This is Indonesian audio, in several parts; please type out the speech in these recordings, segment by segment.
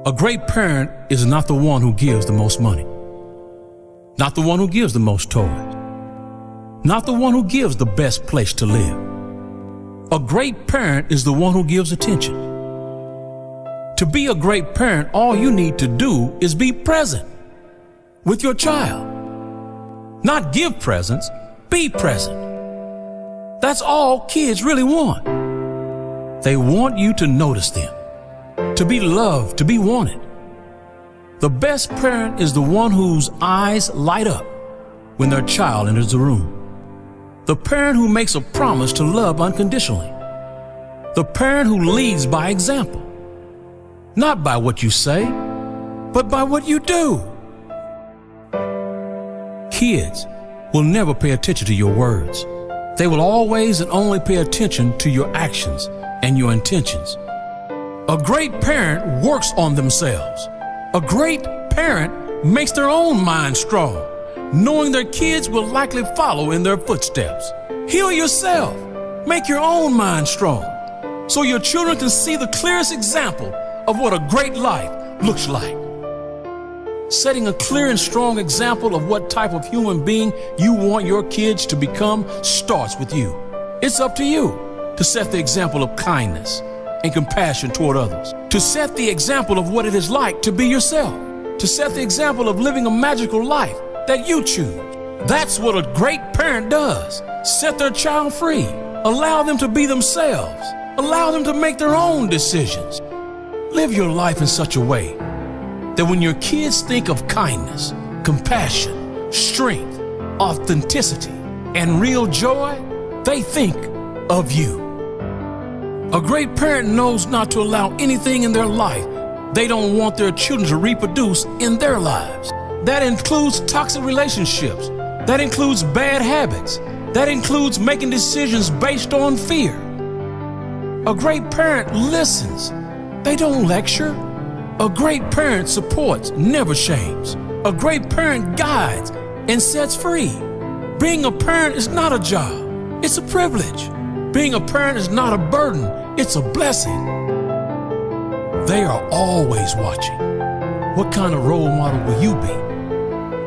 A great parent is not the one who gives the most money, not the one who gives the most toys, not the one who gives the best place to live. A great parent is the one who gives attention. To be a great parent, all you need to do is be present with your child. Not give presents, be present. That's all kids really want. They want you to notice them, to be loved, to be wanted. The best parent is the one whose eyes light up when their child enters the room. The parent who makes a promise to love unconditionally. The parent who leads by example. Not by what you say, but by what you do. Kids will never pay attention to your words. They will always and only pay attention to your actions and your intentions. A great parent works on themselves. A great parent makes their own mind strong, knowing their kids will likely follow in their footsteps. Heal yourself. Make your own mind strong, so your children can see the clearest example of what a great life looks like. Setting a clear and strong example of what type of human being you want your kids to become starts with you. It's up to you to set the example of kindness and compassion toward others, to set the example of what it is like to be yourself, to set the example of living a magical life that you choose. That's what a great parent does. Set their child free. Allow them to be themselves. Allow them to make their own decisions. Live your life in such a way that when your kids think of kindness, compassion, strength, authenticity, and real joy, they think of you. A great parent knows not to allow anything in their life they don't want their children to reproduce in their lives. That includes toxic relationships. That includes bad habits. That includes making decisions based on fear. A great parent listens. They don't lecture. A great parent supports, never shames. A great parent guides and sets free. Being a parent is not a job, it's a privilege. Being a parent is not a burden, it's a blessing. They are always watching. What kind of role model will you be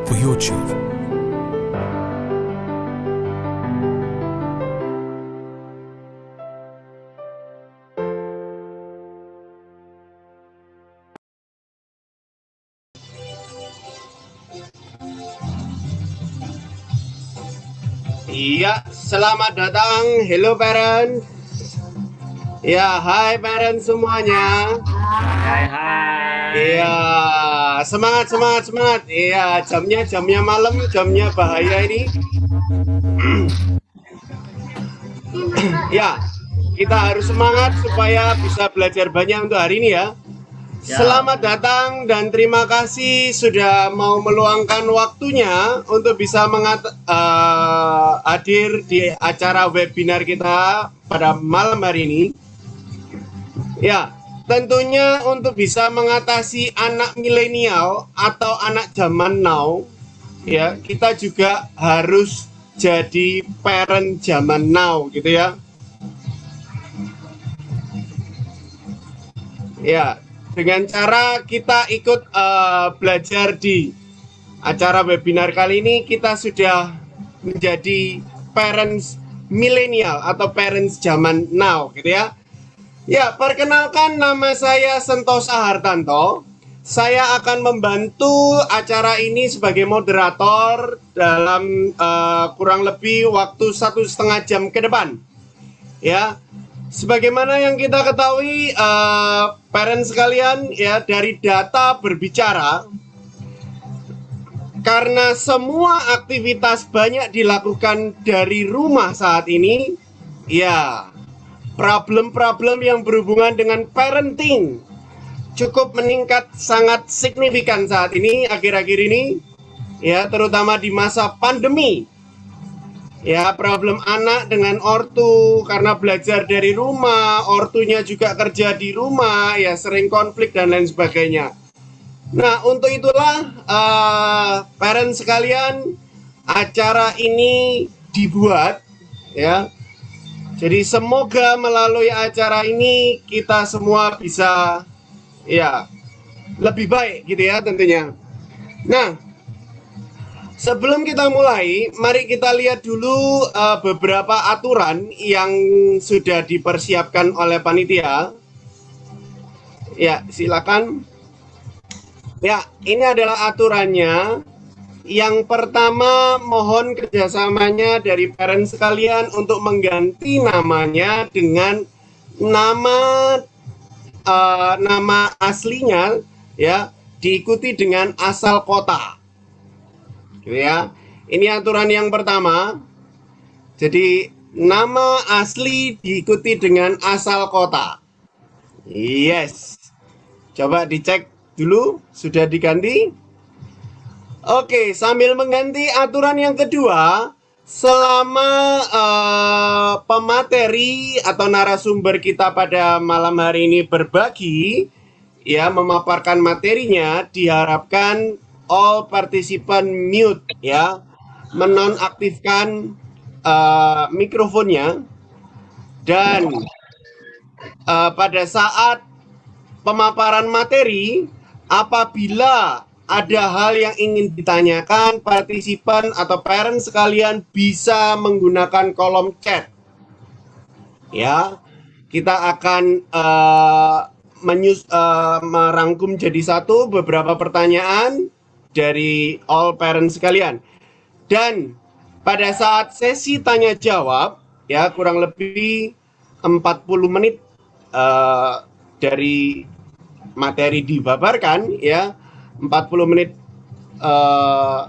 for your children? Iya, selamat datang. Hello parent. Ya, hai parent semuanya. Hai. Iya, semangat. Iya, jamnya malam, jamnya bahaya ini. Ya, kita harus semangat supaya bisa belajar banyak untuk hari ini ya. Selamat datang dan terima kasih sudah mau meluangkan waktunya untuk bisa hadir di acara webinar kita pada malam hari ini. Ya, tentunya untuk bisa mengatasi anak milenial atau anak zaman now, ya, kita juga harus jadi parent zaman now gitu ya. Ya, dengan cara kita ikut belajar di acara webinar kali ini, kita sudah menjadi parents milenial atau parents zaman now gitu ya. Ya, perkenalkan, nama saya Sentosa Hartanto. Saya akan membantu acara ini sebagai moderator dalam kurang lebih waktu 1,5 jam ke depan. Ya, sebagaimana yang kita ketahui, parents sekalian, ya, dari data berbicara, karena semua aktivitas banyak dilakukan dari rumah saat ini, ya, problem-problem yang berhubungan dengan parenting cukup meningkat sangat signifikan saat ini, akhir-akhir ini, ya, terutama di masa pandemi. Ya, problem anak dengan ortu karena belajar dari rumah, ortunya juga kerja di rumah, ya, sering konflik dan lain sebagainya. Nah, untuk itulah parents sekalian, acara ini dibuat, ya. Jadi semoga melalui acara ini kita semua bisa, ya, lebih baik gitu ya tentunya. Nah, sebelum kita mulai, mari kita lihat dulu beberapa aturan yang sudah dipersiapkan oleh panitia. Ya, silakan. Ya, ini adalah aturannya. Yang pertama, mohon kerjasamanya dari parent sekalian untuk mengganti namanya dengan nama nama aslinya, ya, diikuti dengan asal kota, gitu ya. Ini aturan yang pertama. Jadi nama asli diikuti dengan asal kota. Yes. Coba dicek dulu sudah diganti. Oke, sambil mengganti aturan yang kedua, selama pemateri atau narasumber kita pada malam hari ini berbagi, ya, memaparkan materinya, diharapkan all participant mute, ya, menonaktifkan mikrofonnya, dan pada saat pemaparan materi, apabila ada hal yang ingin ditanyakan, partisipan atau parent sekalian bisa menggunakan kolom chat. Ya, kita akan merangkum jadi satu beberapa pertanyaan dari all parent sekalian. Dan pada saat sesi tanya jawab, ya, kurang lebih 40 menit dari materi dibabarkan, ya, 40 menit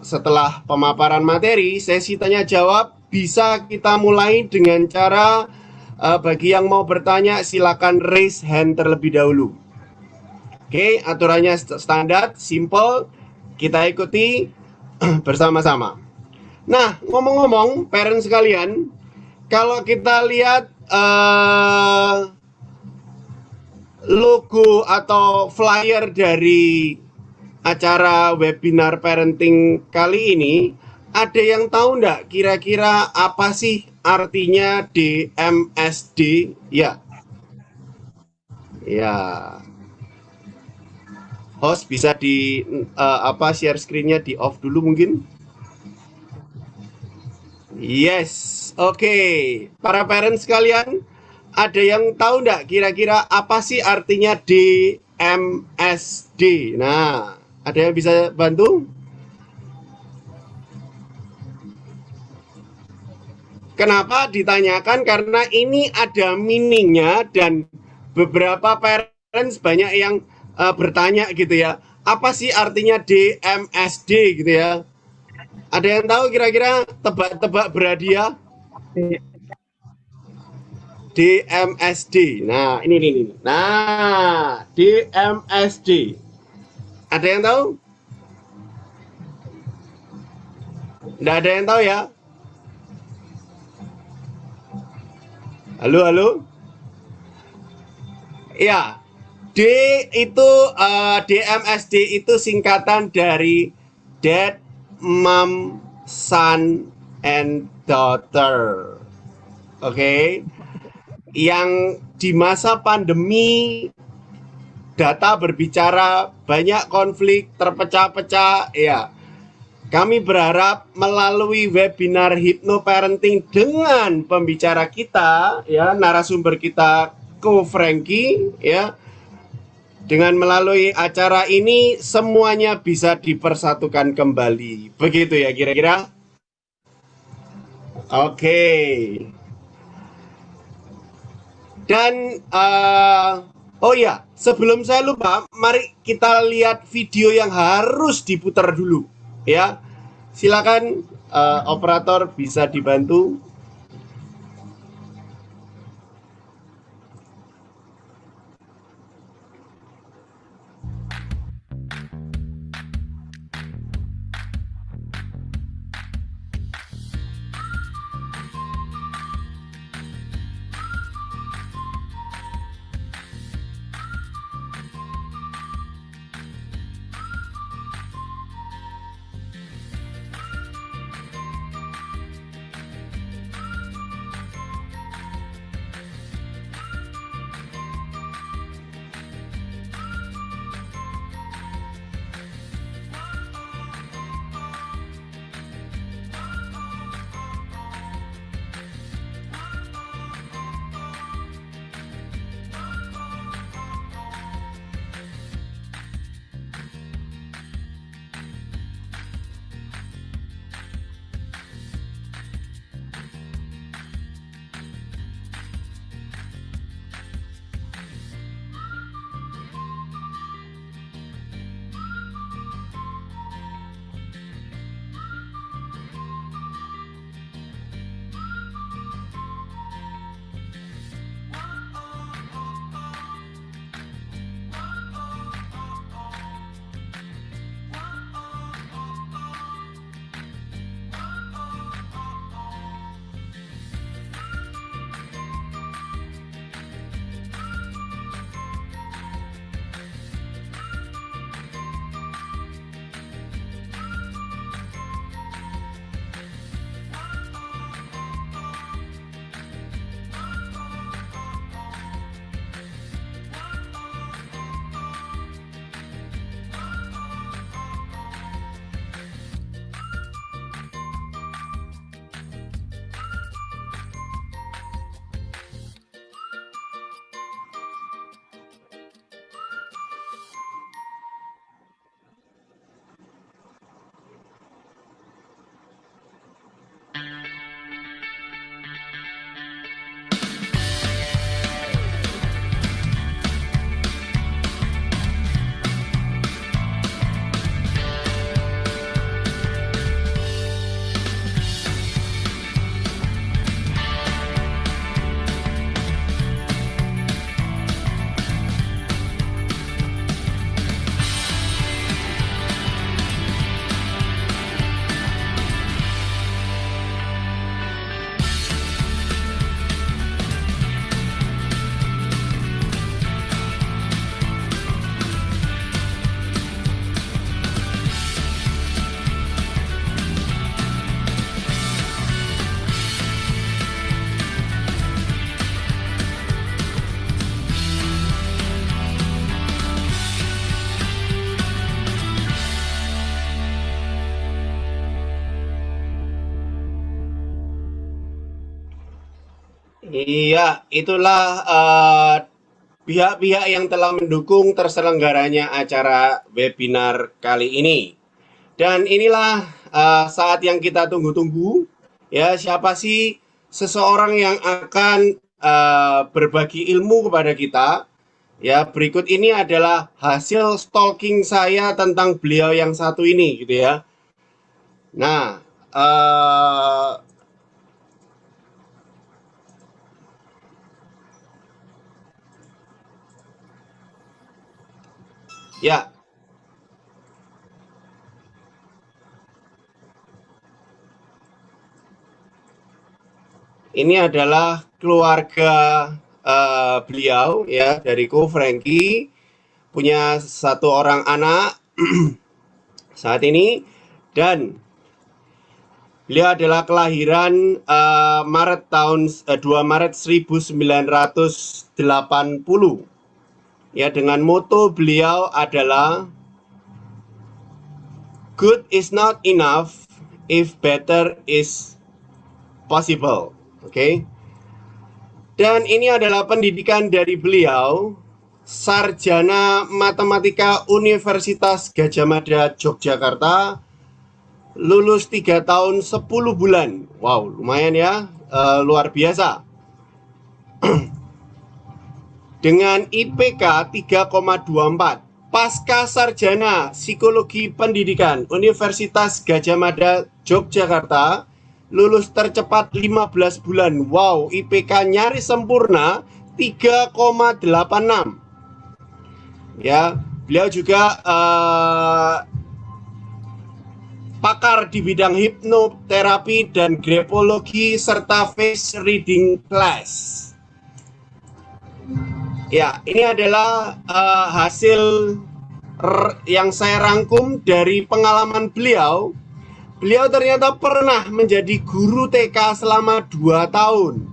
setelah pemaparan materi, sesi tanya jawab bisa kita mulai dengan cara bagi yang mau bertanya silakan raise hand terlebih dahulu. Oke, aturannya standar, simple, kita ikuti bersama-sama. Nah, ngomong-ngomong, parent sekalian, kalau kita lihat logo atau flyer dari acara webinar parenting kali ini, ada yang tahu enggak kira-kira apa sih artinya DMSD? Ya. Ya. Host bisa di share screen-nya di off dulu mungkin. Yes. Oke. Para parent sekalian, ada yang tahu enggak kira-kira apa sih artinya DMSD? Nah, ada yang bisa bantu? Kenapa ditanyakan? Karena ini ada meaningnya dan beberapa parents banyak yang bertanya gitu ya. Apa sih artinya DMSD gitu ya? Ada yang tahu kira-kira? Tebak-tebak berhadiah? DMSD. Nah, ini. Nah, DMSD. Ada yang tahu? Nggak ada yang tahu ya? Halo? Ya, DMSD itu singkatan dari Dad, Mom, Son, and Daughter. Oke. Yang di masa pandemi data berbicara banyak konflik terpecah-pecah, ya. Kami berharap melalui webinar Hypnoparenting dengan pembicara kita, ya, narasumber kita Ko Frankie, ya, dengan melalui acara ini semuanya bisa dipersatukan kembali. Begitu ya kira-kira? Oke. Dan oh ya, sebelum saya lupa, mari kita lihat video yang harus diputar dulu, ya. Silakan operator bisa dibantu. Iya, itulah pihak-pihak yang telah mendukung terselenggaranya acara webinar kali ini. Dan inilah saat yang kita tunggu-tunggu. Ya, siapa sih seseorang yang akan berbagi ilmu kepada kita? Ya, berikut ini adalah hasil stalking saya tentang beliau yang satu ini, gitu ya. Nah, ya, ini adalah keluarga beliau ya dari Ko Frankie, punya satu orang anak saat ini, dan beliau adalah kelahiran Maret tahun 2 Maret 1980. Ya, dengan moto beliau adalah good is not enough if better is possible. Oke. Dan ini adalah pendidikan dari beliau, sarjana matematika Universitas Gadjah Mada Yogyakarta, lulus 3 tahun 10 bulan. Wow, lumayan ya, luar biasa. Dengan IPK 3,24. Pasca sarjana Psikologi Pendidikan Universitas Gadjah Mada Yogyakarta, lulus tercepat 15 bulan. Wow, IPK nyaris sempurna 3,86. Ya, beliau juga pakar di bidang hipnoterapi dan grafologi serta face reading class. Ya, ini adalah hasil yang saya rangkum dari pengalaman beliau. Beliau ternyata pernah menjadi guru TK selama 2 tahun.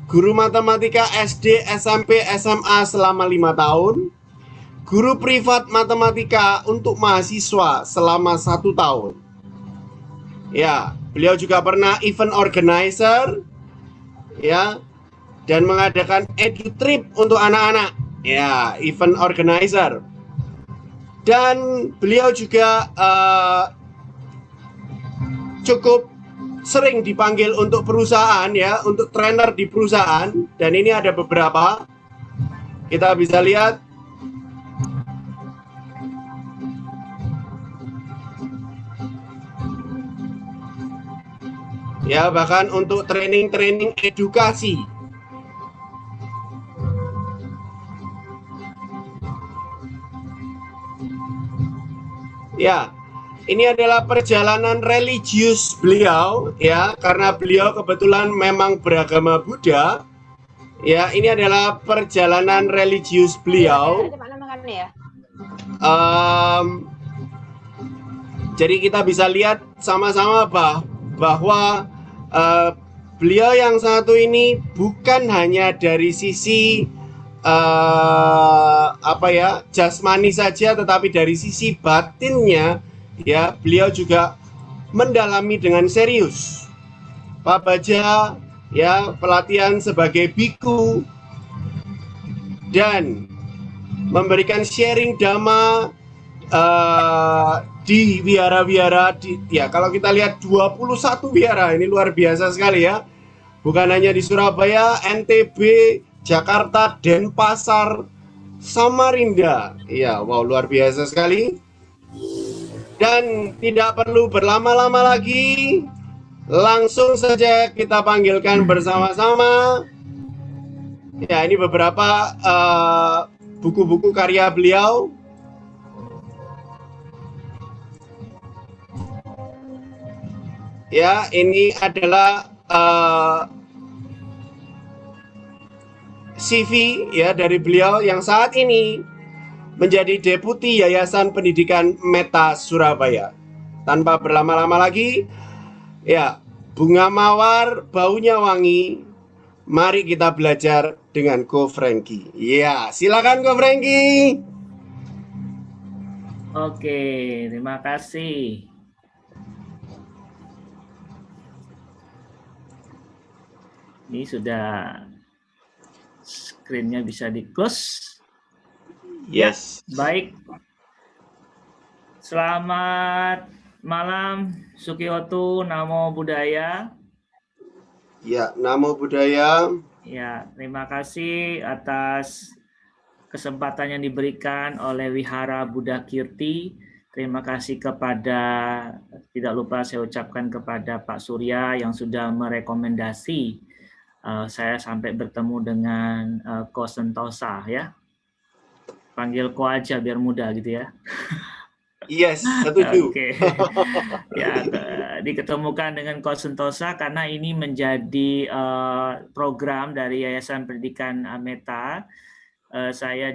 Guru matematika SD, SMP, SMA selama 5 tahun. Guru privat matematika untuk mahasiswa selama 1 tahun. Ya, beliau juga pernah event organizer, ya, dan mengadakan edu trip untuk anak-anak. Ya, event organizer. Dan beliau juga cukup sering dipanggil untuk perusahaan ya, untuk trainer di perusahaan, dan ini ada beberapa. Kita bisa lihat. Ya, bahkan untuk training-training edukasi. Ya, ini adalah perjalanan religius beliau ya, karena beliau kebetulan memang beragama Buddha. Ya, ini adalah perjalanan religius beliau. Jadi kita bisa lihat sama-sama bahwa beliau yang satu ini bukan hanya dari sisi jasmani saja, tetapi dari sisi batinnya ya, beliau juga mendalami dengan serius. Pak Baja ya, pelatihan sebagai biku dan memberikan sharing dhamma di wihara-wihara ya, kalau kita lihat 21 wihara, ini luar biasa sekali ya. Bukan hanya di Surabaya, NTB, Jakarta, Denpasar, Samarinda. Iya, wow, luar biasa sekali. Dan tidak perlu berlama-lama lagi, langsung saja kita panggilkan bersama-sama. Ya, ini beberapa buku-buku karya beliau. Ya, ini adalah CV ya dari beliau yang saat ini menjadi Deputi Yayasan Pendidikan Meta Surabaya. Tanpa berlama-lama lagi, ya, bunga mawar baunya wangi. Mari kita belajar dengan Ko Frankie. Ya, silakan Ko Frankie. Oke, terima kasih. Ini sudah screen-nya bisa di-close. Yes. Ya, baik. Selamat malam, Sukiyotu, Namo Buddhaya. Ya, Namo Buddhaya. Ya, terima kasih atas kesempatan yang diberikan oleh Wihara Buddha Kirti. Terima kasih kepada, tidak lupa saya ucapkan kepada Pak Surya yang sudah merekomendasi saya sampai bertemu dengan Ko Sentosa ya. Panggil Ko aja biar mudah gitu ya. Yes, setuju. Oke. Ya, diketemukan dengan Ko Sentosa karena ini menjadi program dari Yayasan Pendidikan Meta. Saya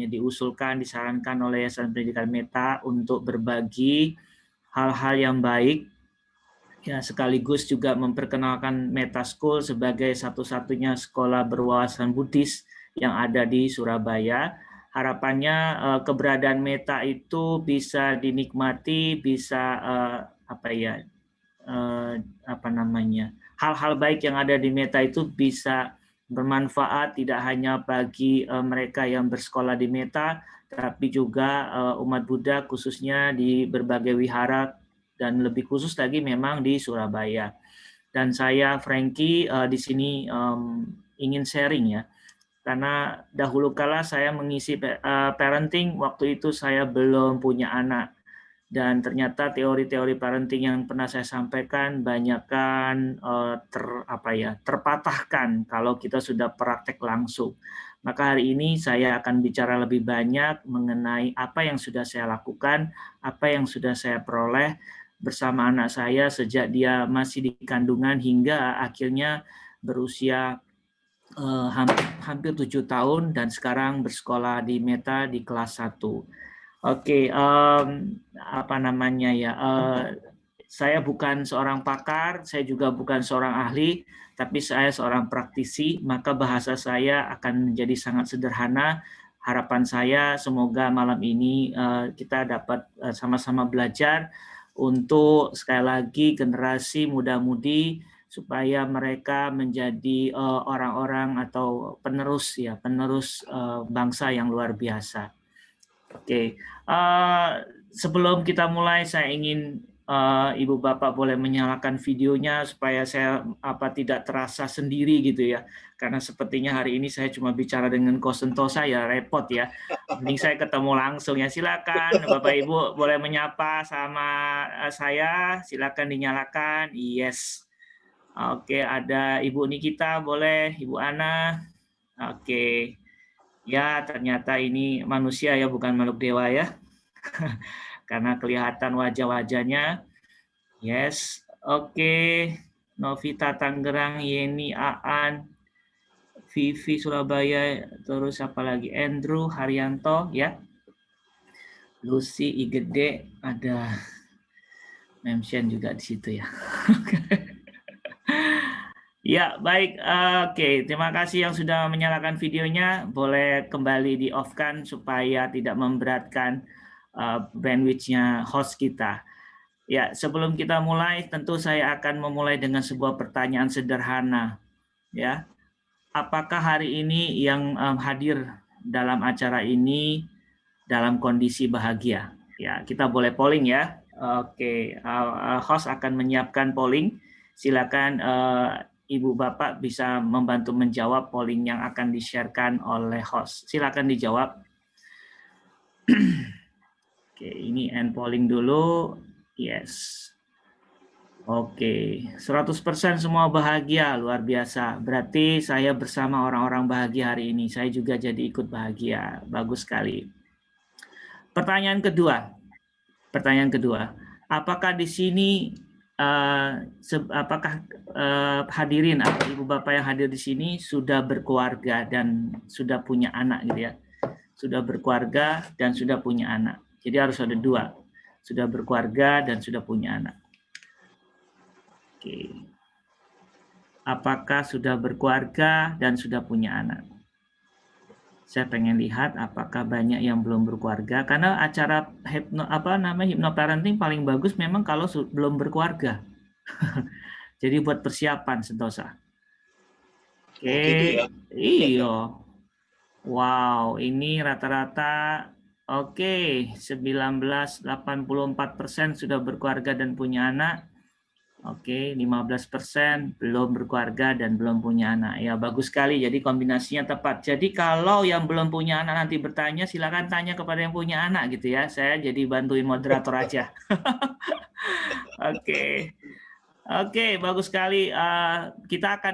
diusulkan, disarankan oleh Yayasan Pendidikan Meta untuk berbagi hal-hal yang baik, ya, sekaligus juga memperkenalkan Meta School sebagai satu-satunya sekolah berwawasan Buddhis yang ada di Surabaya. Harapannya keberadaan Meta itu bisa dinikmati, bisa hal-hal baik yang ada di Meta itu bisa bermanfaat tidak hanya bagi mereka yang bersekolah di Meta, tapi juga umat Buddha khususnya di berbagai wihara dan lebih khusus lagi memang di Surabaya. Dan saya Frankie di sini ingin sharing ya. Karena dahulu kala saya mengisi parenting, waktu itu saya belum punya anak. Dan ternyata teori-teori parenting yang pernah saya sampaikan banyakkan terpatahkan kalau kita sudah praktek langsung. Maka hari ini saya akan bicara lebih banyak mengenai apa yang sudah saya lakukan, apa yang sudah saya peroleh bersama anak saya sejak dia masih di kandungan hingga akhirnya berusia hampir 7 tahun dan sekarang bersekolah di Meta di kelas 1. Oke, saya bukan seorang pakar, saya juga bukan seorang ahli, tapi saya seorang praktisi, maka bahasa saya akan menjadi sangat sederhana. Harapan saya semoga malam ini kita dapat sama-sama belajar untuk sekali lagi generasi muda-mudi supaya mereka menjadi orang-orang atau penerus bangsa yang luar biasa. Oke, sebelum kita mulai saya ingin Ibu Bapak boleh menyalakan videonya supaya saya tidak terasa sendiri gitu ya. Karena sepertinya hari ini saya cuma bicara dengan Ko Sentosa ya repot ya. Mending saya ketemu langsung ya. Silakan Bapak Ibu boleh menyapa sama saya, silakan dinyalakan. Yes. Oke, ada Ibu Nikita boleh, Ibu Ana. Oke. Ya, ternyata ini manusia ya, bukan makhluk dewa ya. Karena kelihatan wajah-wajahnya. Yes, oke. Novita Tangerang, Yeni Aan, Vivi Surabaya, terus apa lagi? Andrew Haryanto ya. Lucy Igede, ada mention juga di situ ya. Ya, baik. Oke, terima kasih yang sudah menyalakan videonya. Boleh kembali di-off-kan supaya tidak memberatkan bandwidth-nya host kita. Ya, sebelum kita mulai, tentu saya akan memulai dengan sebuah pertanyaan sederhana. Ya, apakah hari ini yang hadir dalam acara ini dalam kondisi bahagia? Ya, kita boleh polling ya. Oke, host akan menyiapkan polling. Silakan Ibu Bapak bisa membantu menjawab polling yang akan di-sharekan oleh host. Silakan dijawab. Oke, ini end polling dulu. Yes. Oke, 100% semua bahagia, luar biasa. Berarti saya bersama orang-orang bahagia hari ini. Saya juga jadi ikut bahagia. Bagus sekali. Pertanyaan kedua. Apakah di sini hadirin atau Ibu Bapak yang hadir di sini sudah berkeluarga dan sudah punya anak gitu ya. Sudah berkeluarga dan sudah punya anak. Jadi harus ada dua. Sudah berkeluarga dan sudah punya anak. Oke. Apakah sudah berkeluarga dan sudah punya anak? Saya pengen lihat apakah banyak yang belum berkeluarga karena acara hypnoparenting paling bagus memang kalau belum berkeluarga. Jadi buat persiapan Sentosa. Oke, Oh gitu ya. iya. Wow, ini rata-rata oke, 19,84% sudah berkeluarga dan punya anak. Oke, 15% belum berkeluarga dan belum punya anak. Ya, bagus sekali. Jadi kombinasinya tepat. Jadi kalau yang belum punya anak nanti bertanya, silakan tanya kepada yang punya anak gitu ya. Saya jadi bantuin moderator aja. Oke. Oke, bagus sekali. Kita akan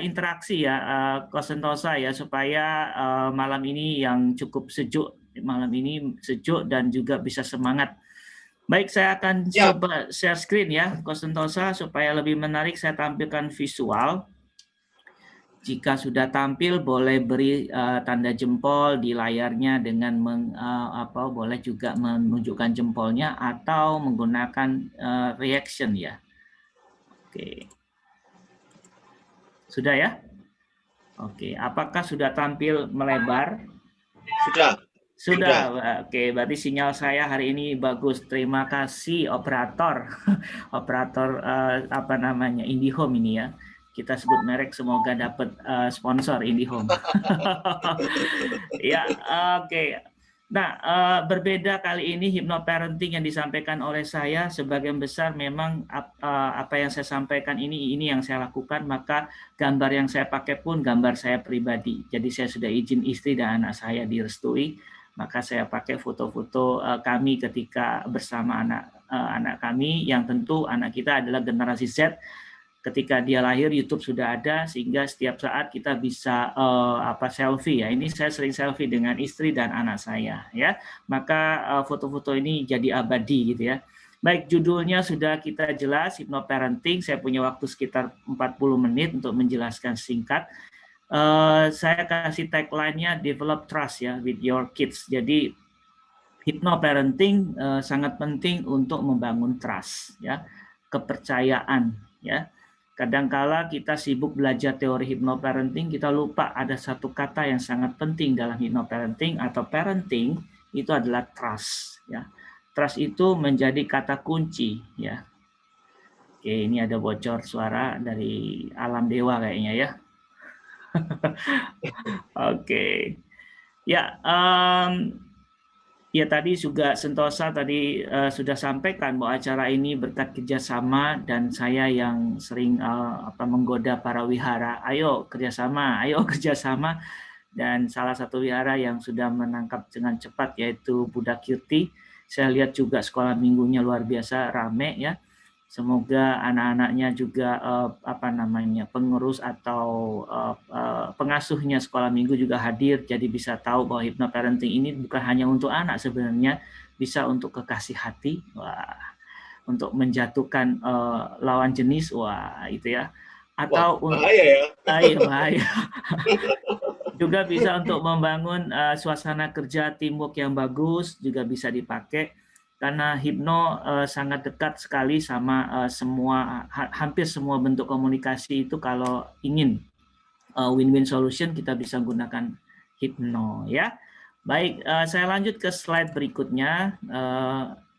interaksi ya, Coach Sentosa ya, supaya malam ini yang cukup sejuk, malam ini sejuk dan juga bisa semangat. Baik, saya akan Ya, coba share screen ya, Coach Sentosa, supaya lebih menarik saya tampilkan visual. Jika sudah tampil, boleh beri tanda jempol di layarnya dengan boleh juga menunjukkan jempolnya atau menggunakan reaction ya. Oke. Sudah ya? Oke, apakah sudah tampil melebar? sudah. Sudah. Oke, berarti sinyal saya hari ini bagus. Terima kasih operator. Operator IndiHome ini ya. Kita sebut merek, semoga dapat sponsor IndiHome. Ya, oke. Nah, berbeda kali ini hypnoparenting yang disampaikan oleh saya sebagian besar memang apa yang saya sampaikan ini yang saya lakukan, maka gambar yang saya pakai pun gambar saya pribadi. Jadi saya sudah izin istri dan anak saya direstui, maka saya pakai foto-foto kami ketika bersama anak kami, yang tentu anak kita adalah generasi Z. Ketika dia lahir, YouTube sudah ada, sehingga setiap saat kita bisa selfie ya. Ini saya sering selfie dengan istri dan anak saya ya. Maka foto-foto ini jadi abadi gitu ya. Baik, judulnya sudah kita jelas, hypnoparenting. Saya punya waktu sekitar 40 menit untuk menjelaskan singkat. Saya kasih tagline-nya develop trust ya with your kids. Jadi hypnoparenting sangat penting untuk membangun trust ya, kepercayaan ya. Kadangkala kita sibuk belajar teori hypnoparenting, kita lupa ada satu kata yang sangat penting dalam hypnoparenting atau parenting, itu adalah trust ya. Trust itu menjadi kata kunci ya. Oke, ini ada bocor suara dari alam dewa kayaknya ya. Oke. Ya, ya tadi juga Sentosa tadi sudah sampaikan bahwa acara ini berkat kerjasama, dan saya yang sering menggoda para wihara, ayo kerjasama, dan salah satu wihara yang sudah menangkap dengan cepat yaitu Buddha Kirti. Saya lihat juga sekolah minggunya luar biasa rame ya. Semoga anak-anaknya juga pengurus atau pengasuhnya sekolah minggu juga hadir, jadi bisa tahu bahwa hypnoparenting ini bukan hanya untuk anak, sebenarnya bisa untuk kekasih hati, wah, untuk menjatuhkan lawan jenis, wah itu ya, atau bahaya ya. bahaya. Juga bisa untuk membangun suasana kerja teamwork yang bagus, juga bisa dipakai. Karena hipno sangat dekat sekali sama hampir semua bentuk komunikasi itu. Kalau ingin win-win solution, kita bisa gunakan hipno ya. Baik, saya lanjut ke slide berikutnya.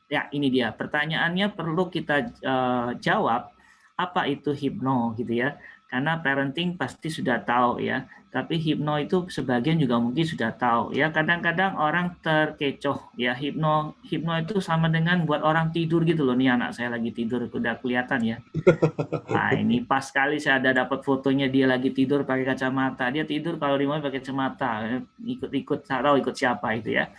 Ya, ini dia pertanyaannya, perlu kita jawab apa itu hipno gitu ya. Karena parenting pasti sudah tahu ya, tapi hipno itu sebagian juga mungkin sudah tahu ya. Kadang-kadang orang terkecoh ya, hipno itu sama dengan buat orang tidur gitu loh. Nih anak saya lagi tidur, udah kelihatan ya. Nah ini pas sekali saya ada dapat fotonya, dia lagi tidur pakai kacamata. Dia tidur kalau di rumah pakai kacamata, ikut tahu ikut siapa itu ya.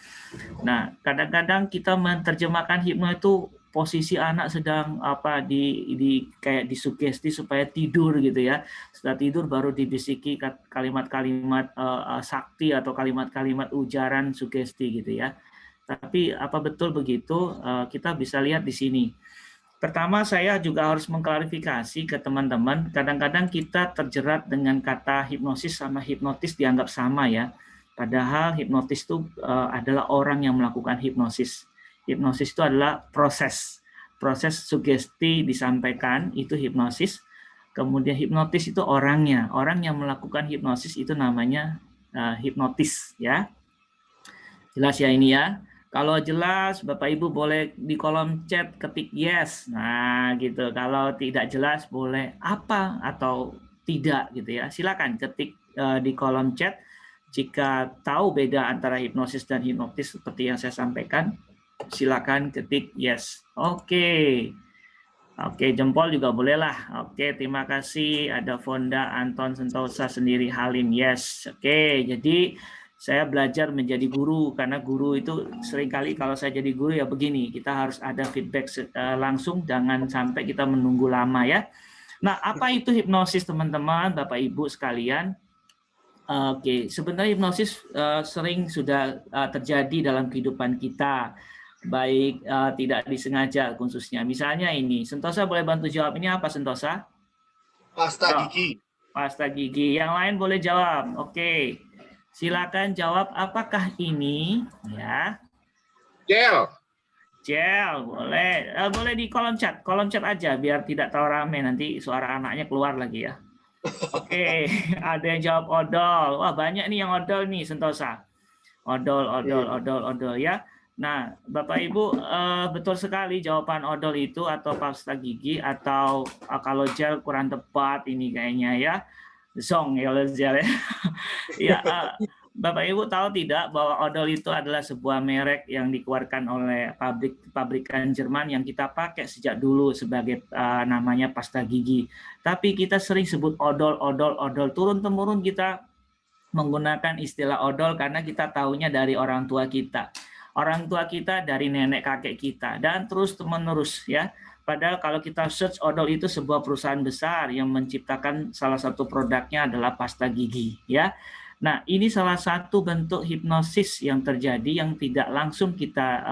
Nah kadang-kadang kita menerjemahkan hipno itu posisi anak sedang kayak disugesti supaya tidur gitu ya. Setelah tidur baru dibisiki kalimat-kalimat sakti atau kalimat-kalimat ujaran sugesti gitu ya. Tapi apa betul begitu? Kita bisa lihat di sini. Pertama, saya juga harus mengklarifikasi ke teman-teman. Kadang-kadang kita terjerat dengan kata hipnosis sama hipnotis dianggap sama ya. Padahal hipnotis itu adalah orang yang melakukan hipnosis. Hipnosis itu adalah proses sugesti disampaikan, itu hipnosis. Kemudian hipnotis itu orang yang melakukan hipnosis itu namanya hipnotis ya. Jelas ya ini ya. Kalau jelas, Bapak Ibu boleh di kolom chat ketik yes. Nah, gitu. Kalau tidak jelas boleh apa atau tidak gitu ya. Silakan ketik di kolom chat. Jika tahu beda antara hipnosis dan hipnotis seperti yang saya sampaikan, silakan ketik yes. Oke. Oke, jempol juga boleh lah. Oke, terima kasih. Ada Fonda, Anton, Sentosa, sendiri, Halim. Yes. Oke, jadi saya belajar menjadi guru karena guru itu seringkali kalau saya jadi guru ya begini, kita harus ada feedback langsung, jangan sampai kita menunggu lama ya. Nah, apa itu hipnosis teman-teman, Bapak Ibu sekalian? Oke, sebenarnya hipnosis sering sudah terjadi dalam kehidupan kita, baik tidak disengaja khususnya. Misalnya ini, Sentosa boleh bantu jawab, ini apa Sentosa? Pasta gigi. Pasta gigi. Yang lain boleh jawab. Oke. Silakan jawab apakah ini ya. Gel. Gel, boleh. Boleh di kolom chat. Kolom chat aja biar tidak terlalu rame, nanti suara anaknya keluar lagi ya. Oke, ada yang jawab odol. Wah, banyak nih yang odol nih Sentosa. Odol ya. Nah, Bapak Ibu, betul sekali jawaban odol itu atau pasta gigi atau kalau gel kurang tepat ini kayaknya ya. Zong ya gel ya. Ya, Bapak Ibu tahu tidak bahwa odol itu adalah sebuah merek yang dikeluarkan oleh pabrikan Jerman yang kita pakai sejak dulu sebagai namanya pasta gigi. Tapi kita sering sebut odol. Turun-temurun kita menggunakan istilah odol karena kita tahunya dari orang tua kita. Orang tua kita dari nenek kakek kita dan terus menerus ya. Padahal kalau kita search odol itu sebuah perusahaan besar yang menciptakan salah satu produknya adalah pasta gigi ya. Nah, ini salah satu bentuk hipnosis yang terjadi yang tidak langsung kita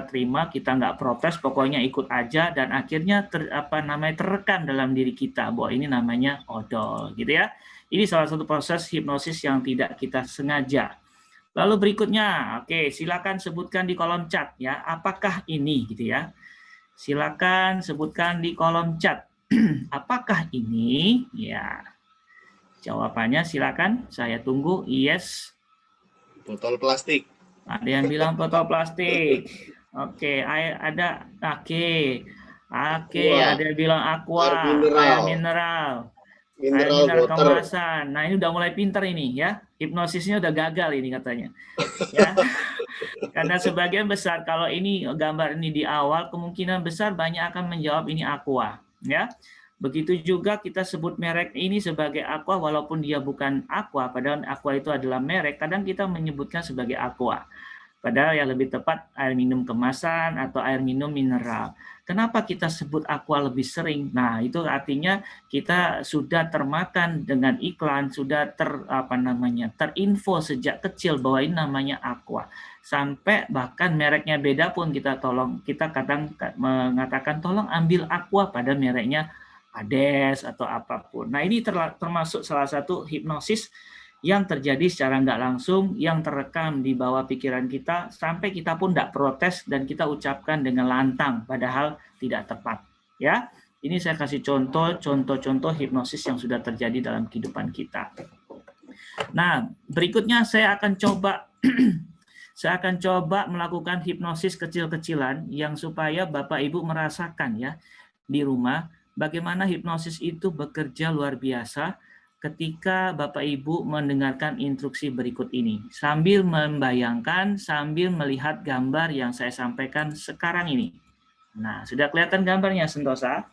terima, kita nggak protes, pokoknya ikut aja dan akhirnya terekam dalam diri kita bahwa ini namanya odol gitu ya. Ini salah satu proses hipnosis yang tidak kita sengaja. Lalu berikutnya, oke, silakan sebutkan di kolom chat ya, apakah ini gitu ya. Silakan sebutkan di kolom chat. Apakah ini? Ya. Jawabannya silakan, saya tunggu. Yes. Botol plastik. Ada yang bilang botol plastik. Oke, ada ada yang bilang aqua, air mineral. Air mineral kemasan. Nah, ini udah mulai pinter ini ya. Hipnosisnya udah gagal ini katanya. Ya. Karena sebagian besar kalau ini gambar ini di awal, kemungkinan besar banyak akan menjawab ini aqua, ya. Begitu juga kita sebut merek ini sebagai aqua walaupun dia bukan aqua, padahal aqua itu adalah merek, kadang kita menyebutkan sebagai aqua. Padahal yang lebih tepat air minum kemasan atau air minum mineral. Kenapa kita sebut aqua lebih sering? Nah, itu artinya kita sudah termakan dengan iklan, sudah terinfo sejak kecil bahwa ini namanya aqua. Sampai bahkan mereknya beda pun kita kadang mengatakan tolong ambil aqua pada mereknya Ades atau apapun. Nah, ini termasuk salah satu hipnosis yang terjadi secara nggak langsung, yang terekam di bawah pikiran kita, sampai kita pun tidak protes dan kita ucapkan dengan lantang, padahal tidak tepat. Ya, ini saya kasih contoh hipnosis yang sudah terjadi dalam kehidupan kita. Nah, berikutnya saya akan coba melakukan hipnosis kecil-kecilan yang supaya Bapak Ibu merasakan ya di rumah bagaimana hipnosis itu bekerja luar biasa ketika Bapak Ibu mendengarkan instruksi berikut ini. Sambil membayangkan, sambil melihat gambar yang saya sampaikan sekarang ini. Nah, sudah kelihatan gambarnya, Sentosa?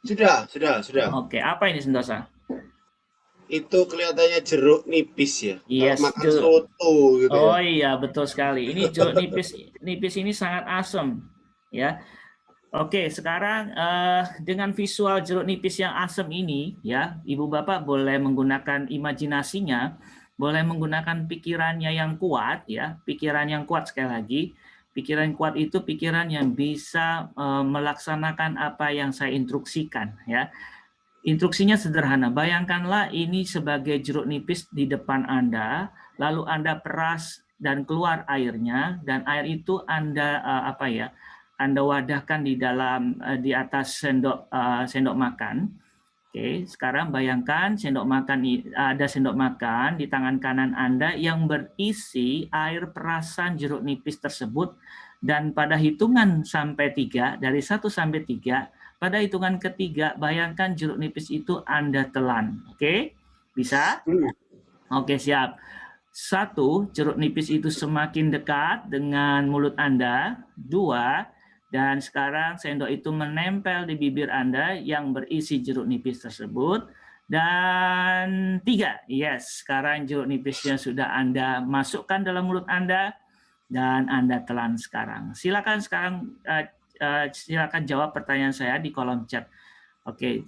Sudah. Oke, apa ini, Sentosa? Itu kelihatannya jeruk nipis ya. Yes, makan soto gitu. Oh iya, betul sekali. Ini jeruk nipis ini sangat asam, ya. Oke, sekarang dengan visual jeruk nipis yang asam ini, ya, Ibu Bapak boleh menggunakan imajinasinya, boleh menggunakan pikirannya yang kuat, ya, pikiran yang kuat sekali lagi. Pikiran kuat itu pikiran yang bisa melaksanakan apa yang saya instruksikan, ya. Instruksinya sederhana. Bayangkanlah ini sebagai jeruk nipis di depan Anda, lalu Anda peras dan keluar airnya, dan air itu Anda Anda wadahkan di atas sendok makan. Oke, sekarang bayangkan ada sendok makan di tangan kanan Anda yang berisi air perasan jeruk nipis tersebut Dan pada hitungan sampai 3, dari 1 sampai 3, pada hitungan ketiga, bayangkan jeruk nipis itu Anda telan. Oke? Bisa? Oke, siap. 1, jeruk nipis itu semakin dekat dengan mulut Anda. 2, dan sekarang sendok itu menempel di bibir Anda yang berisi jeruk nipis tersebut. Dan 3, yes, sekarang jeruk nipisnya sudah Anda masukkan dalam mulut Anda dan Anda telan sekarang. Silakan sekarang silakan jawab pertanyaan saya di kolom chat. Oke,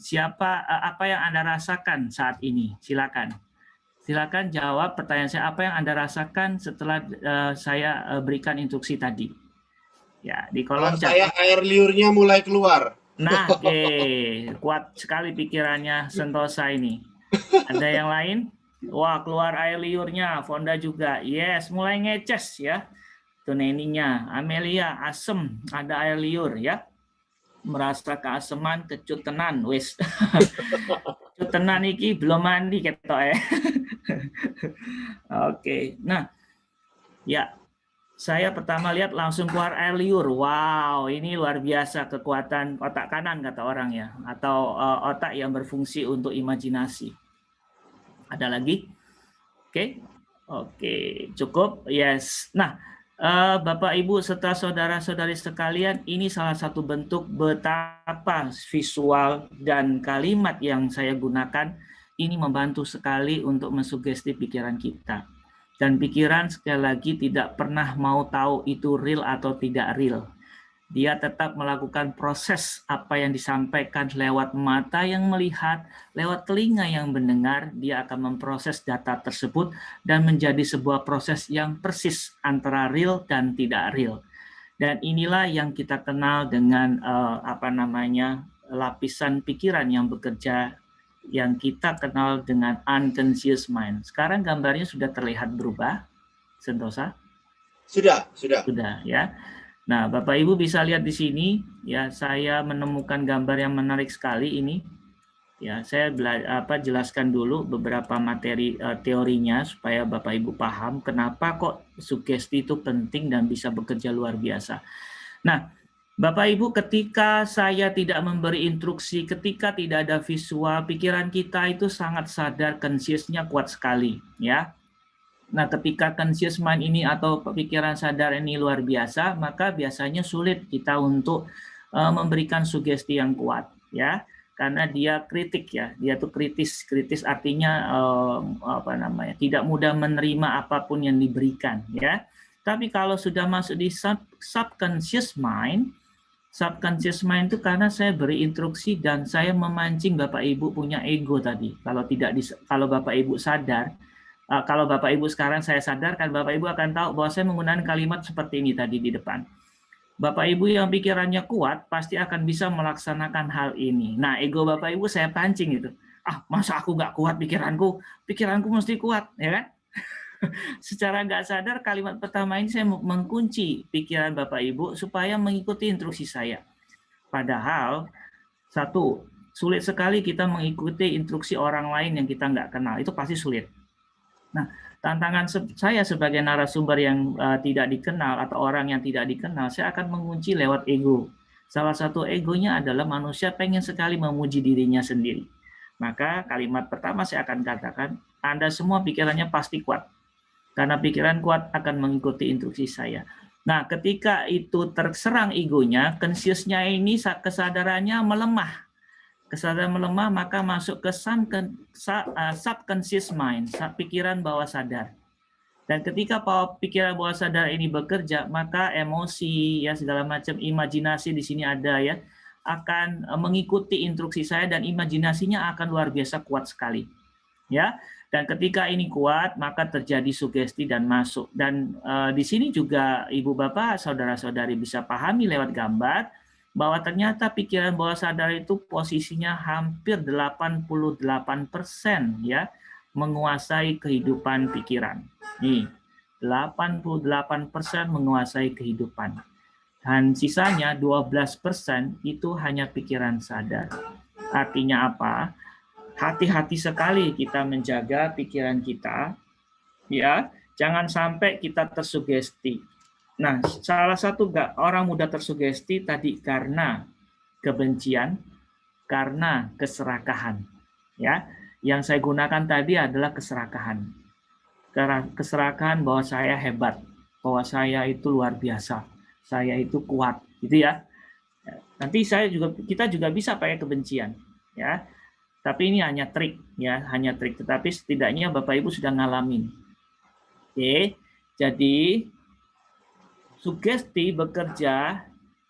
apa yang Anda rasakan saat ini? Silakan. Silakan jawab pertanyaan saya, apa yang Anda rasakan setelah saya berikan instruksi tadi. Ya, di kolom chat. Saya air liurnya mulai keluar. Nah, oke, kuat sekali pikirannya Sentosa ini. Ada yang lain? Wah, keluar air liurnya, Fonda juga. Yes, mulai ngeces ya. Tuh neninya, Amelia, asem, ada air liur ya. Merasa keaseman, kecut tenan, wis. Kecut tenan iki belum mandi ketok ya. Oke, nah, ya. Saya pertama lihat langsung keluar air liur. Wow, ini luar biasa kekuatan otak kanan kata orang ya, atau otak yang berfungsi untuk imajinasi. Ada lagi? Oke, cukup. Yes. Nah, Bapak Ibu serta saudara-saudari sekalian, ini salah satu bentuk betapa visual dan kalimat yang saya gunakan ini membantu sekali untuk mensugesti pikiran kita. Dan pikiran sekali lagi tidak pernah mau tahu itu real atau tidak real. Dia tetap melakukan proses apa yang disampaikan lewat mata yang melihat, lewat telinga yang mendengar, dia akan memproses data tersebut dan menjadi sebuah proses yang persis antara real dan tidak real. Dan inilah yang kita kenal dengan lapisan pikiran yang bekerja, yang kita kenal dengan unconscious mind. Sekarang gambarnya sudah terlihat berubah, Sentosa? Sudah ya. Nah, Bapak Ibu bisa lihat di sini ya, saya menemukan gambar yang menarik sekali ini. Ya, saya jelaskan dulu beberapa materi teorinya supaya Bapak Ibu paham kenapa kok sugesti itu penting dan bisa bekerja luar biasa. Nah, Bapak Ibu, ketika saya tidak memberi instruksi, ketika tidak ada visual, pikiran kita itu sangat sadar, conscious-nya kuat sekali, ya. Nah, ketika conscious mind ini atau pikiran sadar ini luar biasa, maka biasanya sulit kita untuk memberikan sugesti yang kuat, ya. Karena dia kritik ya, dia tuh kritis artinya tidak mudah menerima apapun yang diberikan, ya. Tapi kalau sudah masuk di subconscious mind itu karena saya beri instruksi dan saya memancing Bapak Ibu punya ego tadi. Kalau Bapak Ibu sadar, kalau Bapak Ibu sekarang saya sadarkan, Bapak Ibu akan tahu bahwa saya menggunakan kalimat seperti ini tadi di depan. Bapak Ibu yang pikirannya kuat pasti akan bisa melaksanakan hal ini. Nah, ego Bapak Ibu saya pancing itu. Masa aku nggak kuat pikiranku? Pikiranku mesti kuat, ya kan? Secara nggak sadar kalimat pertama ini saya mengunci pikiran Bapak Ibu supaya mengikuti instruksi saya. Padahal, satu, sulit sekali kita mengikuti instruksi orang lain yang kita nggak kenal. Itu pasti sulit. Nah, tantangan saya sebagai narasumber yang tidak dikenal atau orang yang tidak dikenal, saya akan mengunci lewat ego. Salah satu egonya adalah manusia pengen sekali memuji dirinya sendiri. Maka kalimat pertama saya akan katakan, Anda semua pikirannya pasti kuat. Karena pikiran kuat akan mengikuti instruksi saya. Nah, ketika itu terserang egonya, conscious-nya ini kesadarannya melemah. Kesadaran melemah maka masuk ke subconscious mind, pikiran bawah sadar. Dan ketika pikiran bawah sadar ini bekerja, maka emosi ya segala macam imajinasi di sini ada ya akan mengikuti instruksi saya dan imajinasinya akan luar biasa kuat sekali. Ya. Dan ketika ini kuat, maka terjadi sugesti dan masuk. Dan di sini juga Ibu Bapak, saudara-saudari bisa pahami lewat gambar bahwa ternyata pikiran bawah sadar itu posisinya hampir 88% ya menguasai kehidupan pikiran. Nih, 88% menguasai kehidupan. Dan sisanya 12% itu hanya pikiran sadar. Artinya apa? Hati-hati sekali kita menjaga pikiran kita, ya. Jangan sampai kita tersugesti. Nah, salah satu orang mudah tersugesti tadi karena kebencian, karena keserakahan. Ya, yang saya gunakan tadi adalah keserakahan. Keserakahan bahwa saya hebat, bahwa saya itu luar biasa, saya itu kuat, gitu ya. Nanti kita juga bisa pakai kebencian, ya. Tapi ini hanya trik, ya, hanya trik. Tetapi setidaknya Bapak Ibu sudah ngalamin. Oke, jadi sugesti bekerja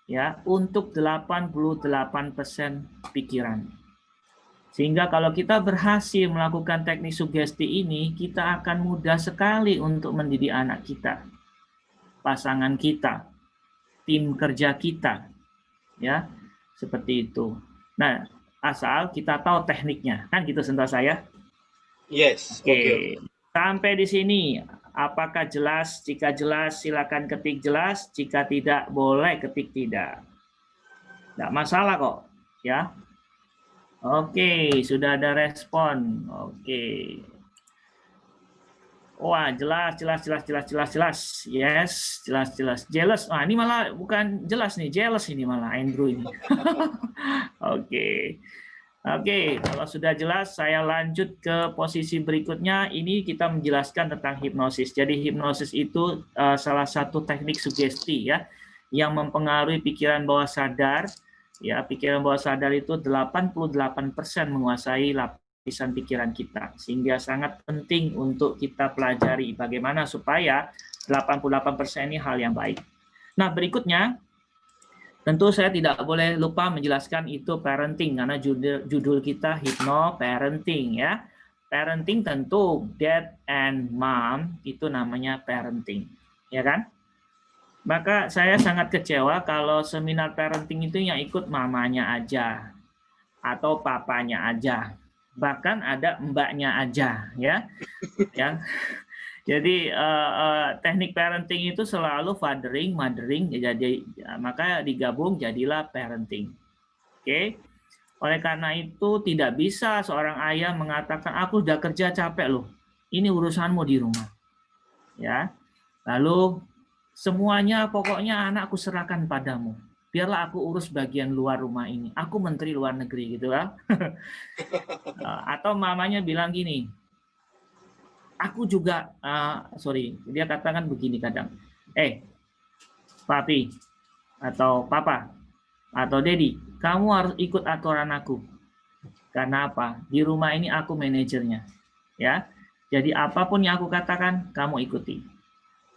ya untuk 88% pikiran. Sehingga kalau kita berhasil melakukan teknik sugesti ini, kita akan mudah sekali untuk mendidik anak kita, pasangan kita, tim kerja kita, ya, seperti itu. Nah, asal kita tahu tekniknya, kan gitu sentuh saya. Yes. Oke. Sampai di sini, apakah jelas? Jika jelas, silakan ketik jelas. Jika tidak, boleh ketik tidak. Tidak masalah kok, ya. Oke, sudah ada respon. Oke. Wah, jelas. Yes, jelas. Jealous. Wah, ini malah bukan jelas nih, jealous ini malah Andrew ini. Oke. Oke, kalau sudah jelas, saya lanjut ke posisi berikutnya. Ini kita menjelaskan tentang hipnosis. Jadi hipnosis itu salah satu teknik sugesti ya, yang mempengaruhi pikiran bawah sadar. Ya, pikiran bawah sadar itu 88% menguasai lapisan pikiran kita. Sehingga sangat penting untuk kita pelajari bagaimana supaya 88% ini hal yang baik. Nah, berikutnya, tentu saya tidak boleh lupa menjelaskan itu parenting, karena judul kita hypno-parenting ya. Parenting tentu dad and mom itu namanya parenting, ya kan? Maka saya sangat kecewa kalau seminar parenting itu yang ikut mamanya aja atau papanya aja, bahkan ada mbaknya aja, ya. Jadi teknik parenting itu selalu fathering, mothering, jadi maka digabung jadilah parenting. Oke. Oleh karena itu tidak bisa seorang ayah mengatakan aku sudah kerja capek loh. Ini urusanmu di rumah. Ya. Lalu semuanya pokoknya anakku serahkan padamu. Biarlah aku urus bagian luar rumah ini. Aku menteri luar negeri gitu kan. Atau mamanya bilang gini, aku juga, dia katakan begini kadang, papi, atau papa, atau dedi, kamu harus ikut aturan aku. Karena apa? Di rumah ini aku manajernya. Ya, jadi apapun yang aku katakan, kamu ikuti.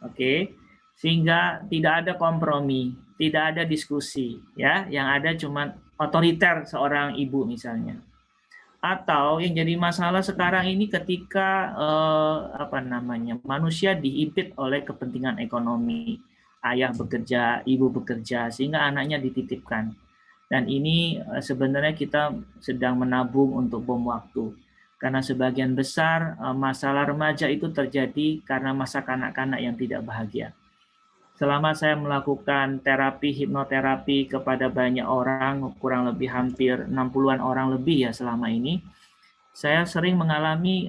Oke? Sehingga tidak ada kompromi, tidak ada diskusi. Ya, yang ada cuma otoriter seorang ibu misalnya. Atau yang jadi masalah sekarang ini ketika manusia diimpit oleh kepentingan ekonomi, ayah bekerja, ibu bekerja, sehingga anaknya dititipkan. Dan ini sebenarnya kita sedang menabung untuk bom waktu, karena sebagian besar masalah remaja itu terjadi karena masa kanak-kanak yang tidak bahagia. Selama saya melakukan terapi hipnoterapi kepada banyak orang, kurang lebih hampir 60-an orang lebih ya selama ini, saya sering mengalami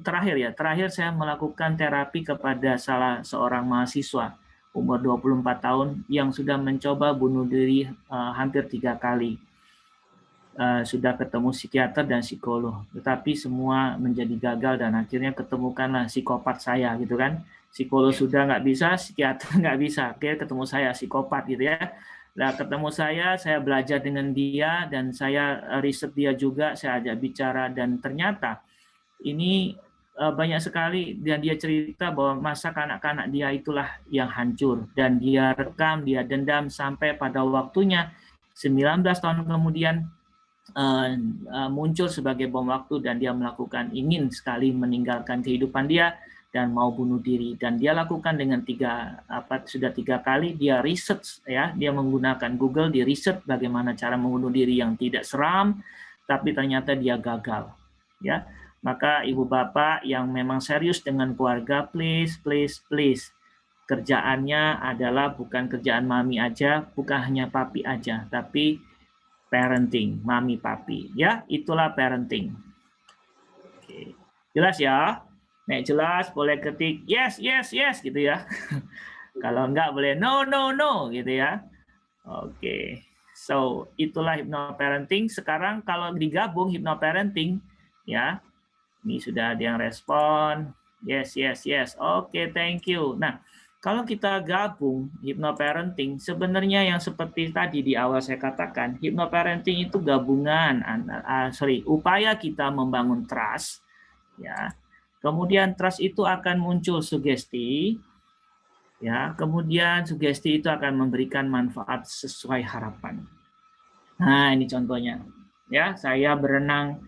terakhir saya melakukan terapi kepada salah seorang mahasiswa umur 24 tahun yang sudah mencoba bunuh diri hampir 3 kali. Sudah ketemu psikiater dan psikolog, tetapi semua menjadi gagal dan akhirnya ketemukanlah psikopat saya gitu kan. Psikolog sudah nggak bisa, psikiater nggak bisa, akhirnya ketemu saya psikopat gitu ya. Nah, ketemu saya belajar dengan dia dan saya riset dia juga, saya ajak bicara dan ternyata ini banyak sekali dan dia cerita bahwa masa kanak-kanak dia itulah yang hancur dan dia rekam, dia dendam sampai pada waktunya 19 tahun kemudian muncul sebagai bom waktu dan dia ingin sekali meninggalkan kehidupan dia dan mau bunuh diri, dan dia lakukan dengan sudah 3 kali dia research ya, dia menggunakan Google, di research bagaimana cara membunuh diri yang tidak seram, tapi ternyata dia gagal ya. Maka ibu bapak yang memang serius dengan keluarga, please kerjaannya adalah bukan kerjaan mami aja, bukan hanya papi aja, tapi parenting, mami papi ya, itulah parenting. Oke. Jelas ya? Nek jelas boleh ketik yes gitu ya. Kalau enggak boleh no no no gitu ya. Oke. So, itulah hypnoparenting. Sekarang kalau digabung hypnoparenting ya. Ini sudah ada yang respon. Yes, yes, yes. Oke, thank you. Nah, kalau kita gabung hypnoparenting, sebenarnya yang seperti tadi di awal saya katakan, hypnoparenting itu gabungan, upaya kita membangun trust, ya. Kemudian trust itu akan muncul sugesti, ya. Kemudian sugesti itu akan memberikan manfaat sesuai harapan. Nah, ini contohnya, ya. Saya berenang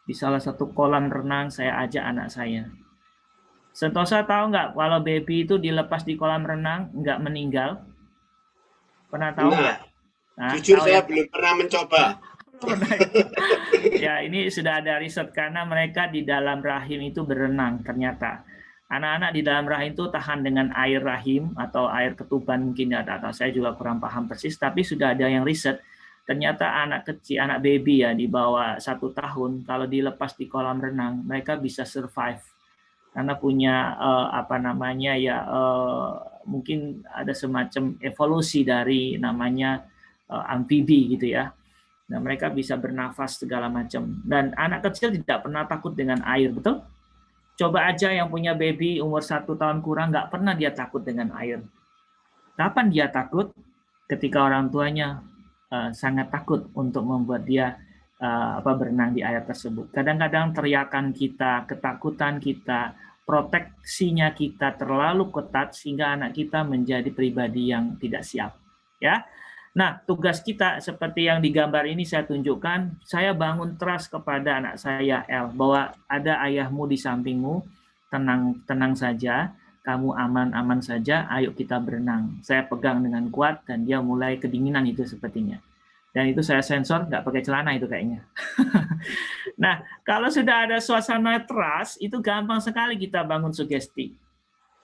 di salah satu kolam renang, saya ajak anak saya. Sentosa tahu nggak kalau baby itu dilepas di kolam renang nggak meninggal? Pernah tahu nggak? Nah, jujur tahu saya ya? belum pernah mencoba. Ya, ini sudah ada riset karena mereka di dalam rahim itu berenang ternyata. Anak-anak di dalam rahim itu tahan dengan air rahim atau air ketuban mungkin ya, atau saya juga kurang paham persis, tapi sudah ada yang riset. Ternyata anak kecil, anak baby ya di bawah 1 tahun kalau dilepas di kolam renang mereka bisa survive karena punya mungkin ada semacam evolusi dari namanya amfibi gitu ya. Nah, mereka bisa bernafas segala macam. Dan anak kecil tidak pernah takut dengan air, betul? Coba aja yang punya baby umur 1 tahun kurang, nggak pernah dia takut dengan air. Kapan dia takut? Ketika orang tuanya sangat takut untuk membuat dia berenang di air tersebut. Kadang-kadang teriakan kita, ketakutan kita, proteksinya kita terlalu ketat sehingga anak kita menjadi pribadi yang tidak siap. Ya. Nah, tugas kita seperti yang digambar ini saya tunjukkan, saya bangun trust kepada anak saya El bahwa ada ayahmu di sampingmu, tenang saja, kamu aman-aman saja, ayo kita berenang. Saya pegang dengan kuat dan dia mulai kedinginan itu sepertinya. Dan itu saya sensor, nggak pakai celana itu kayaknya. Nah, kalau sudah ada suasana trust, itu gampang sekali kita bangun sugesti.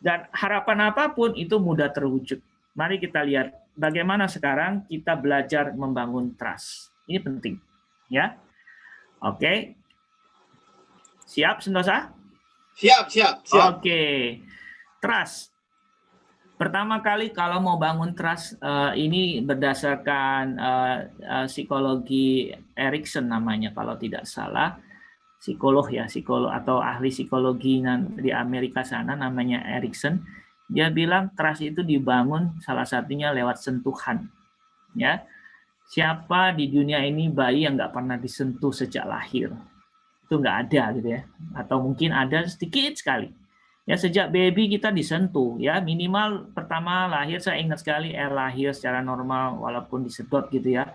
Dan harapan apapun itu mudah terwujud. Mari kita lihat bagaimana sekarang kita belajar membangun trust. Ini penting, ya. Oke. Siap, Sentosa? Siap. Oke. Trust. Pertama kali kalau mau bangun trust, ini berdasarkan psikologi Erikson namanya kalau tidak salah. Psikolog atau ahli psikologi di Amerika sana namanya Erikson. Dia bilang trust itu dibangun salah satunya lewat sentuhan. Ya, siapa di dunia ini bayi yang nggak pernah disentuh sejak lahir? Itu nggak ada gitu ya. Atau mungkin ada sedikit sekali. Ya, sejak baby kita disentuh. Ya, minimal pertama lahir saya ingat sekali lahir secara normal walaupun disedot gitu ya,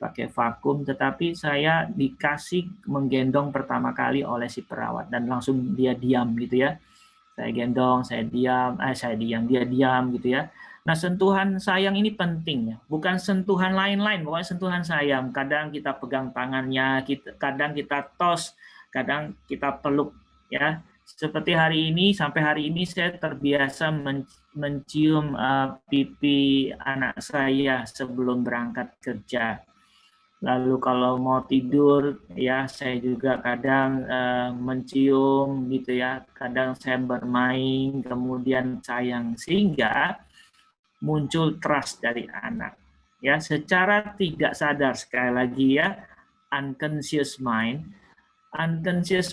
pakai vakum. Tetapi saya dikasih menggendong pertama kali oleh si perawat dan langsung dia diam gitu ya. Saya gendong, dia diam gitu ya. Nah, sentuhan sayang ini penting ya. Bukan sentuhan lain-lain, bukan sentuhan sayang. Kadang kita pegang tangannya, kadang kita tos, kadang kita peluk ya. Seperti sampai hari ini saya terbiasa mencium pipi anak saya sebelum berangkat kerja. Lalu kalau mau tidur ya saya juga kadang mencium gitu ya, kadang saya bermain kemudian sayang sehingga muncul trust dari anak. Ya, secara tidak sadar sekali lagi ya, unconscious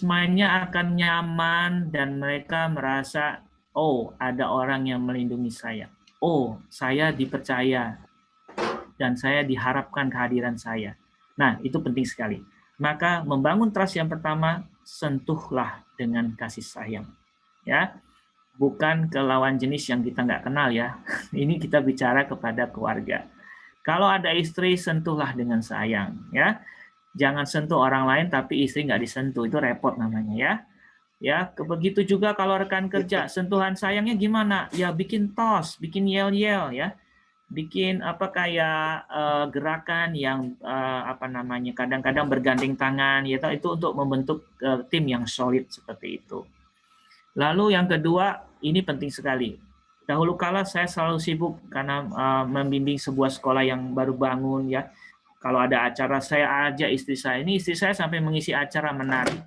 mind-nya akan nyaman dan mereka merasa oh, ada orang yang melindungi saya. Oh, saya dipercaya dan saya diharapkan kehadiran saya. Nah, itu penting sekali. Maka membangun trust yang pertama, sentuhlah dengan kasih sayang. Ya, bukan ke lawan jenis yang kita nggak kenal ya. Ini kita bicara kepada keluarga. Kalau ada istri, sentuhlah dengan sayang. Ya, jangan sentuh orang lain tapi istri nggak disentuh, itu repot namanya ya. Ya, begitu juga kalau rekan kerja, sentuhan sayangnya gimana? Ya bikin tos, bikin yel-yel ya. Bikin kayak gerakan yang kadang-kadang bergandeng tangan ya, itu untuk membentuk tim yang solid seperti itu. Lalu yang kedua, ini penting sekali. Dahulu kala saya selalu sibuk karena membimbing sebuah sekolah yang baru bangun ya. Kalau ada acara saya ajak istri saya. Ini istri saya sampai mengisi acara menari.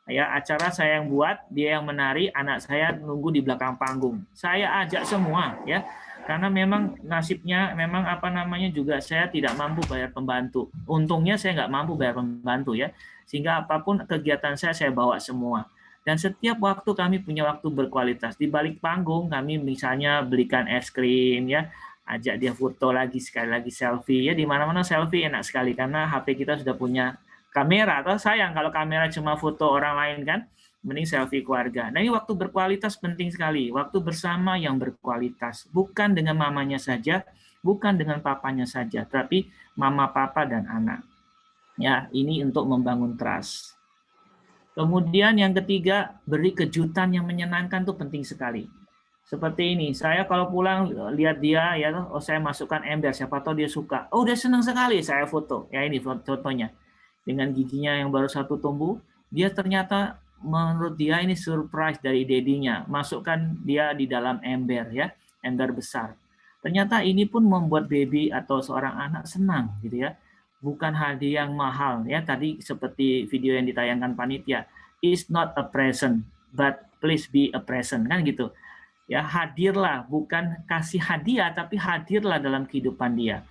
Ya, acara saya yang buat, dia yang menari, anak saya nunggu di belakang panggung. Saya ajak semua, ya, karena memang nasibnya, memang apa namanya juga saya tidak mampu bayar pembantu. Untungnya saya nggak mampu bayar pembantu, ya, sehingga apapun kegiatan saya bawa semua. Dan setiap waktu kami punya waktu berkualitas. Di balik panggung kami misalnya belikan es krim, ya, ajak dia foto lagi, sekali lagi selfie, ya, di mana-mana selfie enak sekali karena HP kita sudah punya kamera. Atau sayang kalau kamera cuma foto orang lain kan, mending selfie keluarga. Nah, ini waktu berkualitas penting sekali, waktu bersama yang berkualitas, bukan dengan mamanya saja, bukan dengan papanya saja, tapi mama, papa, dan anak. Ya, ini untuk membangun trust. Kemudian yang ketiga, beri kejutan yang menyenangkan tuh penting sekali. Seperti ini, saya kalau pulang lihat dia, ya, oh saya masukkan ember, siapa tahu dia suka. Oh, dia senang sekali, saya foto. Ya, ini fotonya. Dengan giginya yang baru satu tumbuh, dia ternyata menurut dia ini surprise dari dedinya. Masukkan dia di dalam ember, ya, ember besar. Ternyata ini pun membuat baby atau seorang anak senang, gitu ya. Bukan hadiah yang mahal, ya. Tadi seperti video yang ditayangkan panitia, is not a present, but please be a present, kan gitu. Ya, hadirlah, bukan kasih hadiah, tapi hadirlah dalam kehidupan dia.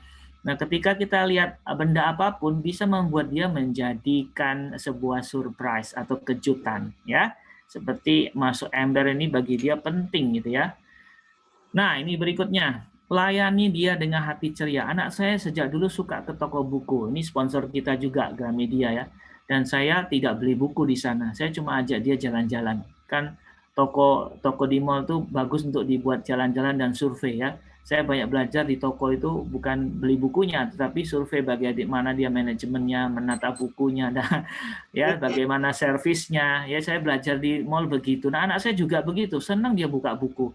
Nah, ketika kita lihat benda apapun bisa membuat dia menjadikan sebuah surprise atau kejutan, ya. Seperti masuk ember ini bagi dia penting gitu ya. Nah, ini berikutnya. Layani dia dengan hati ceria. Anak saya sejak dulu suka ke toko buku. Ini sponsor kita juga, Gramedia, ya. Dan saya tidak beli buku di sana. Saya cuma ajak dia jalan-jalan. Kan toko di mall itu bagus untuk dibuat jalan-jalan dan survei, ya. Saya banyak belajar di toko itu bukan beli bukunya, tetapi survei bagaimana dia manajemennya, menata bukunya, dan ya bagaimana servisnya. Ya, saya belajar di mall begitu. Nah, anak saya juga begitu, senang dia buka buku.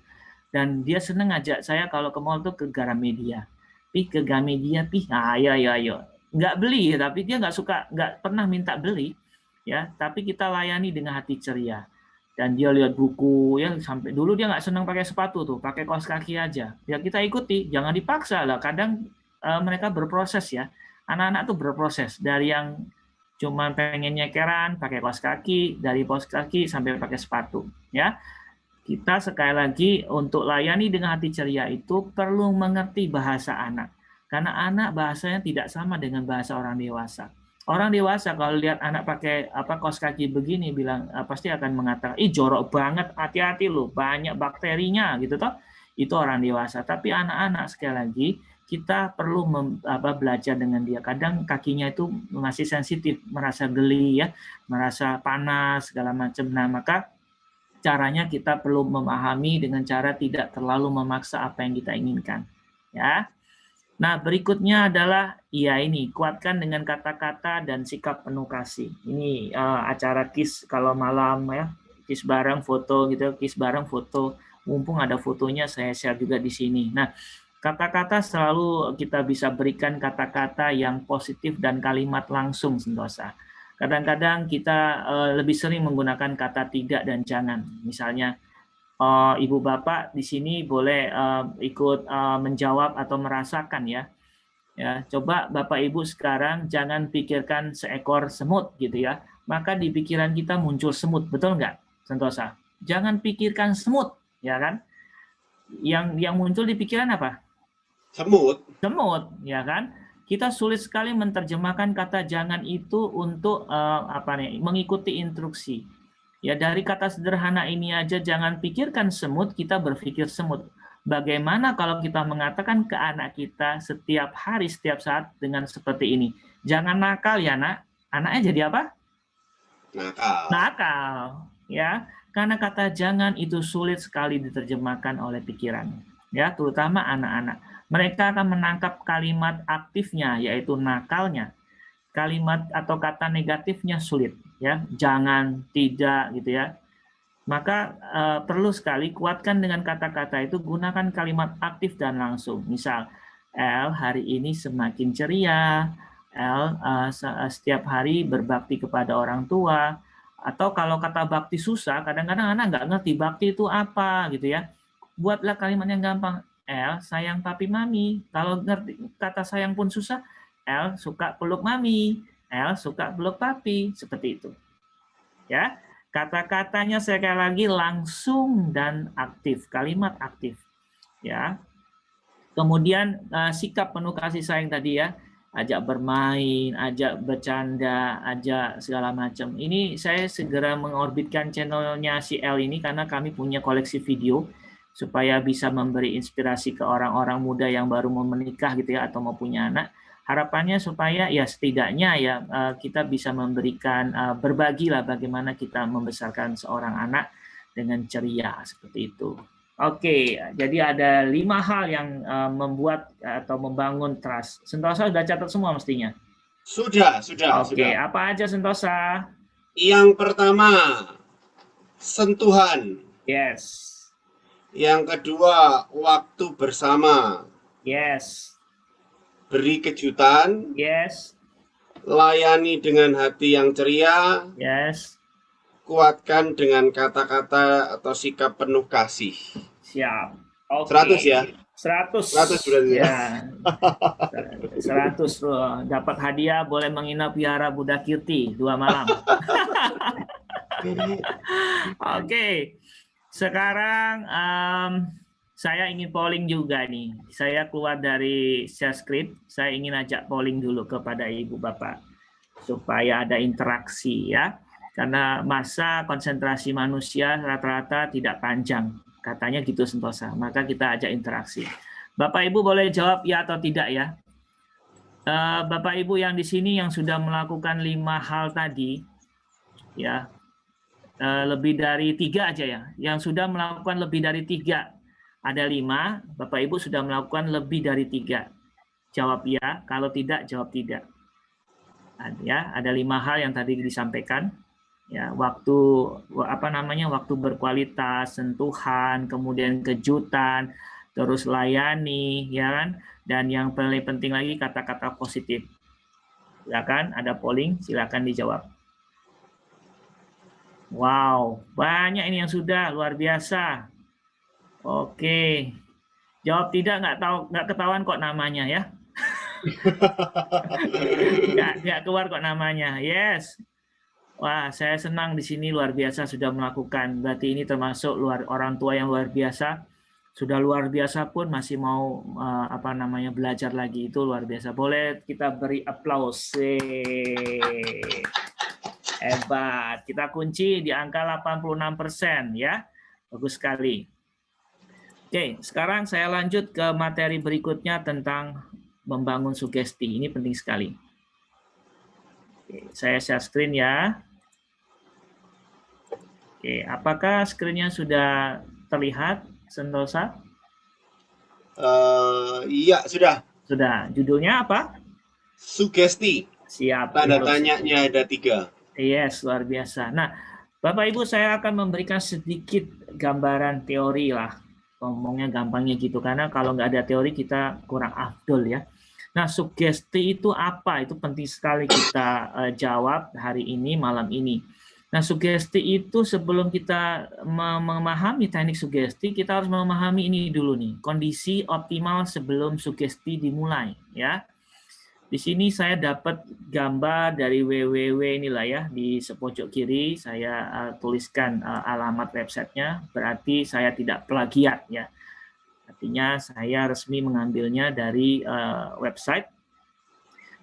Dan dia senang ngajak saya kalau ke mall tuh ke Gramedia. Ke Gramedia, ayo. Nggak beli, tapi dia nggak pernah minta beli, ya. Tapi kita layani dengan hati ceria. Dan dia lihat buku, ya, sampai dulu dia nggak senang pakai sepatu tuh, pakai kaos kaki aja. Ya kita ikuti, jangan dipaksa lah. Kadang mereka berproses, ya. Anak-anak tuh berproses dari yang cuma pengen nyekeran, pakai kaos kaki, dari kaos kaki sampai pakai sepatu, ya. Kita sekali lagi untuk layani dengan hati ceria itu perlu mengerti bahasa anak. Karena anak bahasanya tidak sama dengan bahasa orang dewasa. Orang dewasa kalau lihat anak pakai kaos kaki begini bilang pasti akan mengatakan, "Ih, jorok banget, hati-hati loh, banyak bakterinya," gitu toh. Itu orang dewasa. Tapi anak-anak sekali lagi kita perlu belajar dengan dia. Kadang kakinya itu masih sensitif, merasa geli, ya, merasa panas segala macam. Nah, maka caranya kita perlu memahami dengan cara tidak terlalu memaksa apa yang kita inginkan, ya. Nah, berikutnya adalah ini kuatkan dengan kata-kata dan sikap penuh kasih. Ini acara KIS kalau malam, ya, KIS bareng foto gitu, KIS bareng foto. Mumpung ada fotonya saya share juga di sini. Nah, kata-kata selalu kita bisa berikan kata-kata yang positif dan kalimat langsung, sentosa. Kadang-kadang kita lebih sering menggunakan kata tidak dan jangan. Misalnya, Ibu Bapak di sini boleh ikut menjawab atau merasakan, ya. Ya, coba Bapak Ibu sekarang jangan pikirkan seekor semut gitu, ya. Maka di pikiran kita muncul semut, betul nggak, Sentosa? Jangan pikirkan semut, ya kan? Yang muncul di pikiran apa? Semut. Semut, ya kan? Kita sulit sekali menerjemahkan kata jangan itu untuk mengikuti instruksi. Ya, dari kata sederhana ini aja jangan pikirkan semut, kita berpikir semut. Bagaimana kalau kita mengatakan ke anak kita setiap hari, setiap saat dengan seperti ini? Jangan nakal ya, Nak. Anaknya jadi apa? Nakal. Nakal, ya. Karena kata jangan itu sulit sekali diterjemahkan oleh pikiran, ya, terutama anak-anak. Mereka akan menangkap kalimat aktifnya, yaitu nakalnya. Kalimat atau kata negatifnya sulit, ya, jangan, tidak, gitu ya. Maka perlu sekali kuatkan dengan kata-kata itu, gunakan kalimat aktif dan langsung. Misal, El hari ini semakin ceria, El setiap hari berbakti kepada orang tua. Atau kalau kata bakti susah, kadang-kadang anak nggak ngerti bakti itu apa, gitu ya. Buatlah kalimat yang gampang. El sayang papi mami. Kalau ngerti kata sayang pun susah, El suka peluk mami, El suka peluk papi, seperti itu. Ya. Kata-katanya sekali lagi langsung dan aktif, kalimat aktif. Ya. Kemudian sikap penuh kasih sayang tadi ya, ajak bermain, ajak bercanda, ajak segala macam. Ini saya segera mengorbitkan channelnya si L ini karena kami punya koleksi video supaya bisa memberi inspirasi ke orang-orang muda yang baru mau menikah gitu ya atau mau punya anak. Harapannya supaya ya setidaknya ya kita bisa memberikan berbagi lah bagaimana kita membesarkan seorang anak dengan ceria seperti itu. Oke, jadi ada 5 hal yang membuat atau membangun trust. Sentosa sudah catat semua mestinya. Sudah. Oke, apa aja Sentosa? Yang pertama, sentuhan. Yes. Yang kedua, waktu bersama. Yes. Beri kejutan. Yes. Layani dengan hati yang ceria. Yes. Kuatkan dengan kata-kata atau sikap penuh kasih. Siap. Oke. 100 ya? 100 berarti ya? 100 loh. Dapat hadiah boleh menginap Wihara Buddha Kirti 2 malam. Oke. Sekarang saya ingin polling juga nih. Saya keluar dari share script. Saya ingin ajak polling dulu kepada Ibu Bapak supaya ada interaksi ya. Karena masa konsentrasi manusia rata-rata tidak panjang. Katanya gitu Sentosa. Maka kita ajak interaksi. Bapak Ibu boleh jawab ya atau tidak ya. Bapak Ibu yang di sini yang sudah melakukan 5 hal tadi, ya lebih dari 3 aja ya. Yang sudah melakukan lebih dari 3. Ada 5, Bapak Ibu sudah melakukan lebih dari 3. Jawab ya, kalau tidak jawab tidak. Ya, ada 5 hal yang tadi disampaikan. Ya, waktu waktu berkualitas, sentuhan, kemudian kejutan, terus layani, ya kan? Dan yang paling penting lagi kata-kata positif. Silakan ada polling, silakan dijawab. Wow, banyak ini yang sudah luar biasa. Oke. Jawab tidak nggak ketahuan kok namanya ya. nggak keluar kok namanya. Yes. Wah, saya senang di sini luar biasa sudah melakukan. Berarti ini termasuk orang tua yang luar biasa. Sudah luar biasa pun masih mau belajar lagi, itu luar biasa. Boleh kita beri aplaus. Hebat. Kita kunci di angka 86% ya. Bagus sekali. Oke, sekarang saya lanjut ke materi berikutnya tentang membangun sugesti. Ini penting sekali. Oke, saya share screen ya. Oke, apakah screen-nya sudah terlihat, Sentosa? Iya, sudah. Sudah. Judulnya apa? Sugesti. Siap. Tanda tanyanya ada 3. Yes, luar biasa. Nah, Bapak Ibu, saya akan memberikan sedikit gambaran teori lah. Ngomongnya gampangnya gitu, karena kalau nggak ada teori kita kurang afdol ya. Nah, sugesti itu apa? Itu penting sekali kita jawab hari ini, malam ini. Nah, sugesti itu sebelum kita memahami teknik sugesti, kita harus memahami ini dulu nih, kondisi optimal sebelum sugesti dimulai ya. Di sini saya dapat gambar dari www inilah ya, di sepojok kiri saya tuliskan alamat websitenya, berarti saya tidak plagiat ya. Artinya saya resmi mengambilnya dari website.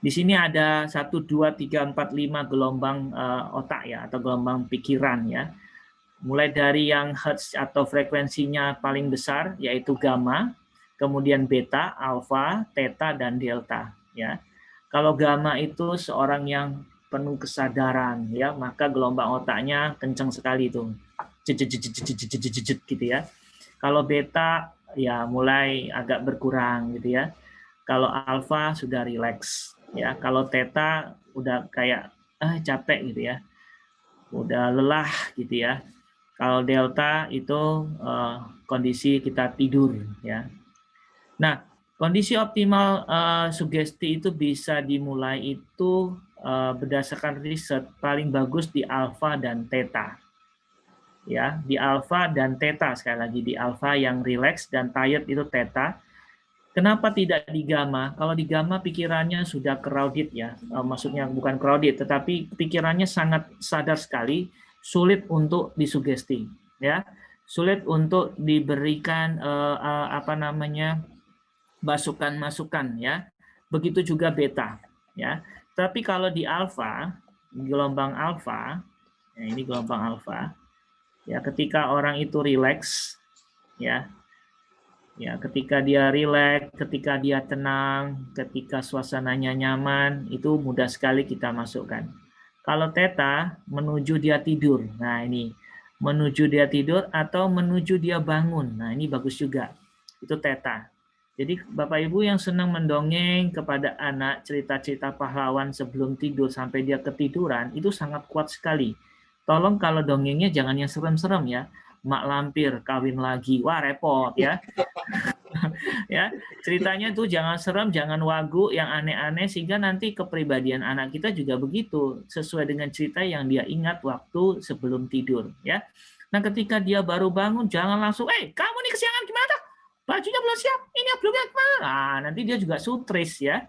Di sini ada 1, 2, 3, 4, 5 gelombang otak ya, atau gelombang pikiran ya. Mulai dari yang hertz atau frekuensinya paling besar yaitu gamma, kemudian beta, alfa, theta, dan delta ya. Kalau gamma itu seorang yang penuh kesadaran ya, maka gelombang otaknya kencang sekali itu. Gitu ya. Kalau beta ya mulai agak berkurang gitu ya. Kalau alfa sudah rileks. Ya, kalau theta udah kayak capek gitu ya, udah lelah gitu ya. Kalau delta itu kondisi kita tidur ya. Nah, kondisi optimal sugesti itu bisa dimulai itu berdasarkan riset paling bagus di alfa dan theta. Ya, di alfa dan theta, sekali lagi di alfa yang rileks dan tired itu theta. Kenapa tidak di gamma? Kalau di gamma pikirannya sudah crowded ya, maksudnya bukan crowded, tetapi pikirannya sangat sadar sekali, sulit untuk disugesti, ya, sulit untuk diberikan masukan-masukan, ya. Begitu juga beta, ya. Tapi kalau di alfa, gelombang alfa, ya ini gelombang alfa, ya ketika orang itu rileks, ya, ketika dia rileks, ketika dia tenang, ketika suasananya nyaman, itu mudah sekali kita masukkan. Kalau theta menuju dia tidur. Nah, ini menuju dia tidur atau menuju dia bangun. Nah, ini bagus juga. Itu theta. Jadi Bapak Ibu yang senang mendongeng kepada anak cerita-cerita pahlawan sebelum tidur sampai dia ketiduran, itu sangat kuat sekali. Tolong kalau dongengnya jangan yang serem-serem ya. Mak lampir kawin lagi. Wah, repot ya. Ya, ceritanya tuh jangan serem, jangan wagu yang aneh-aneh sehingga nanti kepribadian anak kita juga begitu sesuai dengan cerita yang dia ingat waktu sebelum tidur, ya. Nah, ketika dia baru bangun jangan langsung, kamu nih kesiangan gimana tuh? Bajunya belum siap, ini belum kemana? Nah, nanti dia juga sutris ya.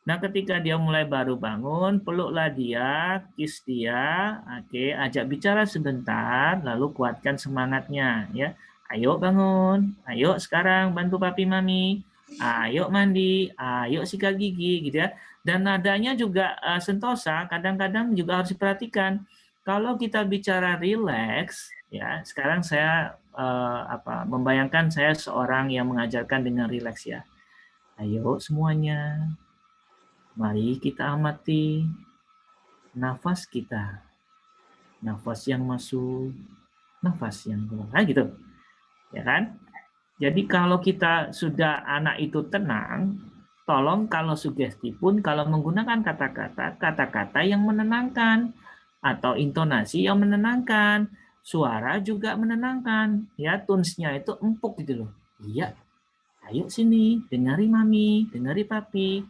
Nah, ketika dia mulai baru bangun, peluklah dia, kiss dia, oke, ajak bicara sebentar, lalu kuatkan semangatnya, ya. Ayo bangun, ayo sekarang bantu papi mami, ayo mandi, ayo sikat gigi, gitu ya. Dan nadanya juga sentosa, kadang-kadang juga harus diperhatikan. Kalau kita bicara relax, ya, sekarang saya membayangkan saya seorang yang mengajarkan dengan relax ya. Ayo semuanya. Mari kita amati nafas kita. Nafas yang masuk, nafas yang keluar. Nah, gitu. Ya kan? Jadi kalau kita sudah anak itu tenang, tolong kalau sugesti pun kalau menggunakan kata-kata yang menenangkan atau intonasi yang menenangkan, suara juga menenangkan. Ya, tunes-nya itu empuk gitu loh. Iya. Ayo sini, dengari mami, dengari papi.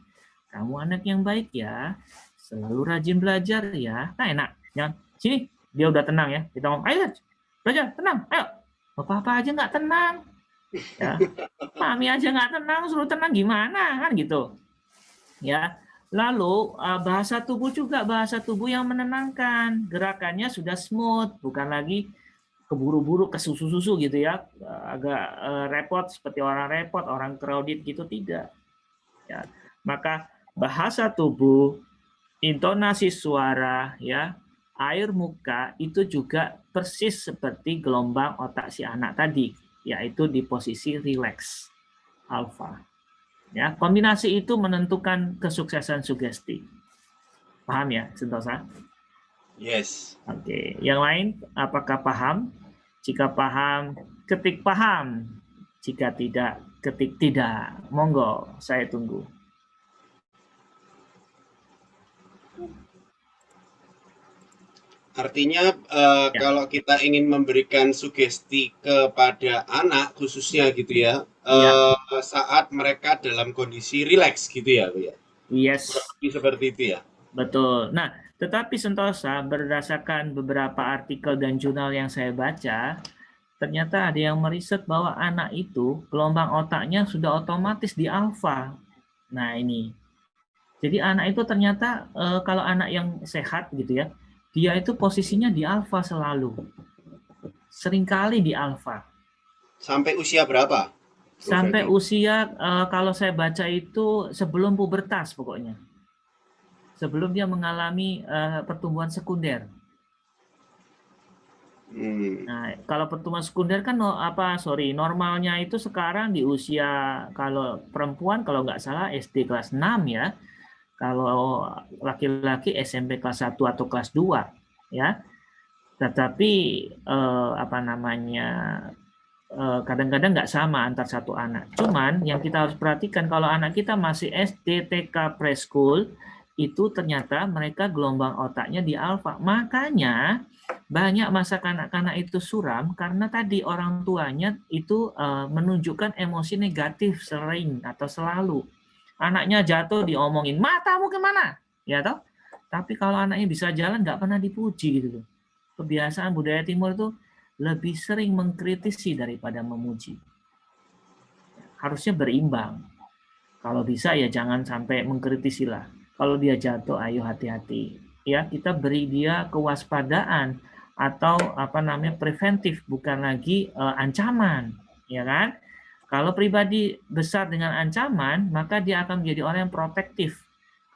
Kamu anak yang baik ya, selalu rajin belajar ya. Nah, enak. Ya, sini, dia udah tenang ya. Kita ngomong, ayo belajar, tenang, ayo. Bapak aja nggak tenang. Ya. Mami aja nggak tenang, suruh tenang gimana? Kan gitu. Ya. Lalu bahasa tubuh juga, bahasa tubuh yang menenangkan. Gerakannya sudah smooth, bukan lagi keburu-buru ke susu-susu gitu ya. Agak repot, seperti orang repot, orang crowded gitu, tidak. Ya. Maka bahasa tubuh, intonasi suara, ya, air muka itu juga persis seperti gelombang otak si anak tadi, yaitu di posisi relax, alfa. Ya, kombinasi itu menentukan kesuksesan sugesti. Paham ya, Sentosa? Yes. Oke, yang lain apakah paham? Jika paham, ketik paham. Jika tidak, ketik tidak. Monggo, saya tunggu. Artinya kalau kita ingin memberikan sugesti kepada anak khususnya gitu ya, saat mereka dalam kondisi rileks gitu ya, Bu ya. Yes. Kurang lebih seperti itu ya. Betul. Nah, tetapi Sentosa berdasarkan beberapa artikel dan jurnal yang saya baca, ternyata ada yang meriset bahwa anak itu gelombang otaknya sudah otomatis di alfa. Nah, ini. Jadi anak itu ternyata kalau anak yang sehat gitu ya, dia itu posisinya di alfa selalu. Seringkali di alfa. Sampai usia berapa? Sampai usia kalau saya baca itu sebelum pubertas pokoknya. Sebelum dia mengalami pertumbuhan sekunder. Nah, kalau pertumbuhan sekunder kan normalnya itu sekarang di usia kalau perempuan kalau nggak salah SD kelas 6 ya. Kalau laki-laki SMP kelas 1 atau kelas 2 ya. Tetapi kadang-kadang nggak sama antar satu anak. Cuman yang kita harus perhatikan kalau anak kita masih SD, TK, preschool itu ternyata mereka gelombang otaknya di alfa. Makanya banyak masa kanak-kanak itu suram karena tadi orang tuanya itu menunjukkan emosi negatif sering atau selalu. Anaknya jatuh diomongin, matamu kemana? Ya toh? Tapi kalau anaknya bisa jalan nggak pernah dipuji gitu loh. Kebiasaan budaya timur itu lebih sering mengkritisi daripada memuji. Harusnya berimbang. Kalau bisa ya jangan sampai mengkritisi lah. Kalau dia jatuh, ayo hati-hati. Ya, kita beri dia kewaspadaan atau apa namanya preventif, bukan lagi ancaman, ya kan? Kalau pribadi besar dengan ancaman, maka dia akan menjadi orang yang protektif.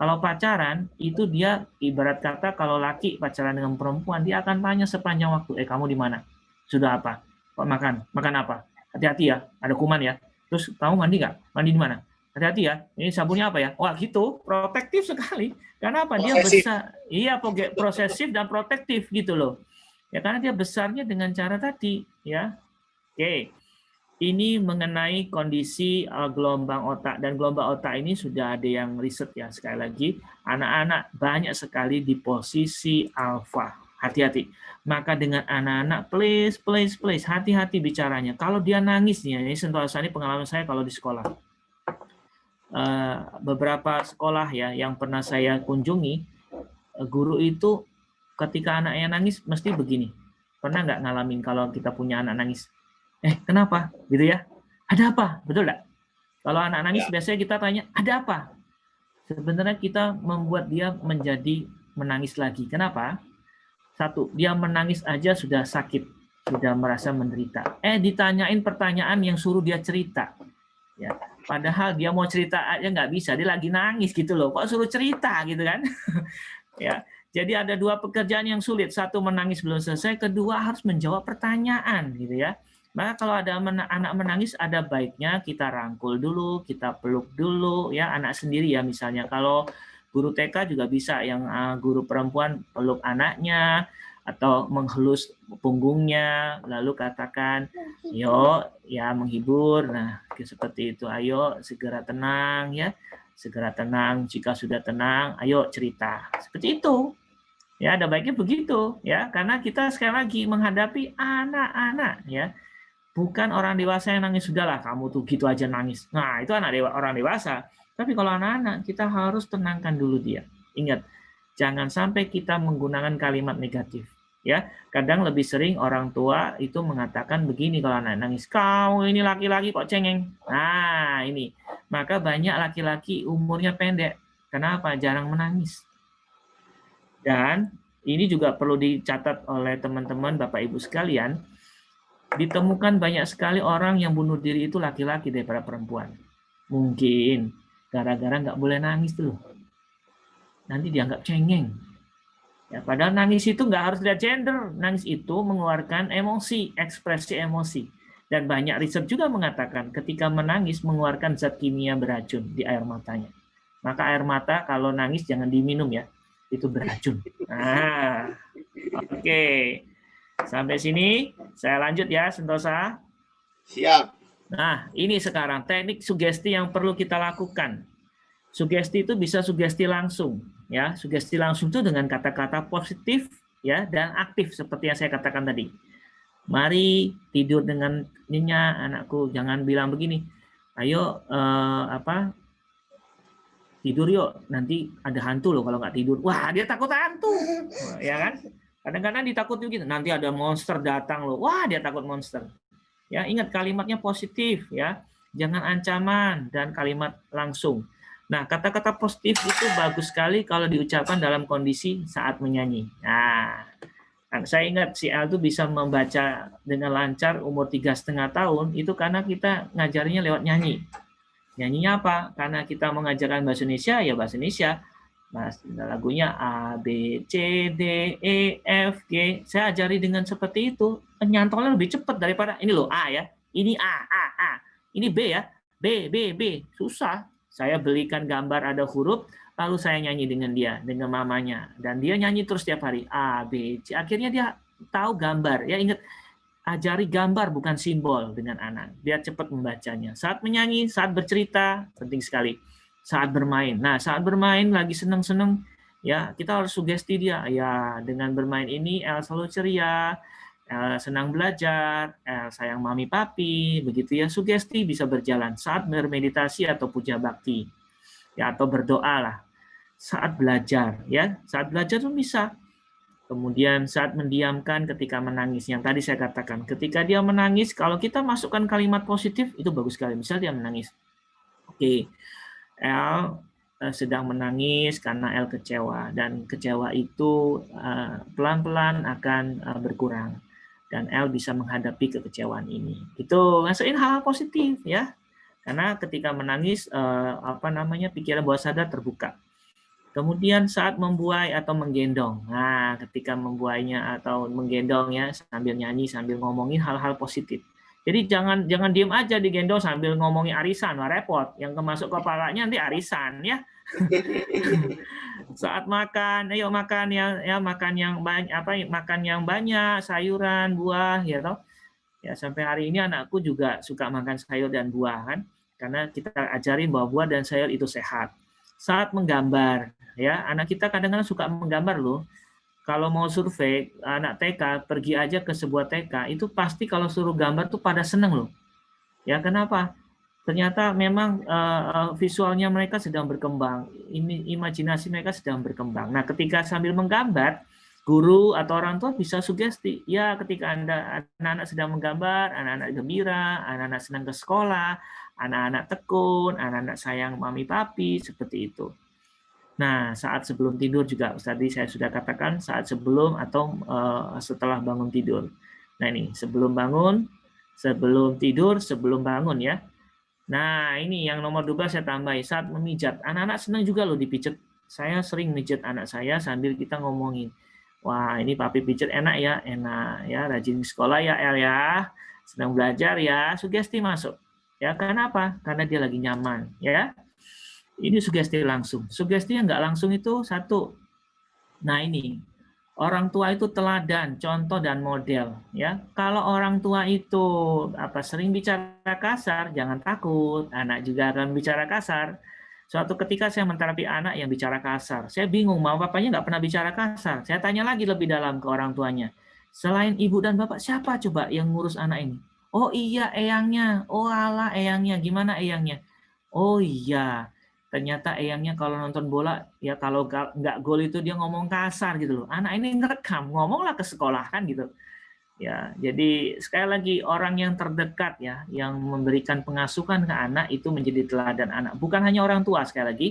Kalau pacaran, itu dia ibarat kata kalau laki pacaran dengan perempuan, dia akan tanya sepanjang waktu, kamu di mana? Sudah apa? Kok makan? Makan apa? Hati-hati ya, ada kuman ya. Terus kamu mandi nggak? Mandi di mana? Hati-hati ya, ini sabunnya apa ya? Wah gitu, protektif sekali. Karena apa? Dia Posesif. besar, iya prosesif dan protektif gitu loh. Ya karena dia besarnya dengan cara tadi, ya. Oke. Ini mengenai kondisi gelombang otak, dan gelombang otak ini sudah ada yang riset ya. Sekali lagi, anak-anak banyak sekali di posisi alfa. Hati-hati. Maka dengan anak-anak, please, hati-hati bicaranya. Kalau dia nangis nih, ini Sentosa, ini pengalaman saya kalau di sekolah. Beberapa sekolah ya yang pernah saya kunjungi, guru itu ketika anaknya nangis mesti begini. Pernah nggak ngalamin kalau kita punya anak nangis? Kenapa? Gitu ya. Ada apa? Betul nggak? Kalau anak nangis biasanya kita tanya, ada apa? Sebenarnya kita membuat dia menjadi menangis lagi. Kenapa? Satu, dia menangis aja sudah sakit, sudah merasa menderita. Ditanyain pertanyaan yang suruh dia cerita. Ya, padahal dia mau cerita aja nggak bisa, dia lagi nangis gitu loh. Kok suruh cerita gitu kan? Ya, jadi ada dua pekerjaan yang sulit. Satu, menangis belum selesai. Kedua, harus menjawab pertanyaan gitu ya. Maka kalau ada anak menangis, ada baiknya kita rangkul dulu, kita peluk dulu, ya anak sendiri ya misalnya. Kalau guru TK juga bisa, yang guru perempuan peluk anaknya atau menghelus punggungnya, lalu katakan, yo, ya menghibur. Nah, seperti itu. Ayo segera tenang ya, segera tenang. Jika sudah tenang, ayo cerita. Seperti itu. Ya, ada baiknya begitu ya, karena kita sekali lagi menghadapi anak-anak ya. Bukan orang dewasa yang nangis, sudahlah kamu tuh gitu aja nangis. Nah, itu orang dewasa. Tapi kalau anak-anak, kita harus tenangkan dulu dia. Ingat, jangan sampai kita menggunakan kalimat negatif. Ya, kadang lebih sering orang tua itu mengatakan begini kalau anak nangis, kamu ini laki-laki kok cengeng. Nah, ini. Maka banyak laki-laki umurnya pendek. Kenapa? Jarang menangis. Dan ini juga perlu dicatat oleh teman-teman Bapak Ibu sekalian, ditemukan banyak sekali orang yang bunuh diri itu laki-laki daripada perempuan. Mungkin gara-gara nggak boleh nangis tuh. Nanti dianggap cengeng. Ya, padahal nangis itu nggak harus lihat gender. Nangis itu mengeluarkan emosi, ekspresi emosi. Dan banyak riset juga mengatakan ketika menangis mengeluarkan zat kimia beracun di air matanya. Maka air mata kalau nangis jangan diminum ya. Itu beracun. Nah, oke. Sampai sini, saya lanjut ya, Sentosa. Siap. Nah, ini sekarang teknik sugesti yang perlu kita lakukan. Sugesti itu bisa sugesti langsung, ya. Sugesti langsung itu dengan kata-kata positif, ya, dan aktif seperti yang saya katakan tadi. Mari tidur dengan nyenyak, anakku. Jangan bilang begini, ayo tidur yuk, nanti ada hantu loh kalau nggak tidur. Wah, dia takut hantu, ya kan? Kadang-kadang ditakuti gitu, nanti ada monster datang loh. Wah, dia takut monster. Ya, ingat kalimatnya positif ya. Jangan ancaman dan kalimat langsung. Nah, kata-kata positif itu bagus sekali kalau diucapkan dalam kondisi saat menyanyi. Nah, saya ingat si Al itu bisa membaca dengan lancar umur 3,5 tahun itu karena kita ngajarinya lewat nyanyi. Nyanyinya apa? Karena kita mengajarkan bahasa Indonesia, ya bahasa Indonesia. Mas, lagunya A, B, C, D, E, F, G. Saya ajari dengan seperti itu. Nyantolnya lebih cepat daripada ini loh A ya. Ini A. Ini B ya. B. Susah. Saya belikan gambar ada huruf, lalu saya nyanyi dengan dia, dengan mamanya. Dan dia nyanyi terus setiap hari. A, B, C. Akhirnya dia tahu gambar. Ya ingat, ajari gambar bukan simbol dengan anak. Dia cepat membacanya. Saat menyanyi, saat bercerita, penting sekali. Saat bermain. Nah, saat bermain lagi seneng-seneng, ya kita harus sugesti dia. Ya, dengan bermain ini El selalu ceria, El senang belajar, El sayang mami papi, begitu ya. Sugesti bisa berjalan saat bermeditasi atau puja bakti. Ya, atau berdoa lah. Saat belajar, ya. Saat belajar itu bisa. Kemudian saat mendiamkan ketika menangis. Yang tadi saya katakan, ketika dia menangis, kalau kita masukkan kalimat positif, itu bagus sekali. Misal dia menangis. Oke. El, sedang menangis karena L kecewa, dan kecewa itu pelan-pelan akan berkurang dan L bisa menghadapi kekecewaan ini. Itu masukin hal-hal positif ya. Karena ketika menangis pikiran bawah sadar terbuka. Kemudian saat membuai atau menggendong. Nah, ketika membuainya atau menggendong ya sambil nyanyi, sambil ngomongin hal-hal positif. Jadi jangan diem aja digendong sambil ngomongin arisan, wah repot. Yang masuk kepalanya nanti arisan ya. Saat makan, ayo makan makan yang banyak, makan yang banyak, sayuran, buah ya toh. Ya sampai hari ini anakku juga suka makan sayur dan buah kan. Karena kita ajarin bahwa buah dan sayur itu sehat. Saat menggambar, ya anak kita kadang-kadang suka menggambar loh. Kalau mau survei anak TK, pergi aja ke sebuah TK, itu pasti kalau suruh gambar tuh pada seneng loh. Ya kenapa? Ternyata memang visualnya mereka sedang berkembang, imajinasi mereka sedang berkembang. Nah, ketika sambil menggambar, guru atau orang tua bisa sugesti, ya ketika anak-anak sedang menggambar, anak-anak gembira, anak-anak senang ke sekolah, anak-anak tekun, anak-anak sayang mami papi, seperti itu. Nah, saat sebelum tidur juga, tadi saya sudah katakan, saat sebelum atau setelah bangun tidur. Nah ini, sebelum bangun, sebelum tidur, sebelum bangun ya. Nah ini yang nomor 12 saya tambahin, saat memijat. Anak-anak senang juga loh dipijat. Saya sering mijat anak saya sambil kita ngomongin. Wah ini papi pijat enak ya, rajin sekolah ya El ya, sedang belajar ya, sugesti masuk. Ya kenapa? Karena dia lagi nyaman ya. Ini sugesti langsung. Sugesti yang nggak langsung itu satu. Nah ini, orang tua itu teladan, contoh dan model. Ya, kalau orang tua itu sering bicara kasar, jangan takut. Anak juga akan bicara kasar. Suatu ketika saya menterapi anak yang bicara kasar. Saya bingung, mama papanya nggak pernah bicara kasar. Saya tanya lagi lebih dalam ke orang tuanya. Selain ibu dan bapak, siapa coba yang ngurus anak ini? Oh iya, eyangnya. Oh alah, eyangnya. Gimana eyangnya? Oh iya. Ternyata eyangnya kalau nonton bola, ya kalau nggak gol itu dia ngomong kasar gitu loh. Anak ini ngerekam, ngomonglah ke sekolah kan gitu. Ya, jadi sekali lagi orang yang terdekat ya, yang memberikan pengasuhan ke anak itu menjadi teladan anak. Bukan hanya orang tua sekali lagi,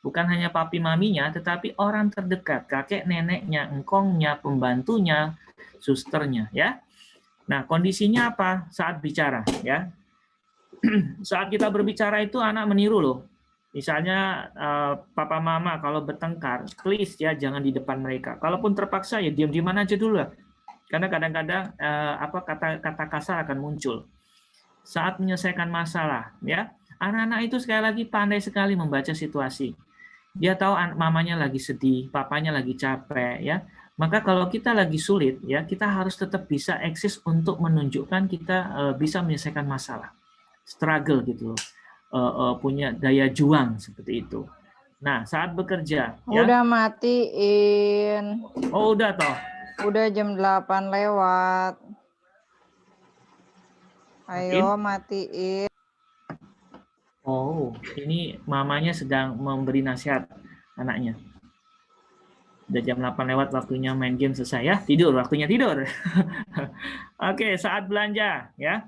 bukan hanya papi maminya, tetapi orang terdekat, kakek neneknya, engkongnya, pembantunya, susternya ya. Nah, kondisinya apa saat bicara ya? Saat kita berbicara itu anak meniru loh. Misalnya papa mama kalau bertengkar, please ya jangan di depan mereka. Kalaupun terpaksa ya diam-diam aja dulu lah. Karena kadang-kadang kata kasar akan muncul. Saat menyelesaikan masalah, ya anak-anak itu sekali lagi pandai sekali membaca situasi. Dia tahu mamanya lagi sedih, papanya lagi capek, ya. Maka kalau kita lagi sulit, ya kita harus tetap bisa eksis untuk menunjukkan kita bisa menyelesaikan masalah, struggle gitu loh. Punya daya juang seperti itu. Nah, saat bekerja udah ya. Matiin. Oh, udah toh. Udah jam 8 lewat. Ayo matiin. Oh, ini mamanya sedang memberi nasihat anaknya. Udah jam 8 lewat, waktunya main game selesai ya. Tidur, waktunya tidur. Oke, saat belanja ya.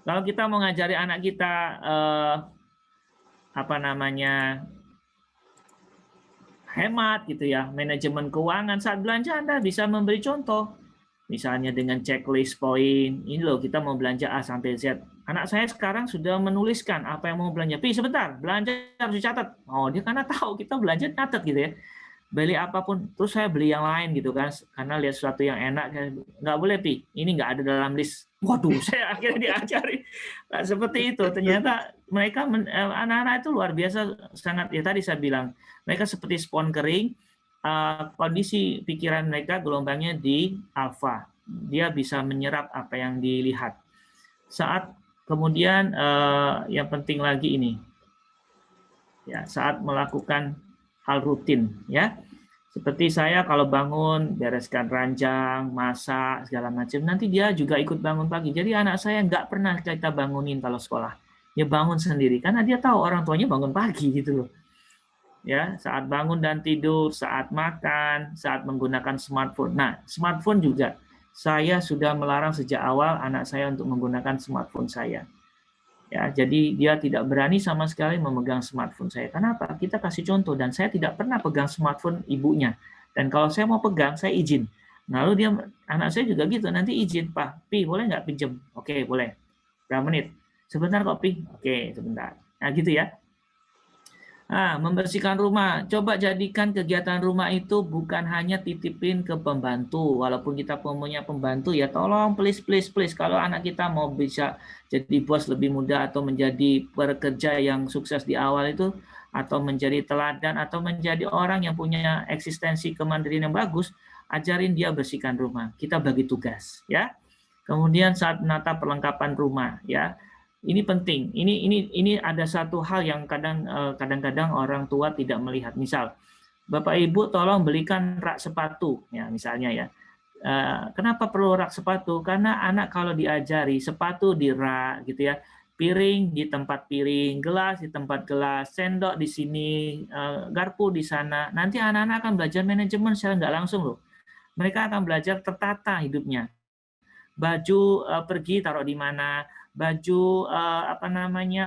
Kalau kita mau ngajari anak kita hemat gitu ya, manajemen keuangan saat belanja, Anda bisa memberi contoh. Misalnya dengan checklist poin, ini loh kita mau belanja A sampai Z. Anak saya sekarang sudah menuliskan apa yang mau belanja. Pi sebentar, belanja harus dicatat. Oh, dia karena tahu kita belanja catat gitu ya. Beli apapun, terus saya beli yang lain gitu kan, karena lihat sesuatu yang enak, nggak boleh Pi, ini nggak ada dalam list. Waduh, saya akhirnya diajari nah, seperti itu. Ternyata mereka anak-anak itu luar biasa, sangat ya tadi saya bilang, mereka seperti spons kering, kondisi pikiran mereka gelombangnya di alfa, dia bisa menyerap apa yang dilihat. Saat kemudian yang penting lagi ini, ya saat melakukan hal rutin ya, seperti saya kalau bangun bereskan ranjang, masak segala macam, nanti dia juga ikut bangun pagi. Jadi anak saya nggak pernah kita bangunin kalau sekolah, dia bangun sendiri karena dia tahu orang tuanya bangun pagi gitu loh. Ya, saat bangun dan tidur, saat makan, saat menggunakan smartphone. Nah, smartphone juga saya sudah melarang sejak awal anak saya untuk menggunakan smartphone saya. Ya, jadi dia tidak berani sama sekali memegang smartphone saya. Kenapa? Kita kasih contoh dan saya tidak pernah pegang smartphone ibunya. Dan kalau saya mau pegang, saya izin. Lalu dia, anak saya juga gitu, nanti izin, Pak, Pi, boleh nggak pinjem? Oke, boleh. Berapa menit? Sebentar kok, Pi. Oke, sebentar. Nah, gitu ya. Membersihkan rumah. Coba jadikan kegiatan rumah itu bukan hanya titipin ke pembantu. Walaupun kita punya pembantu, ya tolong please. Kalau anak kita mau bisa jadi bos lebih muda atau menjadi pekerja yang sukses di awal itu, atau menjadi teladan, atau menjadi orang yang punya eksistensi kemandirian yang bagus, ajarin dia bersihkan rumah. Kita bagi tugas, ya. Kemudian saat menata perlengkapan rumah, ya. Ini penting. Ini ada satu hal yang kadang-kadang orang tua tidak melihat. Misal, Bapak Ibu tolong belikan rak sepatu, ya misalnya ya. Kenapa perlu rak sepatu? Karena anak kalau diajari sepatu di rak, gitu ya, piring di tempat piring, gelas di tempat gelas, sendok di sini, garpu di sana. Nanti anak-anak akan belajar manajemen secara nggak langsung loh. Mereka akan belajar tertata hidupnya. Baju pergi taruh di mana, baju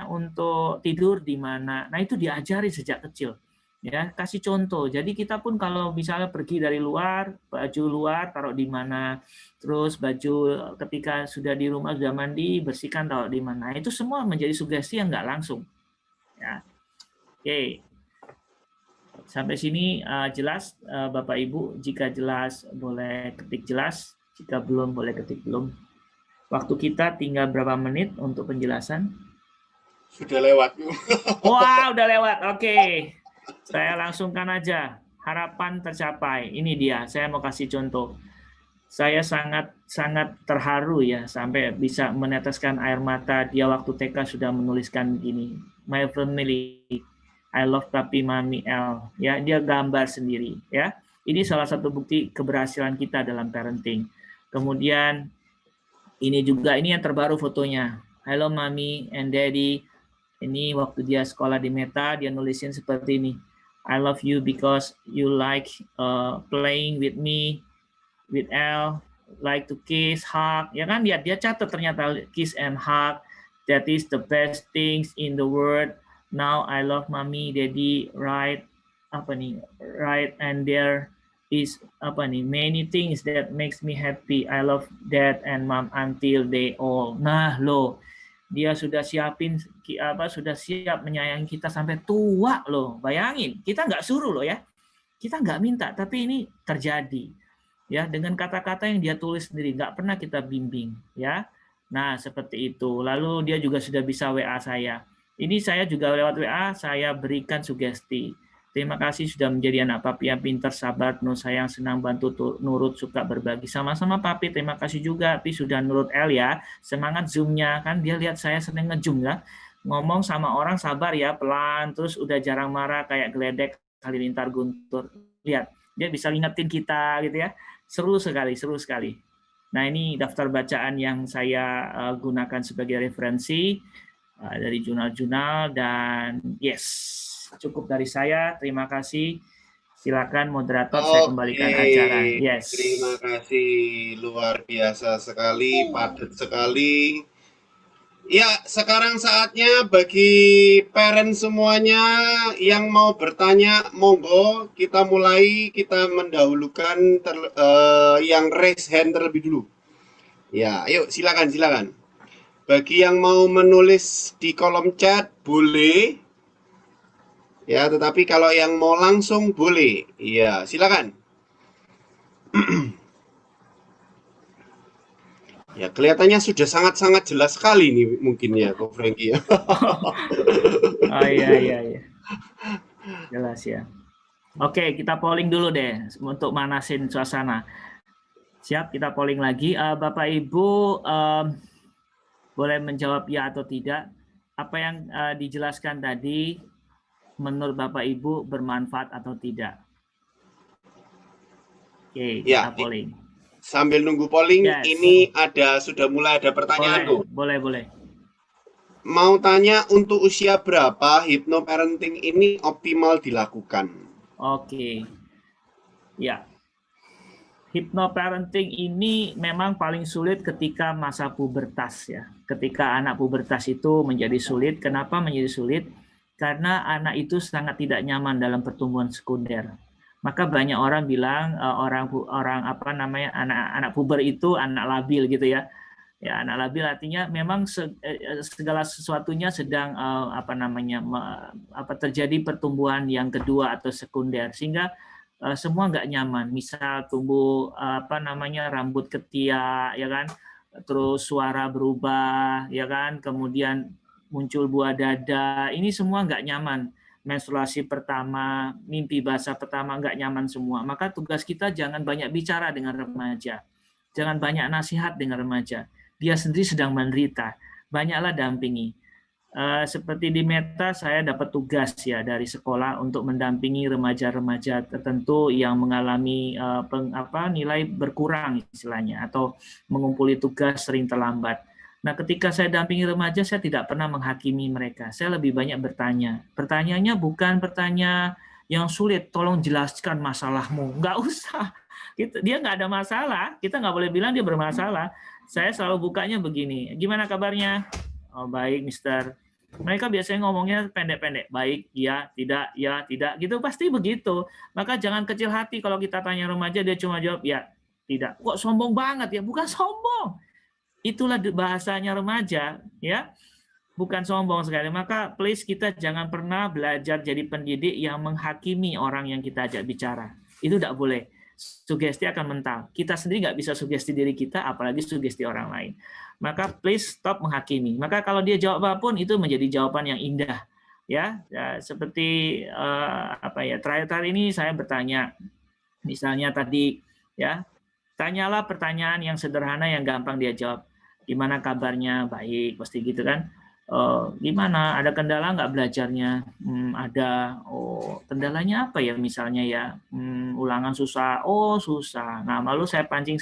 untuk tidur di mana. Nah, itu diajari sejak kecil. Ya, kasih contoh. Jadi kita pun kalau misalnya pergi dari luar, baju luar taruh di mana, terus baju ketika sudah di rumah sudah mandi, bersihkan taruh di mana. Itu semua menjadi sugesti yang nggak langsung. Ya. Oke. Sampai sini jelas Bapak Ibu. Jika jelas boleh ketik jelas. Jika belum, boleh ketik belum. Waktu kita tinggal berapa menit untuk penjelasan? Sudah lewat. Wah, udah lewat. Oke. Saya langsungkan aja. Harapan tercapai. Ini dia. Saya mau kasih contoh. Saya sangat terharu ya sampai bisa meneteskan air mata. Dia waktu TK sudah menuliskan ini. My family, I love Papi, Mami, L. Ya, dia gambar sendiri. Ya, ini salah satu bukti keberhasilan kita dalam parenting. Kemudian ini yang terbaru fotonya. Hello Mami and Daddy. Ini waktu dia sekolah di Meta, dia nulisin seperti ini. I love you because you like playing with me, with L, like to kiss, hug. Ya kan dia catat ternyata kiss and hug. That is the best things in the world. Now I love Mami, Daddy, right and there is many things that makes me happy. I love dad and mom until they all. Nah, loh, dia sudah siap menyayangi kita sampai tua loh. Bayangin, kita nggak suruh loh ya. Kita nggak minta, tapi ini terjadi. Ya, dengan kata-kata yang dia tulis sendiri, nggak pernah kita bimbing, ya. Nah, seperti itu. Lalu dia juga sudah bisa WA saya. Ini saya juga lewat WA, saya berikan sugesti. Terima kasih sudah menjadi anak papi yang pintar, sabar, penuh sayang, senang bantu, nurut, suka berbagi. Sama-sama papi, terima kasih juga. Tapi sudah nurut L ya. Semangat Zoom-nya. Kan dia lihat saya sering nge-zoom ya. Ngomong sama orang sabar ya, pelan. Terus udah jarang marah kayak geledek halilintar guntur. Lihat, dia bisa ingetin kita gitu ya. Seru sekali. Nah, ini daftar bacaan yang saya gunakan sebagai referensi dari jurnal-jurnal dan yes. Cukup dari saya, terima kasih. Silakan moderator, saya kembalikan acara. Yes. Terima kasih, luar biasa sekali, padat sekali. Ya, sekarang saatnya bagi parent semuanya yang mau bertanya, monggo kita mulai, kita mendahulukan yang raise hand terlebih dulu. Ya, ayo silakan. Bagi yang mau menulis di kolom chat boleh. Ya, tetapi kalau yang mau langsung boleh. Iya, silakan. Ya, kelihatannya sudah sangat-sangat jelas sekali nih mungkin ya, Ko Franky ya. Iya. Jelas ya. Oke, kita polling dulu deh untuk manasin suasana. Siap, kita polling lagi. Bapak Ibu boleh menjawab ya atau tidak. Apa yang dijelaskan tadi menurut Bapak Ibu bermanfaat atau tidak? Oke, kita polling. Sambil nunggu polling, yes. Ini sudah mulai ada pertanyaan tuh. Boleh. Mau tanya untuk usia berapa hypnoparenting ini optimal dilakukan? Oke. Ya. Hypnoparenting ini memang paling sulit ketika masa pubertas ya. Ketika anak pubertas itu menjadi sulit. Kenapa menjadi sulit? Karena anak itu sangat tidak nyaman dalam pertumbuhan sekunder. Maka banyak orang bilang orang apa namanya anak puber itu anak labil gitu ya. Ya, anak labil artinya memang segala sesuatunya sedang terjadi pertumbuhan yang kedua atau sekunder, sehingga semua nggak nyaman. Misal tumbuh rambut ketiak, ya kan, terus suara berubah, ya kan, kemudian muncul buah dada. Ini semua nggak nyaman. Menstruasi pertama, mimpi basah pertama nggak nyaman semua. Maka tugas kita jangan banyak bicara dengan remaja, jangan banyak nasihat dengan remaja. Dia sendiri sedang menderita, banyaklah dampingi. Seperti di Meta, saya dapat tugas ya dari sekolah untuk mendampingi remaja-remaja tertentu yang mengalami nilai berkurang istilahnya, atau mengumpuli tugas sering terlambat. Nah, ketika saya dampingi remaja, saya tidak pernah menghakimi mereka. Saya lebih banyak bertanya. Pertanyaannya bukan pertanyaan yang sulit, tolong jelaskan masalahmu. Nggak usah. Dia nggak ada masalah, kita nggak boleh bilang dia bermasalah. Saya selalu bukanya begini, gimana kabarnya? Oh, baik, Mister. Mereka biasanya ngomongnya pendek-pendek, baik, ya, tidak, gitu, pasti begitu. Maka jangan kecil hati kalau kita tanya remaja, dia cuma jawab, ya, tidak. Kok sombong banget ya? Bukan sombong. Itulah bahasanya remaja, ya. Bukan sombong sekali. Maka please kita jangan pernah belajar jadi pendidik yang menghakimi orang yang kita ajak bicara. Itu tidak boleh. Sugesti akan mental. Kita sendiri nggak bisa sugesti diri kita, apalagi sugesti orang lain. Maka please stop menghakimi. Maka kalau dia jawab apapun, itu menjadi jawaban yang indah. Ya seperti terakhir ini saya bertanya, misalnya tadi, ya, tanyalah pertanyaan yang sederhana yang gampang dia jawab. Gimana kabarnya? Baik, pasti gitu kan. Gimana? Ada kendala nggak belajarnya? Ada. Oh, kendalanya apa ya misalnya ya? Ulangan susah. Oh, susah. Nah, lalu saya pancing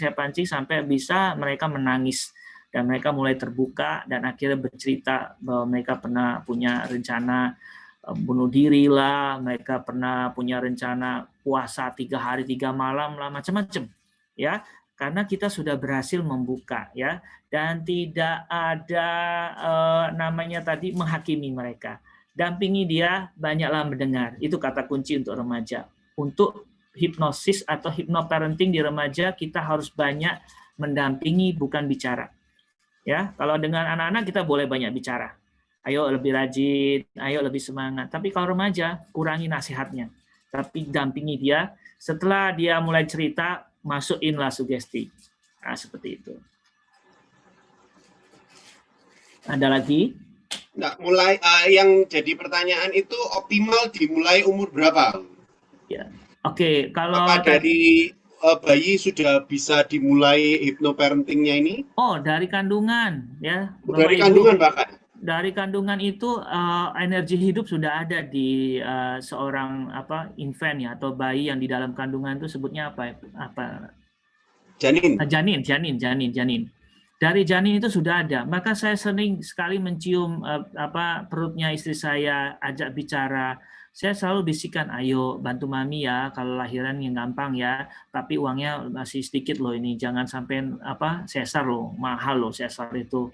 sampai bisa mereka menangis dan mereka mulai terbuka dan akhirnya bercerita bahwa mereka pernah punya rencana bunuh diri lah, mereka pernah punya rencana puasa 3 hari 3 malam lah, macam-macam. Ya, karena kita sudah berhasil membuka, ya, dan tidak ada menghakimi mereka. Dampingi dia, banyaklah mendengar. Itu kata kunci untuk remaja. Untuk hipnosis atau hypnoparenting di remaja, kita harus banyak mendampingi, bukan bicara. Ya, kalau dengan anak-anak kita boleh banyak bicara. Ayo lebih rajin, ayo lebih semangat. Tapi kalau remaja, kurangi nasihatnya. Tapi dampingi dia. Setelah dia mulai cerita, masukinlah sugesti. Nah, seperti itu. Ada lagi? Nah, yang jadi pertanyaan itu optimal dimulai umur berapa? Ya, oke. Kalau dari bayi sudah bisa dimulai hypnoparentingnya ini? Oh, dari kandungan, ya. Dari kandungan bahkan. Dari kandungan itu energi hidup sudah ada di seorang infant ya, atau bayi yang di dalam kandungan itu sebutnya apa? Janin. Janin. Dari janin itu sudah ada. Maka saya sering sekali mencium perutnya istri saya, ajak bicara. Saya selalu bisikan, ayo bantu mami ya, kalau lahiran yang gampang ya, tapi uangnya masih sedikit loh ini, jangan sampai sesar loh, mahal loh sesar itu.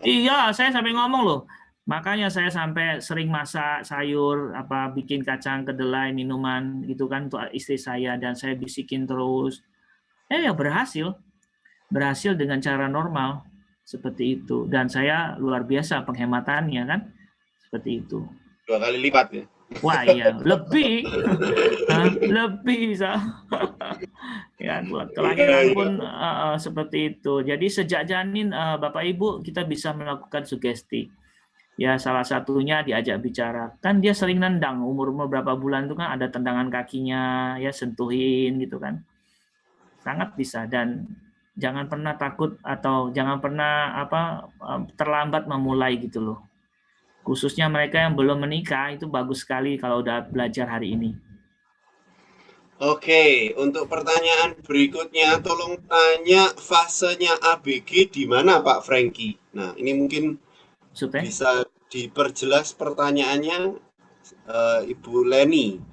Iya, saya sampai ngomong loh. Makanya saya sampai sering masak sayur, bikin kacang kedelai, minuman gitu kan untuk istri saya, dan saya bisikin terus. Ya berhasil dengan cara normal seperti itu, dan saya luar biasa penghematannya kan, seperti itu. 2 kali lipat ya. Wah iya, lebih bisa. Ya, kelahiran pun seperti itu. Jadi sejak janin, Bapak Ibu, kita bisa melakukan sugesti. Ya, salah satunya diajak bicara. Kan dia sering nendang, umur berapa bulan itu kan ada tendangan kakinya, ya sentuhin gitu kan. Sangat bisa, dan jangan pernah takut atau jangan pernah terlambat memulai gitu loh. Khususnya mereka yang belum menikah, itu bagus sekali kalau udah belajar hari ini. Oke, untuk pertanyaan berikutnya, tolong tanya fasenya ABG di mana Pak Franky? Nah, ini mungkin bisa diperjelas pertanyaannya, Ibu Leni.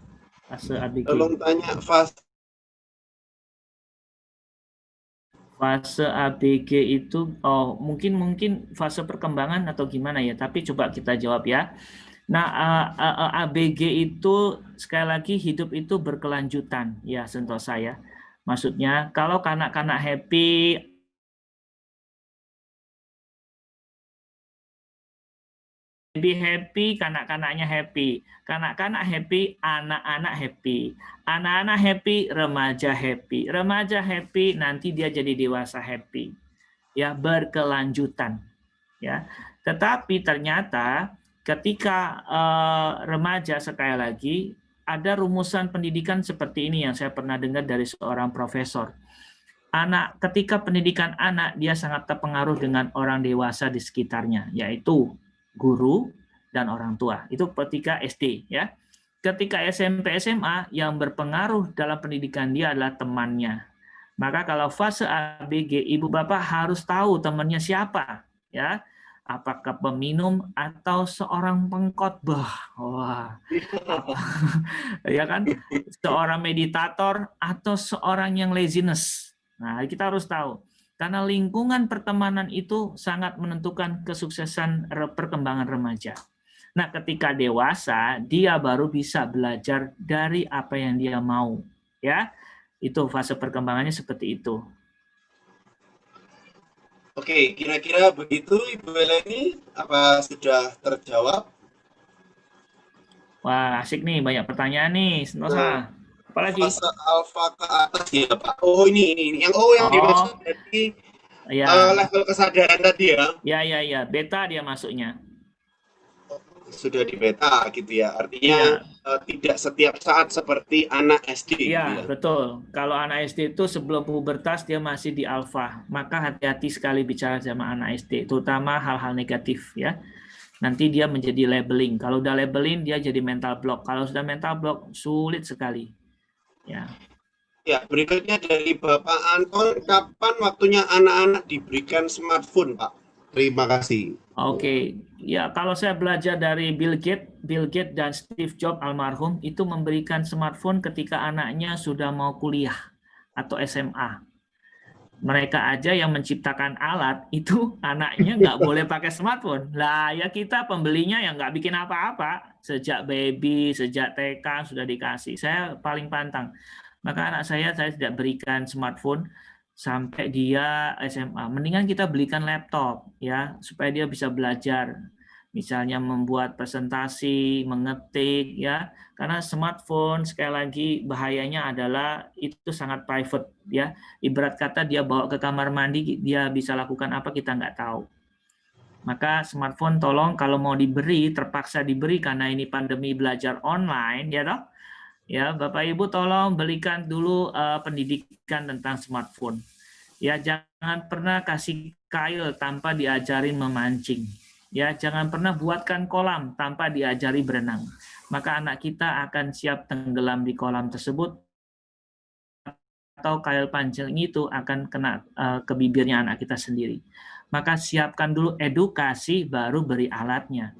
Fase ABG. Tolong tanya fase Fase ABG itu, oh mungkin fase perkembangan atau gimana ya, tapi coba kita jawab ya. Nah, ABG itu sekali lagi hidup itu berkelanjutan ya Sentosa ya. Maksudnya kalau kanak-kanak happy, happy, kanak-kanaknya happy. Kanak-kanak happy, anak-anak happy. Anak-anak happy, remaja happy. Remaja happy, nanti dia jadi dewasa happy. Ya, berkelanjutan. Ya. Tetapi ternyata ketika remaja sekali lagi ada rumusan pendidikan seperti ini yang saya pernah dengar dari seorang profesor. Ketika pendidikan anak dia sangat terpengaruh dengan orang dewasa di sekitarnya, yaitu guru dan orang tua. Itu ketika SD ya. Ketika SMP SMA yang berpengaruh dalam pendidikan dia adalah temannya. Maka kalau fase ABG ibu bapak harus tahu temannya siapa ya. Apakah peminum atau seorang pengkhotbah. Wah. Ya kan? Seorang meditator atau seorang yang laziness. Nah, kita harus tahu. Karena lingkungan pertemanan itu sangat menentukan kesuksesan perkembangan remaja. Nah, ketika dewasa, dia baru bisa belajar dari apa yang dia mau. Ya, itu fase perkembangannya seperti itu. Oke, kira-kira begitu Ibu Eleni, apa sudah terjawab? Wah, asik nih, banyak pertanyaan nih, Sentosa. Apalagi? Fase alfa ke atas ya Pak. Oh ini. Yang dimaksud dari ya. Level kesadaran tadi ya? Ya, beta dia masuknya. Sudah di beta gitu ya, artinya tidak setiap saat seperti anak SD. Iya, betul. Kalau anak SD itu sebelum pubertas dia masih di alfa, maka hati-hati sekali bicara sama anak SD, terutama hal-hal negatif ya. Nanti dia menjadi labeling. Kalau udah labeling dia jadi mental block. Kalau sudah mental block sulit sekali. Ya. Ya, berikutnya dari Bapak Anton, kapan waktunya anak-anak diberikan smartphone, Pak? Terima kasih. Oke, ya kalau saya belajar dari Bill Gates dan Steve Jobs almarhum itu memberikan smartphone ketika anaknya sudah mau kuliah atau SMA. Mereka aja yang menciptakan alat itu anaknya nggak boleh pakai smartphone. Lah ya kita pembelinya yang nggak bikin apa-apa sejak baby, sejak TK sudah dikasih. Saya paling pantang. Maka anak saya tidak berikan smartphone sampai dia SMA. Mendingan kita belikan laptop ya supaya dia bisa belajar. Misalnya membuat presentasi, mengetik ya. Karena smartphone sekali lagi bahayanya adalah itu sangat private ya. Ibarat kata dia bawa ke kamar mandi dia bisa lakukan apa kita nggak tahu. Maka smartphone tolong kalau mau diberi terpaksa diberi karena ini pandemi belajar online ya toh. Ya, Bapak Ibu tolong belikan dulu pendidikan tentang smartphone. Ya, jangan pernah kasih kail tanpa diajarin memancing. Ya, jangan pernah buatkan kolam tanpa diajari berenang. Maka anak kita akan siap tenggelam di kolam tersebut atau kail pancing itu akan kena ke bibirnya anak kita sendiri. Maka siapkan dulu edukasi baru beri alatnya.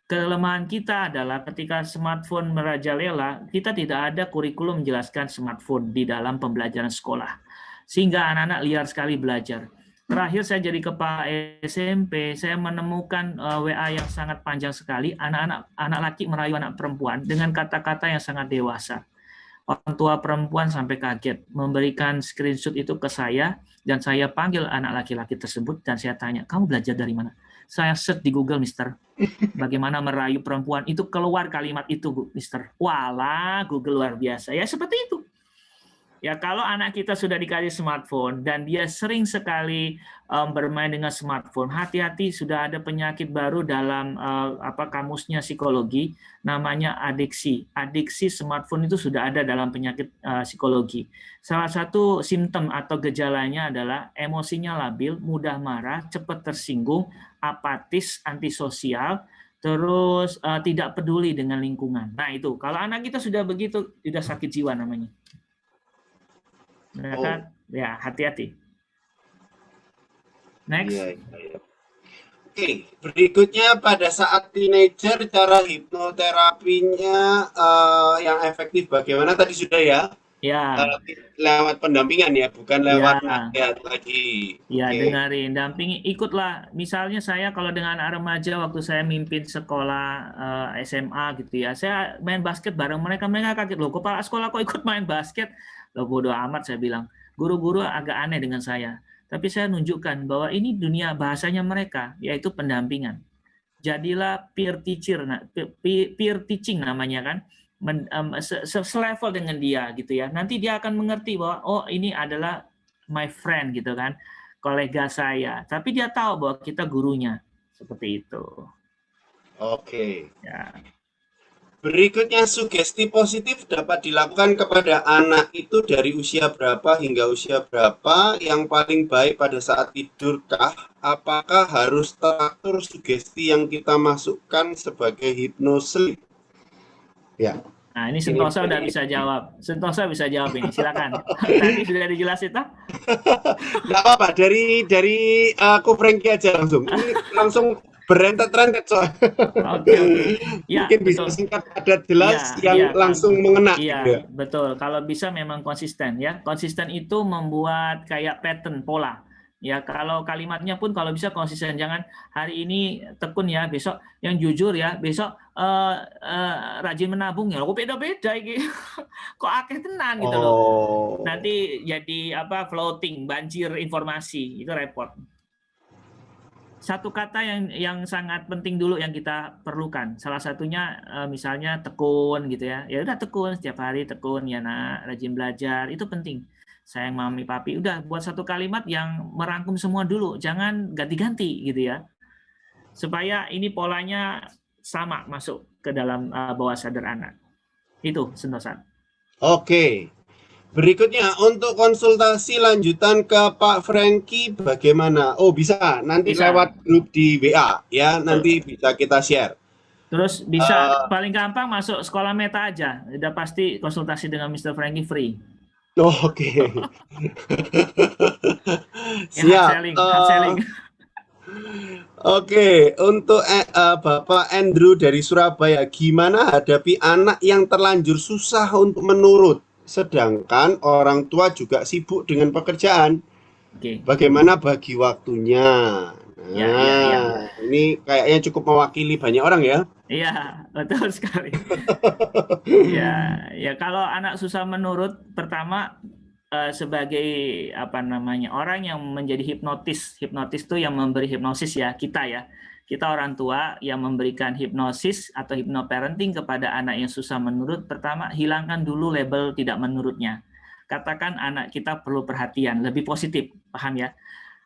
Kelemahan kita adalah ketika smartphone merajalela, kita tidak ada kurikulum menjelaskan smartphone di dalam pembelajaran sekolah. Sehingga anak-anak liar sekali belajar. Terakhir saya jadi kepala SMP, saya menemukan WA yang sangat panjang sekali, anak laki merayu anak perempuan dengan kata-kata yang sangat dewasa. Orang tua perempuan sampai kaget, memberikan screenshot itu ke saya, dan saya panggil anak laki-laki tersebut, dan saya tanya, kamu belajar dari mana? Saya search di Google, Mister. Bagaimana merayu perempuan, itu keluar kalimat itu, Mister. Walah, Google luar biasa. Ya, seperti itu. Ya, kalau anak kita sudah dikasih smartphone dan dia sering sekali bermain dengan smartphone, hati-hati sudah ada penyakit baru dalam kamusnya psikologi, namanya adiksi. Adiksi smartphone itu sudah ada dalam penyakit psikologi. Salah satu simptom atau gejalanya adalah emosinya labil, mudah marah, cepat tersinggung, apatis, antisosial, terus tidak peduli dengan lingkungan. Nah itu, kalau anak kita sudah begitu, sudah sakit jiwa namanya. Mereka ya hati-hati. Next. Ya. Oke, berikutnya pada saat teenager cara hipnoterapinya yang efektif bagaimana tadi sudah ya. Ya, lewat pendampingan ya, bukan ya. lewat nasihat lagi. Ya, Oke. dengerin, dampingi, ikutlah. Misalnya saya kalau dengan anak remaja waktu saya mimpin sekolah SMA gitu ya, saya main basket bareng mereka, mereka kaget loh, kepala sekolah kok ikut main basket? Loh bodoh amat saya bilang. Guru-guru agak aneh dengan saya. Tapi saya nunjukkan bahwa ini dunia bahasanya mereka, yaitu pendampingan. Jadilah peer teacher, peer teaching namanya kan, selevel dengan dia gitu ya. Nanti dia akan mengerti bahwa oh ini adalah my friend gitu kan, kolega saya. Tapi dia tahu bahwa kita gurunya seperti itu. Oke. Ya. Berikutnya, sugesti positif dapat dilakukan kepada anak itu dari usia berapa hingga usia berapa, yang paling baik pada saat tidurkah? Apakah harus teratur sugesti yang kita masukkan sebagai hypnosleep? Ya, Nah ini ini Sentosa udah bisa jawab. Sentosa bisa jawab ini. Silakan. Tadi sudah dijelasin tak? nggak apa-apa, dari aku Frankie aja langsung. Ini langsung berentet-rentet soalnya. Oke. Ya, Mungkin bisa betul. singkat, padat, jelas, Iya, yang langsung mengena Iya, gitu ya. betul. Kalau bisa memang konsisten ya. Konsisten itu membuat kayak pattern, pola. Ya, kalau kalimatnya pun kalau bisa konsisten. Jangan hari ini tekun ya, besok yang jujur ya, besok rajin menabung ya. Kok beda-beda iki. Kok akeh tenan gitu loh. Oh. Nanti jadi apa floating, banjir informasi, itu repot. Satu kata yang sangat penting dulu yang kita perlukan. Salah satunya misalnya tekun gitu ya. Ya udah tekun, setiap hari tekun ya nak, rajin belajar, itu penting. Sayang mami papi, udah buat satu kalimat yang merangkum semua dulu, jangan ganti-ganti gitu ya. Supaya ini polanya sama masuk ke dalam bawah sadar anak. Itu Sentosa. Oke. Berikutnya, untuk konsultasi lanjutan ke Pak Frankie bagaimana? Oh, bisa. Nanti Bisa. lewat grup di WA ya. Nanti bisa kita share. Terus bisa paling gampang masuk sekolah Meta aja. Udah pasti konsultasi dengan Mr. Frankie free. Oke. Ya, hard Siap. selling, hard selling. Oke, untuk Bapak Andrew dari Surabaya, gimana hadapi anak yang terlanjur susah untuk menurut, sedangkan orang tua juga sibuk dengan pekerjaan? Oke. Bagaimana bagi waktunya? Ya, ya, ya. Ini kayaknya cukup mewakili banyak orang ya. Iya, betul sekali. Ya, kalau anak susah menurut, pertama sebagai apa namanya orang yang menjadi hipnotis itu yang memberi hipnosis ya kita orang tua yang memberikan hipnosis atau hypnoparenting kepada anak yang susah menurut. Pertama, hilangkan dulu label tidak menurutnya. Katakan anak kita perlu perhatian, lebih positif, paham ya?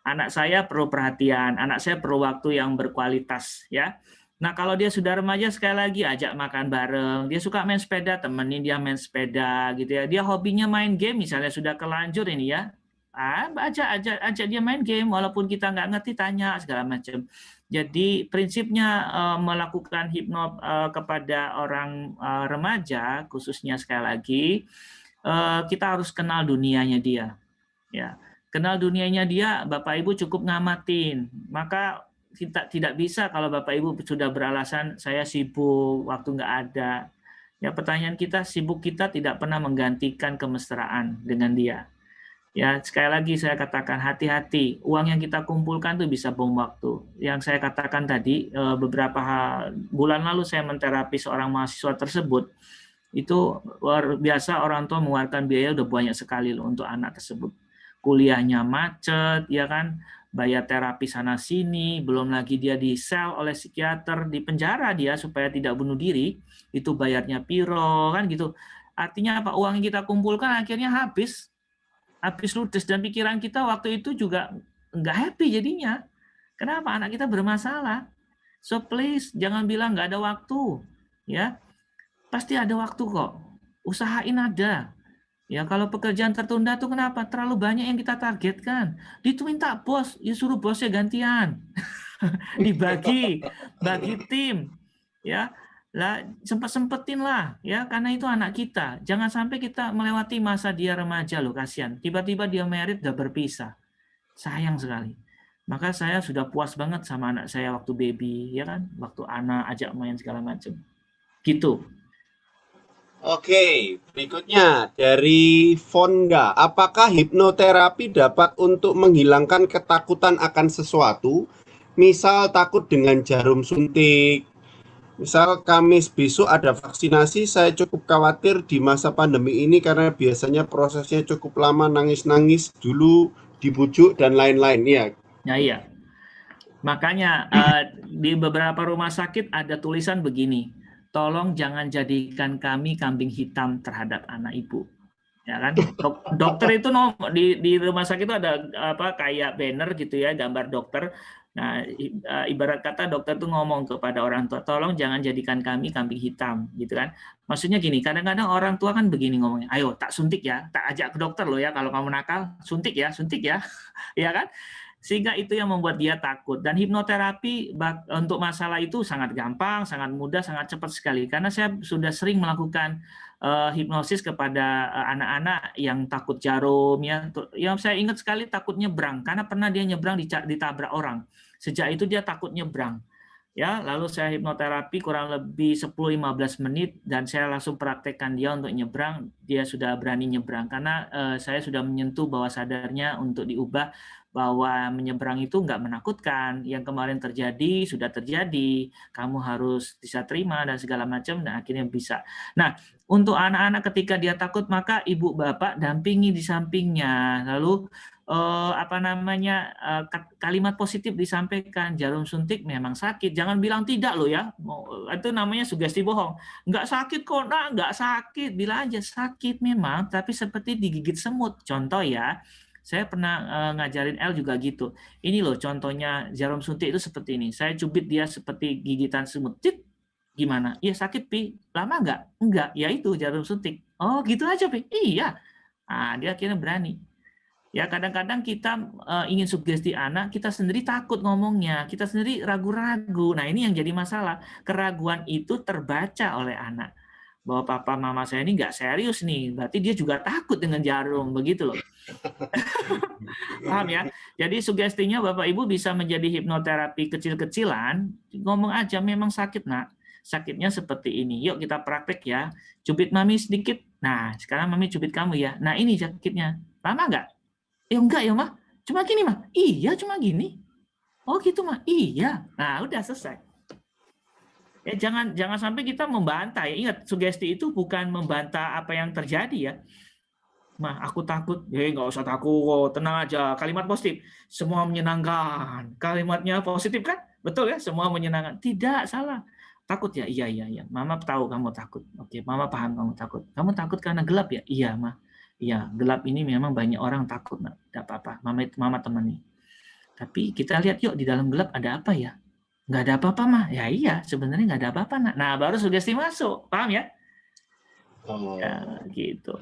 Anak saya perlu perhatian, anak saya perlu waktu yang berkualitas ya. Nah, kalau dia sudah remaja, sekali lagi ajak makan bareng. Dia suka main sepeda, temenin dia main sepeda gitu ya. Dia hobinya main game, misalnya sudah kelanjur ini ya. Ajak dia main game, walaupun kita nggak ngerti, tanya segala macam. Jadi prinsipnya melakukan hipno kepada orang remaja, khususnya sekali lagi, kita harus kenal dunianya dia. Ya, kenal dunianya dia, Bapak Ibu cukup ngamatin. Maka kita tidak bisa kalau Bapak Ibu sudah beralasan saya sibuk, waktu nggak ada. Ya, pertanyaan kita, sibuk kita tidak pernah menggantikan kemesraan dengan dia. Ya, sekali lagi saya katakan hati-hati. Uang yang kita kumpulkan tuh bisa bom waktu. Yang saya katakan tadi, beberapa bulan lalu saya menterapi seorang mahasiswa tersebut. Itu luar biasa, orang tua mengeluarkan biaya udah banyak sekali loh untuk anak tersebut. Kuliahnya macet, ya kan? Bayar terapi sana sini, belum lagi dia di sel oleh psikiater, di penjara dia supaya tidak bunuh diri, itu bayarnya piro kan gitu. Artinya apa? Uang yang kita kumpulkan akhirnya habis ludes, dan pikiran kita waktu itu juga nggak happy jadinya. Kenapa? Anak kita bermasalah. So please jangan bilang nggak ada waktu, ya pasti ada waktu kok. Usahain ada. Ya, kalau pekerjaan tertunda tuh kenapa? Terlalu banyak yang kita targetkan. Itu minta bos, ya suruh bosnya gantian. bagi tim. Ya. Lah sempetin lah ya, karena itu anak kita. Jangan sampai kita melewati masa dia remaja loh, kasihan. Tiba-tiba dia married udah berpisah. Sayang sekali. Maka saya sudah puas banget sama anak saya waktu baby, ya kan? Waktu anak ajak main segala macam. Gitu. Oke, berikutnya dari Fonda. Apakah hipnoterapi dapat untuk menghilangkan ketakutan akan sesuatu? Misal takut dengan jarum suntik. Misal Kamis besok ada vaksinasi, saya cukup khawatir di masa pandemi ini karena biasanya prosesnya cukup lama, nangis-nangis dulu, dibujuk dan lain-lain. Ya, Ya iya. Makanya di beberapa rumah sakit ada tulisan begini, tolong jangan jadikan kami kambing hitam terhadap anak ibu. Ya kan? Dokter itu di rumah sakit itu ada apa kayak banner gitu ya, gambar dokter. Nah, ibarat kata dokter tuh ngomong kepada orang tua, tolong jangan jadikan kami kambing hitam, gitu kan? Maksudnya gini, kadang-kadang orang tua kan begini ngomongnya, ayo tak suntik ya, tak ajak ke dokter loh ya, kalau kamu nakal, suntik ya, ya kan? Sehingga itu yang membuat dia takut. Dan hipnoterapi untuk masalah itu sangat gampang, sangat mudah, sangat cepat sekali. Karena saya sudah sering melakukan hipnosis kepada anak-anak yang takut jarum ya. Yang saya ingat sekali takut nyebrang karena pernah dia nyebrang ditabrak orang. Sejak itu dia takut nyebrang. Ya, lalu saya hipnoterapi kurang lebih 10-15 menit dan saya langsung praktekkan dia untuk nyebrang. Dia sudah berani nyebrang karena saya sudah menyentuh bawah sadarnya untuk diubah bahwa menyeberang itu nggak menakutkan. Yang kemarin terjadi sudah terjadi. Kamu harus bisa terima dan segala macam dan akhirnya bisa. Nah, untuk anak-anak ketika dia takut maka ibu bapak dampingi di sampingnya. Lalu kalimat positif disampaikan, jarum suntik memang sakit, jangan bilang tidak loh ya, itu namanya sugesti bohong, nggak sakit kok nak, nggak sakit, bilang aja sakit memang, tapi seperti digigit semut. Contoh ya, saya pernah ngajarin L juga gitu, ini loh contohnya jarum suntik itu seperti ini, saya cubit dia seperti gigitan semut, cit, gimana? Iya sakit Pi, lama nggak? Enggak, ya itu jarum suntik. Oh gitu aja Pi, iya. Nah, dia akhirnya berani. Ya kadang-kadang kita ingin sugesti anak, kita sendiri takut ngomongnya, kita sendiri ragu-ragu. Nah ini yang jadi masalah. Keraguan itu terbaca oleh anak. Bahwa papa mama saya ini nggak serius nih, berarti dia juga takut dengan jarum, begitu loh. Paham ya? Jadi sugestinya Bapak Ibu bisa menjadi hipnoterapi kecil-kecilan, ngomong aja memang sakit nak, sakitnya seperti ini. Yuk kita praktek ya, cubit mami sedikit. Nah sekarang mami cubit kamu ya. Nah ini sakitnya, lama nggak? Enggak ya mah, cuma gini mah. Iya cuma gini. Oh gitu mah. Iya. Nah udah selesai. Ya jangan sampai kita membantah ya. Ingat sugesti itu bukan membantah apa yang terjadi ya. Mah aku takut. Nggak usah takut, tenang aja. Kalimat positif. Semua menyenangkan. Kalimatnya positif kan? Betul ya. Semua menyenangkan. Tidak salah. Takut ya? Iya. Mama tahu kamu takut. Oke, Mama paham kamu takut. Kamu takut karena gelap ya? Iya mah. Ya, gelap ini memang banyak orang takut, nak. Tidak apa-apa, mama temani. Tapi kita lihat yuk di dalam gelap ada apa ya? Nggak ada apa-apa mah. Ya iya, sebenarnya nggak ada apa-apa, nak. Nah, baru sugesti masuk, paham ya? Ya, gitu.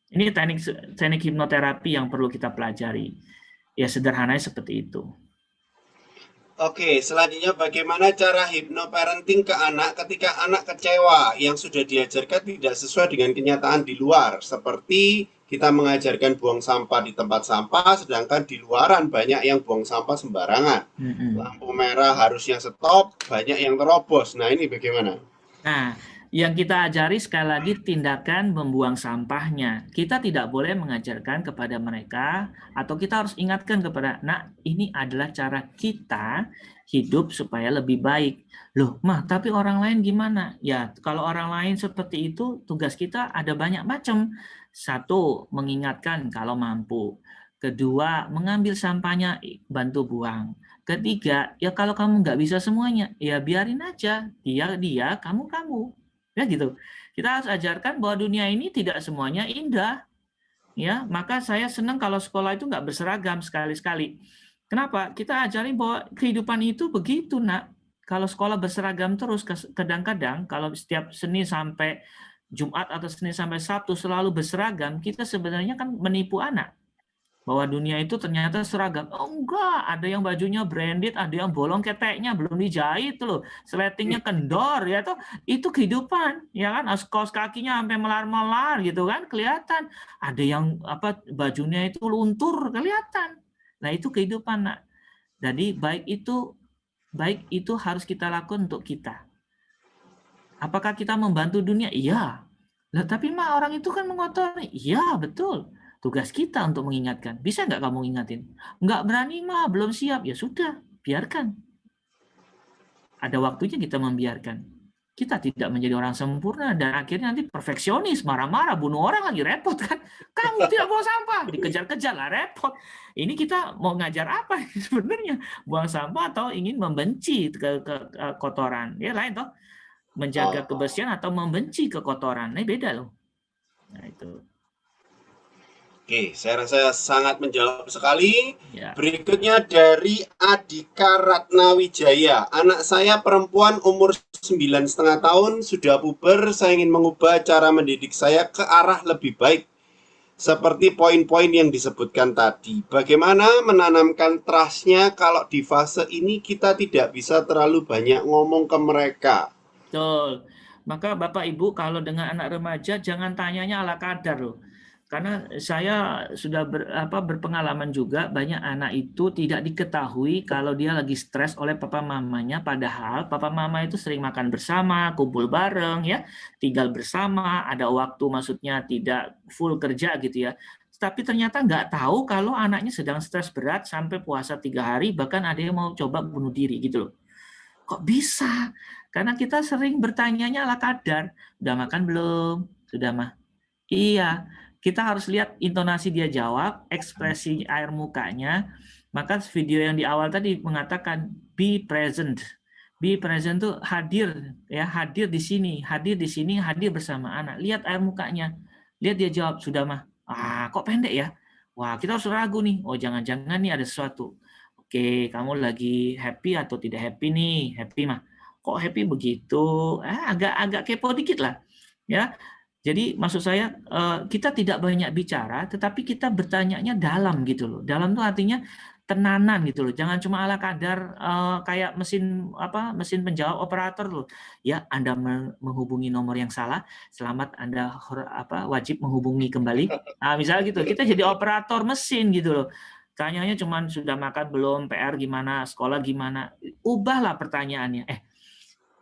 Ini teknik hipnoterapi yang perlu kita pelajari. Ya sederhananya seperti itu. Oke, selanjutnya bagaimana cara hipnoparenting ke anak ketika anak kecewa yang sudah diajarkan tidak sesuai dengan kenyataan di luar, seperti kita mengajarkan buang sampah di tempat sampah, sedangkan di luaran banyak yang buang sampah sembarangan. Lampu merah harusnya stop, banyak yang terobos. Nah, ini bagaimana? Nah, yang kita ajari sekali lagi tindakan membuang sampahnya. Kita tidak boleh mengajarkan kepada mereka atau kita harus ingatkan kepada, nak, ini adalah cara kita hidup supaya lebih baik. Loh, mah, tapi orang lain gimana? Ya, kalau orang lain seperti itu, tugas kita ada banyak macam. Satu, mengingatkan kalau mampu. Kedua, mengambil sampahnya, bantu buang. Ketiga, ya kalau kamu nggak bisa semuanya, ya biarin aja. Dia, kamu. Ya gitu. Kita harus ajarkan bahwa dunia ini tidak semuanya indah. Ya, maka saya senang kalau sekolah itu nggak berseragam sekali-sekali. Kenapa? Kita ajarin bahwa kehidupan itu begitu, nak. Kalau sekolah berseragam terus, kadang-kadang kalau setiap Senin sampai Jumat atau Senin sampai Sabtu selalu berseragam, kita sebenarnya kan menipu anak. Bahwa dunia itu ternyata seragam. Oh enggak, ada yang bajunya branded, ada yang bolong keteknya, belum dijahit loh. Sletingnya kendor ya tuh. Itu kehidupan, ya kan? Kaos kakinya sampai melar-melar gitu kan, kelihatan. Ada yang bajunya itu luntur, kelihatan. Nah, itu kehidupan, nak. Jadi baik itu harus kita lakukan untuk kita. Apakah kita membantu dunia? Iya. Lah, tapi mah orang itu kan mengotori. Iya, betul. Tugas kita untuk mengingatkan. Bisa nggak kamu ingatin? Nggak berani mah, belum siap. Ya sudah, biarkan. Ada waktunya kita membiarkan. Kita tidak menjadi orang sempurna dan akhirnya nanti perfeksionis, marah-marah, bunuh orang lagi, repot kan? Kamu tidak buang sampah, dikejar-kejar lah, repot. Ini kita mau ngajar apa sebenarnya? Buang sampah atau ingin membenci ke kotoran? Ya lain toh. Menjaga kebersihan atau membenci kekotoran. Ini beda loh. Nah, itu. Oke, saya rasa sangat menjawab sekali. Ya. Berikutnya dari Adika Ratnawijaya. Anak saya perempuan umur 9,5 tahun, sudah puber. Saya ingin mengubah cara mendidik saya ke arah lebih baik. Seperti poin-poin yang disebutkan tadi. Bagaimana menanamkan trust-nya kalau di fase ini kita tidak bisa terlalu banyak ngomong ke mereka. Betul. Maka Bapak Ibu kalau dengan anak remaja jangan tanyanya ala kadar loh. Karena saya sudah berpengalaman juga banyak anak itu tidak diketahui kalau dia lagi stres oleh papa mamanya, padahal papa mama itu sering makan bersama, kumpul bareng ya, tinggal bersama, ada waktu maksudnya tidak full kerja gitu ya. Tapi ternyata nggak tahu kalau anaknya sedang stres berat sampai puasa 3 hari, bahkan ada yang mau coba bunuh diri gitu loh. Kok bisa? Karena kita sering bertanyanya ala kadar. Udah makan belum? Sudah mah. Iya, kita harus lihat intonasi dia jawab, ekspresi air mukanya. Maka video yang di awal tadi mengatakan be present. Be present tuh hadir ya, hadir di sini, hadir bersama anak. Lihat air mukanya. Lihat dia jawab, sudah mah. Ah, kok pendek ya? Wah, kita harus ragu nih. Oh, jangan-jangan nih ada sesuatu. Oke, kamu lagi happy atau tidak happy nih? Happy mah. Kok happy begitu? Agak kepo dikit lah. Ya, jadi maksud saya kita tidak banyak bicara, tetapi kita bertanyanya dalam gitu loh. Dalam itu artinya tenanan gitu loh. Jangan cuma ala kadar kayak mesin penjawab operator loh. Ya, Anda menghubungi nomor yang salah. Selamat Anda wajib menghubungi kembali. Nah, misalnya gitu. Kita jadi operator mesin gitu loh. Tanyanya cuma sudah makan belum, PR gimana, sekolah gimana. Ubahlah pertanyaannya.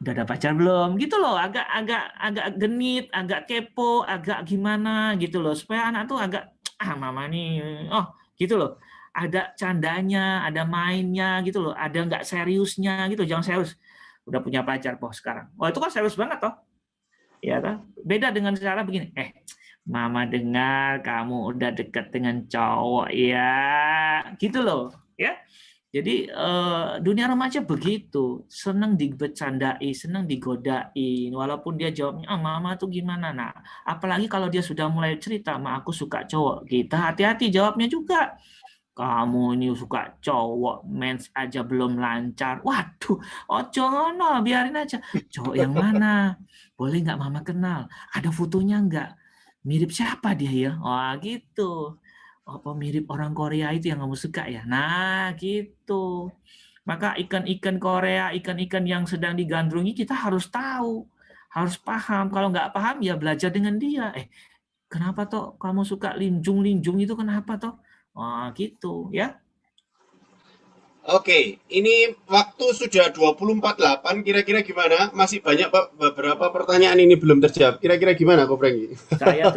Udah ada pacar belum gitu loh, agak genit, agak kepo, agak gimana gitu loh, supaya anak tuh agak mama nih gitu loh, ada candanya, ada mainnya gitu loh, ada nggak seriusnya gitu. Jangan serius udah punya pacar kok sekarang, itu kan serius banget toh ya kan. Beda dengan cara begini, mama dengar kamu udah deket dengan cowok ya gitu loh ya. Jadi dunia remaja begitu, senang dibercandai, senang digodain, walaupun dia jawabnya, mama tuh gimana? Nah, apalagi kalau dia sudah mulai cerita, aku suka cowok, kita hati-hati jawabnya juga. Kamu ini suka cowok, mens aja belum lancar. Waduh, no, biarin aja. Cowok yang mana? Boleh nggak mama kenal? Ada fotonya nggak? Mirip siapa dia ya? Wah, gitu. Apa mirip orang Korea itu yang kamu suka ya? Nah, gitu. Maka ikan-ikan Korea, ikan-ikan yang sedang digandrungi kita harus tahu, harus paham. Kalau nggak paham ya belajar dengan dia. Kenapa toh kamu suka linjung-linjung itu kenapa toh? Wah, gitu ya. Oke, ini waktu sudah 20.48, kira-kira gimana? Masih banyak Pak, beberapa pertanyaan ini belum terjawab. Kira-kira gimana Ko Franky? Saya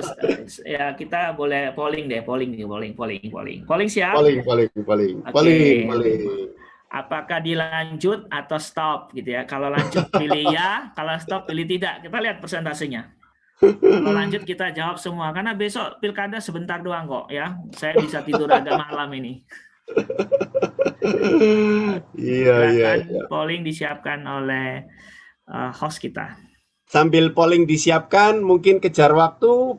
ya kita boleh polling deh, polling siap? Polling. Apakah dilanjut atau stop gitu ya? Kalau lanjut pilih ya, kalau stop pilih tidak. Kita lihat persentasenya. Kalau lanjut kita jawab semua karena besok pilkada sebentar doang kok ya. Saya bisa tidur agak malam ini. Iya. Polling disiapkan oleh host kita. Sambil polling disiapkan, mungkin kejar waktu.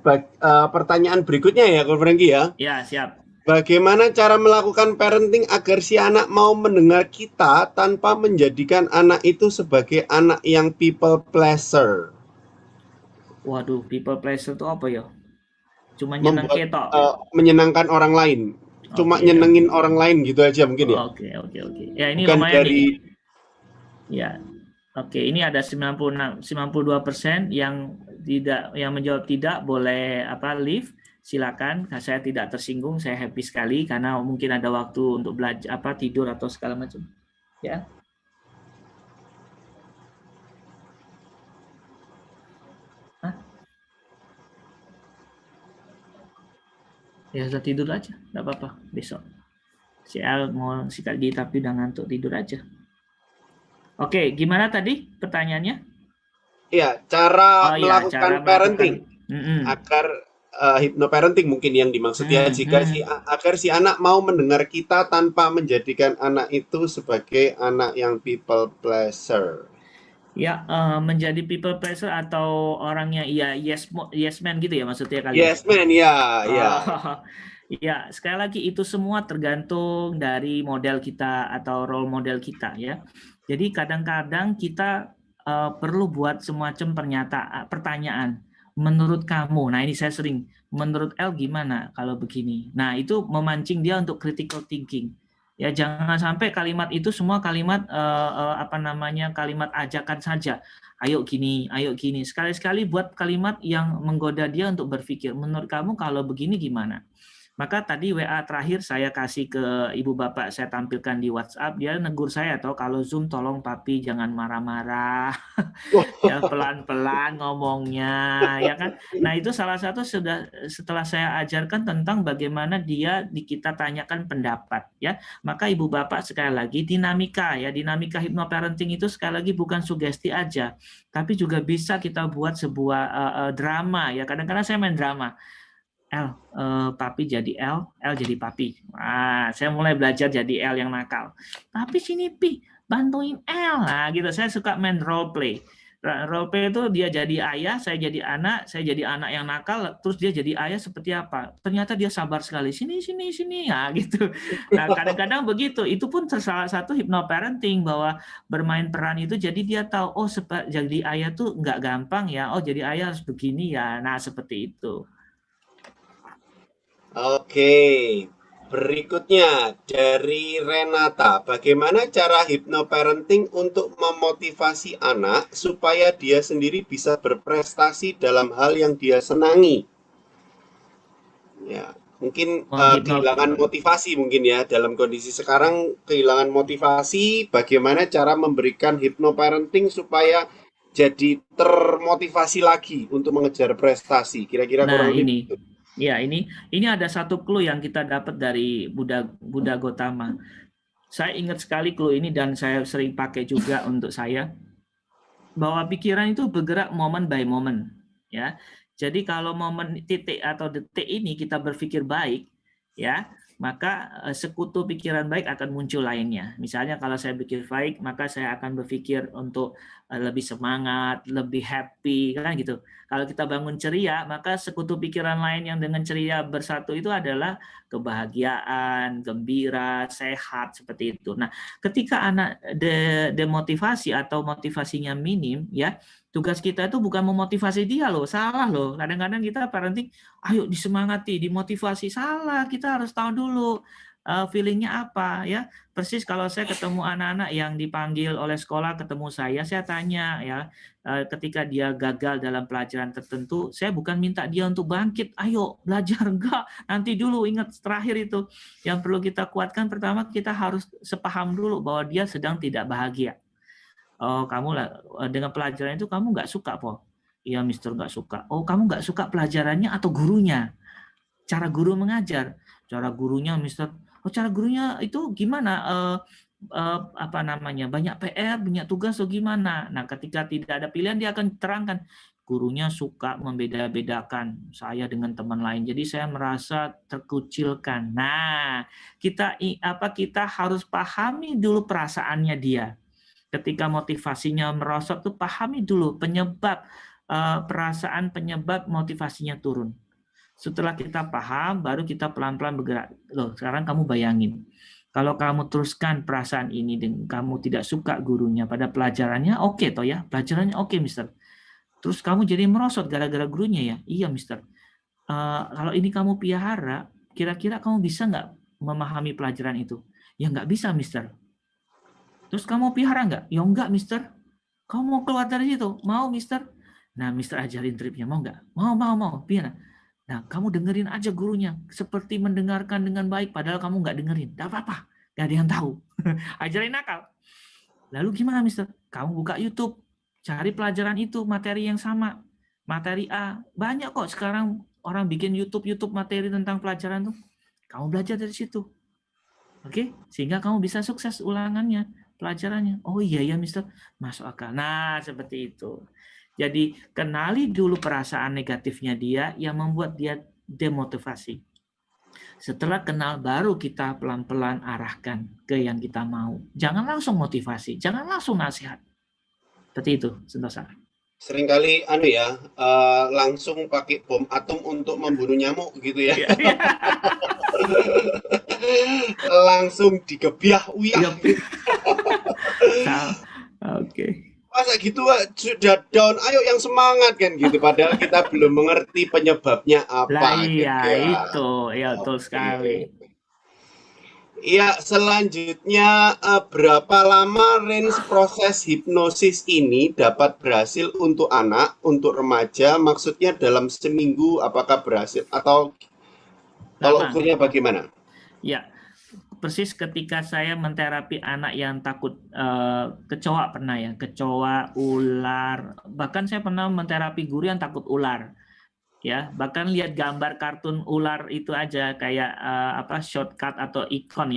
Pertanyaan berikutnya ya, Ko Franky ya. Ya, siap. Bagaimana cara melakukan parenting agar si anak mau mendengar kita tanpa menjadikan anak itu sebagai anak yang people pleaser? Waduh, people pleaser itu apa ya? Cuma nyeneng ketok. Menyenangkan orang lain. Cuma nyenengin orang lain gitu aja mungkin ya. Oke. Ya ini bukan lumayan dari... nih. Ya. Oke, ini ada 92% yang menjawab tidak boleh leave. Silakan, saya tidak tersinggung, saya happy sekali karena mungkin ada waktu untuk belajar tidur atau segala macam. Ya. Ya sudah tidur aja, nggak apa-apa besok. Si El mau sikat gigi tapi udah ngantuk, tidur aja. Oke, gimana tadi pertanyaannya? Ya, cara Oh ya, cara melakukan melakukan. parenting agar hypnoparenting mungkin yang dimaksud ya, agar si anak mau mendengar kita tanpa menjadikan anak itu sebagai anak yang people pleaser. Ya, menjadi people pleaser atau orangnya iya yes man gitu ya maksudnya kali ya. Yes, man, ya, ya. Oh, ya, sekali lagi itu semua tergantung dari model kita atau role model kita ya. Jadi kadang-kadang kita perlu buat semacam pertanyaan. Menurut kamu, nah ini saya sering, menurut El gimana kalau begini? Nah itu memancing dia untuk critical thinking. Ya jangan sampai kalimat itu semua kalimat kalimat ajakan saja. Ayo gini. Sekali-sekali buat kalimat yang menggoda dia untuk berpikir. Menurut kamu kalau begini gimana? Maka tadi WA terakhir saya kasih ke ibu bapak, saya tampilkan di WhatsApp, dia negur saya toh kalau Zoom tolong papi jangan marah-marah. Ya pelan-pelan ngomongnya, ya kan? Nah, itu salah satu setelah saya ajarkan tentang bagaimana kita tanyakan pendapat, ya. Maka ibu bapak sekali lagi dinamika hypnoparenting itu sekali lagi bukan sugesti aja, tapi juga bisa kita buat sebuah drama, ya. Kadang-kadang saya main drama. Papi jadi L jadi papi. Nah, saya mulai belajar jadi L yang nakal. Tapi sini Pi, bantuin L. Nah, gitu. Saya suka main role play. Role play itu dia jadi ayah, saya jadi anak yang nakal, terus dia jadi ayah seperti apa? Ternyata dia sabar sekali. Sini. Nah, gitu. Nah, kadang-kadang begitu. Itu pun salah satu hypnoparenting bahwa bermain peran itu jadi dia tahu, oh jadi ayah tuh nggak gampang ya. Oh, jadi ayah harus begini ya. Nah, seperti itu. Oke, berikutnya dari Renata. Bagaimana cara hypnoparenting untuk memotivasi anak supaya dia sendiri bisa berprestasi dalam hal yang dia senangi? Ya, mungkin kehilangan motivasi mungkin ya dalam kondisi sekarang kehilangan motivasi. Bagaimana cara memberikan hypnoparenting supaya jadi termotivasi lagi untuk mengejar prestasi? Kira-kira kurang lebih begitu. Ya, ini ada satu clue yang kita dapat dari Buddha Gautama. Saya ingat sekali clue ini dan saya sering pakai juga untuk saya. Bahwa pikiran itu bergerak moment by moment, ya. Jadi kalau momen titik atau detik ini kita berpikir baik, ya, maka sekutu pikiran baik akan muncul lainnya. Misalnya kalau saya berpikir baik, maka saya akan berpikir untuk lebih semangat, lebih happy, kan gitu. Kalau kita bangun ceria, maka sekutu pikiran lain yang dengan ceria bersatu itu adalah kebahagiaan, gembira, sehat, seperti itu. Nah, ketika anak demotivasi atau motivasinya minim, ya, tugas kita itu bukan memotivasi dia loh, salah loh. Kadang-kadang kita parenting, ayo disemangati, dimotivasi, salah. Kita harus tahu dulu feelingnya apa, ya. Persis kalau saya ketemu anak-anak yang dipanggil oleh sekolah ketemu saya tanya, ya, ketika dia gagal dalam pelajaran tertentu, saya bukan minta dia untuk bangkit, ayo belajar, enggak, nanti dulu, ingat terakhir itu. Yang perlu kita kuatkan pertama, kita harus sepaham dulu bahwa dia sedang tidak bahagia. Oh, kamu dengan pelajaran itu kamu nggak suka, Po? Iya, Mister, nggak suka. Oh, kamu nggak suka pelajarannya atau gurunya? Cara guru mengajar, cara gurunya, Mister. Oh, cara gurunya itu gimana? Banyak PR, banyak tugas atau gimana? Nah, ketika tidak ada pilihan, dia akan terangkan. Gurunya suka membeda-bedakan saya dengan teman lain, jadi saya merasa terkucilkan. Nah, kita harus pahami dulu perasaannya dia. Ketika motivasinya merosot tuh pahami dulu penyebab penyebab motivasinya turun. Setelah kita paham, baru kita pelan-pelan bergerak. Loh, sekarang kamu bayangin, kalau kamu teruskan perasaan ini dan kamu tidak suka gurunya pada pelajarannya, oke toh ya, pelajarannya oke, Mister. Terus kamu jadi merosot gara-gara gurunya ya, iya, Mister. Kalau ini kamu pelihara, kira-kira kamu bisa nggak memahami pelajaran itu? Ya nggak bisa, Mister. Terus kamu pelihara nggak? Ya enggak, Mister. Kamu mau keluar dari situ? Mau, Mister? Nah, Mister ajarin tripnya, mau nggak? Mau. Biar. Nah, kamu dengerin aja gurunya. Seperti mendengarkan dengan baik, padahal kamu nggak dengerin. Nggak apa-apa. Nggak ada yang tahu. Ajarin nakal. Lalu gimana, Mister? Kamu buka YouTube. Cari pelajaran itu, materi yang sama. Materi A. Banyak kok sekarang orang bikin YouTube materi tentang pelajaran tuh, kamu belajar dari situ. Oke, sehingga kamu bisa sukses ulangannya, pelajarannya. Oh iya ya, Mister, masuk akal. Nah, seperti itu. Jadi, kenali dulu perasaan negatifnya dia yang membuat dia demotivasi. Setelah kenal, baru kita pelan-pelan arahkan ke yang kita mau. Jangan langsung motivasi, jangan langsung nasihat. Seperti itu, Sentosa. Seringkali langsung pakai bom atom untuk membunuh nyamuk gitu ya. Langsung digebiah uyah. Oke. Masa gitu sudah down, ayo yang semangat kan gitu. Padahal kita belum mengerti penyebabnya apa. Lah iya, gitu ya. itu. Ya, betul sekali. Ya, selanjutnya berapa lama range proses hipnosis ini dapat berhasil untuk anak, untuk remaja? Maksudnya dalam seminggu apakah berhasil atau kalau ukurnya bagaimana? Ya, persis ketika saya menterapi anak yang takut kecoa pernah ya, kecoa, ular, bahkan saya pernah menterapi guru yang takut ular. Ya, bahkan lihat gambar kartun ular itu aja kayak shortcut atau icon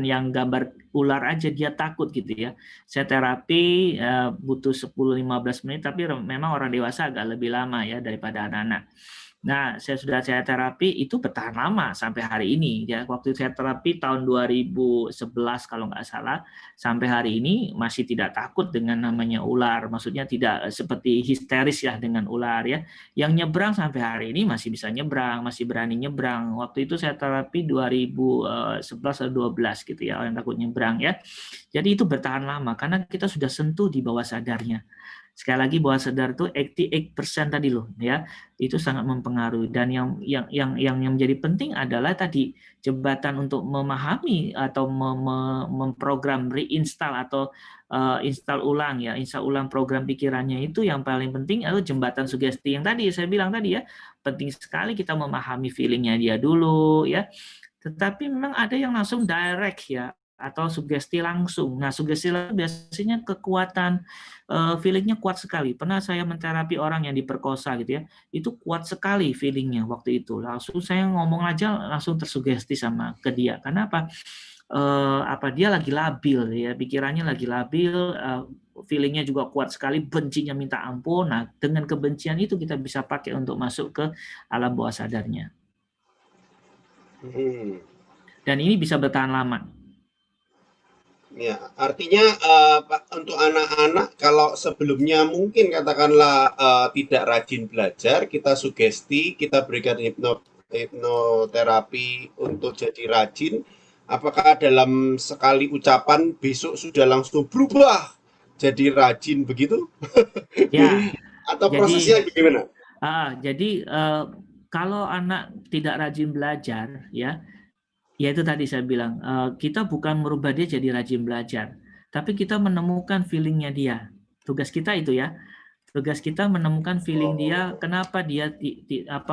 yang gambar ular aja dia takut gitu ya. Saya terapi butuh 10-15 menit, tapi memang orang dewasa agak lebih lama ya daripada anak-anak. Nah, saya terapi itu bertahan lama sampai hari ini ya. Waktu saya terapi tahun 2011 kalau nggak salah, sampai hari ini masih tidak takut dengan namanya ular. Maksudnya tidak seperti histeris ya dengan ular ya. Yang nyebrang sampai hari ini masih bisa nyebrang, masih berani nyebrang. Waktu itu saya terapi 2011 atau 12 gitu ya, orang takut nyebrang ya. Jadi itu bertahan lama karena kita sudah sentuh di bawah sadarnya. Sekali lagi bawah sadar itu 88% tadi loh ya, itu sangat mempengaruhi. Dan yang menjadi penting adalah tadi jembatan untuk memahami atau memprogram reinstall atau install ulang program pikirannya itu yang paling penting adalah jembatan sugesti yang tadi saya bilang tadi ya. Penting sekali kita memahami feelingnya dia dulu ya. Tetapi memang ada yang langsung direct ya, atau sugesti langsung. Nah, sugesti langsung biasanya kekuatan feelingnya kuat sekali. Pernah saya menterapi orang yang diperkosa gitu ya, itu kuat sekali feelingnya waktu itu. Langsung saya ngomong aja langsung tersugesti sama ke dia. Karena apa? Dia lagi labil ya, pikirannya lagi labil, feelingnya juga kuat sekali, bencinya minta ampun. Nah, dengan kebencian itu kita bisa pakai untuk masuk ke alam bawah sadarnya. Dan ini bisa bertahan lama. Ya, artinya untuk anak-anak kalau sebelumnya mungkin katakanlah tidak rajin belajar, kita sugesti, kita berikan hipnoterapi untuk jadi rajin, apakah dalam sekali ucapan besok sudah langsung berubah jadi rajin begitu? Ya. Atau prosesnya bagaimana? Jadi kalau anak tidak rajin belajar ya itu tadi saya bilang, kita bukan merubah dia jadi rajin belajar, tapi kita menemukan feelingnya dia. Tugas kita itu ya, tugas kita menemukan feeling dia, kenapa dia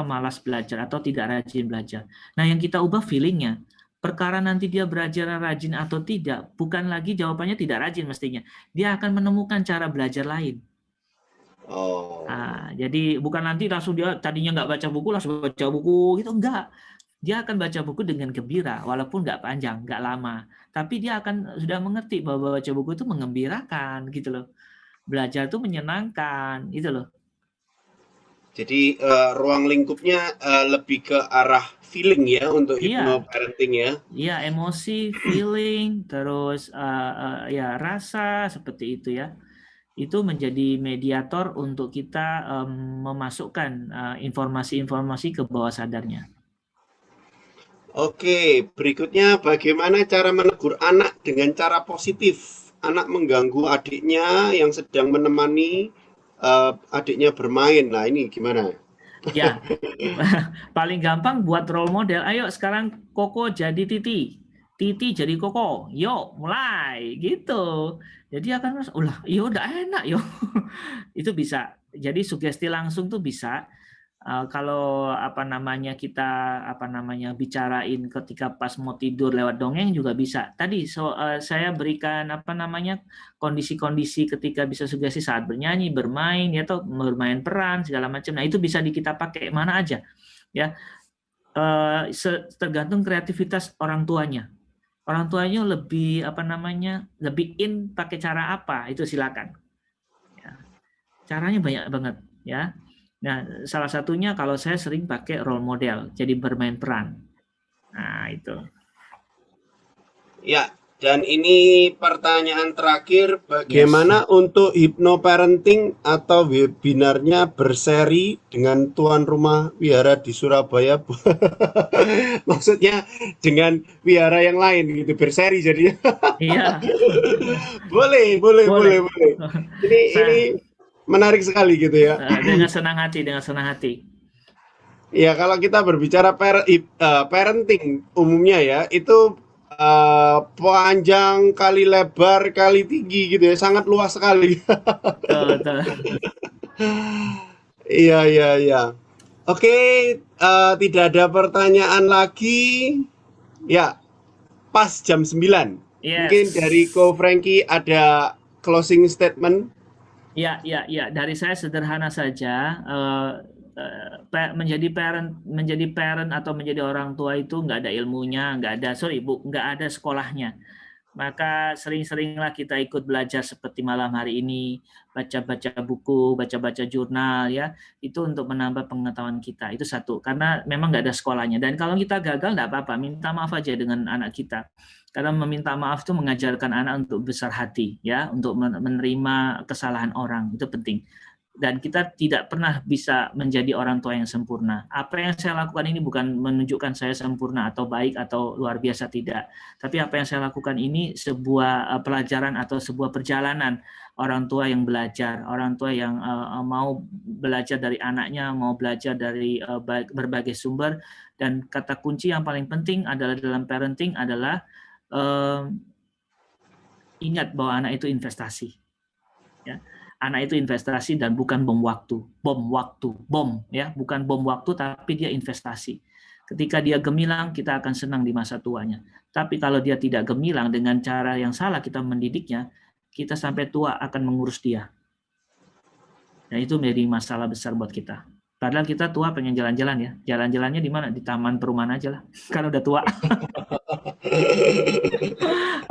malas belajar atau tidak rajin belajar. Nah, yang kita ubah feelingnya. Perkara nanti dia belajar rajin atau tidak, bukan lagi jawabannya tidak rajin mestinya. Dia akan menemukan cara belajar lain. Jadi bukan nanti langsung dia tadinya nggak baca buku, langsung baca buku, gitu, enggak. Dia akan baca buku dengan gembira, walaupun nggak panjang, nggak lama. Tapi dia akan sudah mengerti bahwa baca buku itu mengembirakan, gitu loh. Belajar itu menyenangkan, gitu loh. Jadi ruang lingkupnya lebih ke arah feeling ya untuk hypnoparenting ya. Iya, emosi, feeling, terus ya rasa seperti itu ya. Itu menjadi mediator untuk kita memasukkan informasi-informasi ke bawah sadarnya. Oke, berikutnya bagaimana cara menegur anak dengan cara positif? Anak mengganggu adiknya yang sedang menemani adiknya bermain. Nah, ini gimana? Ya, paling gampang buat role model. Ayo sekarang Koko jadi Titi, Titi jadi Koko. Yuk, mulai gitu. Jadi akan udah enak yo. Itu bisa. Jadi sugesti langsung tuh bisa. Kalau kita bicarain ketika pas mau tidur lewat dongeng juga bisa. Tadi saya berikan kondisi-kondisi ketika bisa sugesti saat bernyanyi, bermain, ya, atau bermain peran segala macam. Nah, itu bisa kita pakai mana aja, ya. Tergantung kreativitas orang tuanya. Orang tuanya lebih lebih in pakai cara apa, itu silakan. Ya. Caranya banyak banget, ya. Nah, salah satunya kalau saya sering pakai role model, jadi bermain peran. Nah, itu. Ya, dan ini pertanyaan terakhir, bagaimana untuk hypnoparenting atau webinarnya berseri dengan tuan rumah wihara di Surabaya? Maksudnya dengan wihara yang lain gitu, berseri jadinya. Iya. Boleh. Ini menarik sekali gitu ya. Dengan senang hati. Ya, kalau kita berbicara parenting umumnya ya, itu panjang kali lebar kali tinggi gitu ya, sangat luas sekali. Betul. Iya. Oke, tidak ada pertanyaan lagi. Ya, pas jam 9. Yes. Mungkin dari Ko Frankie ada closing statement. Ya. Dari saya sederhana saja. Menjadi parent atau menjadi orang tua itu nggak ada ilmunya, nggak ada sekolahnya. Maka sering-seringlah kita ikut belajar seperti malam hari ini, baca-baca buku, baca-baca jurnal, ya, itu untuk menambah pengetahuan kita. Itu satu, karena memang nggak ada sekolahnya. Dan kalau kita gagal nggak apa-apa, minta maaf aja dengan anak kita. Karena meminta maaf itu mengajarkan anak untuk besar hati, ya, untuk menerima kesalahan orang, itu penting. Dan kita tidak pernah bisa menjadi orang tua yang sempurna. Apa yang saya lakukan ini bukan menunjukkan saya sempurna atau baik atau luar biasa, tidak. Tapi apa yang saya lakukan ini sebuah pelajaran atau sebuah perjalanan orang tua yang belajar, orang tua yang mau belajar dari anaknya, mau belajar dari berbagai sumber. Dan kata kunci yang paling penting adalah dalam parenting adalah ingat bahwa anak itu investasi. Ya. Anak itu investasi dan bukan bom waktu, ya, bukan bom waktu, tapi dia investasi. Ketika dia gemilang, kita akan senang di masa tuanya. Tapi kalau dia tidak gemilang dengan cara yang salah kita mendidiknya, kita sampai tua akan mengurus dia. Dan itu menjadi masalah besar buat kita. Padahal kita tua pengen jalan-jalan ya. Jalan-jalannya di mana? Di taman perumahan aja lah. Kan udah tua.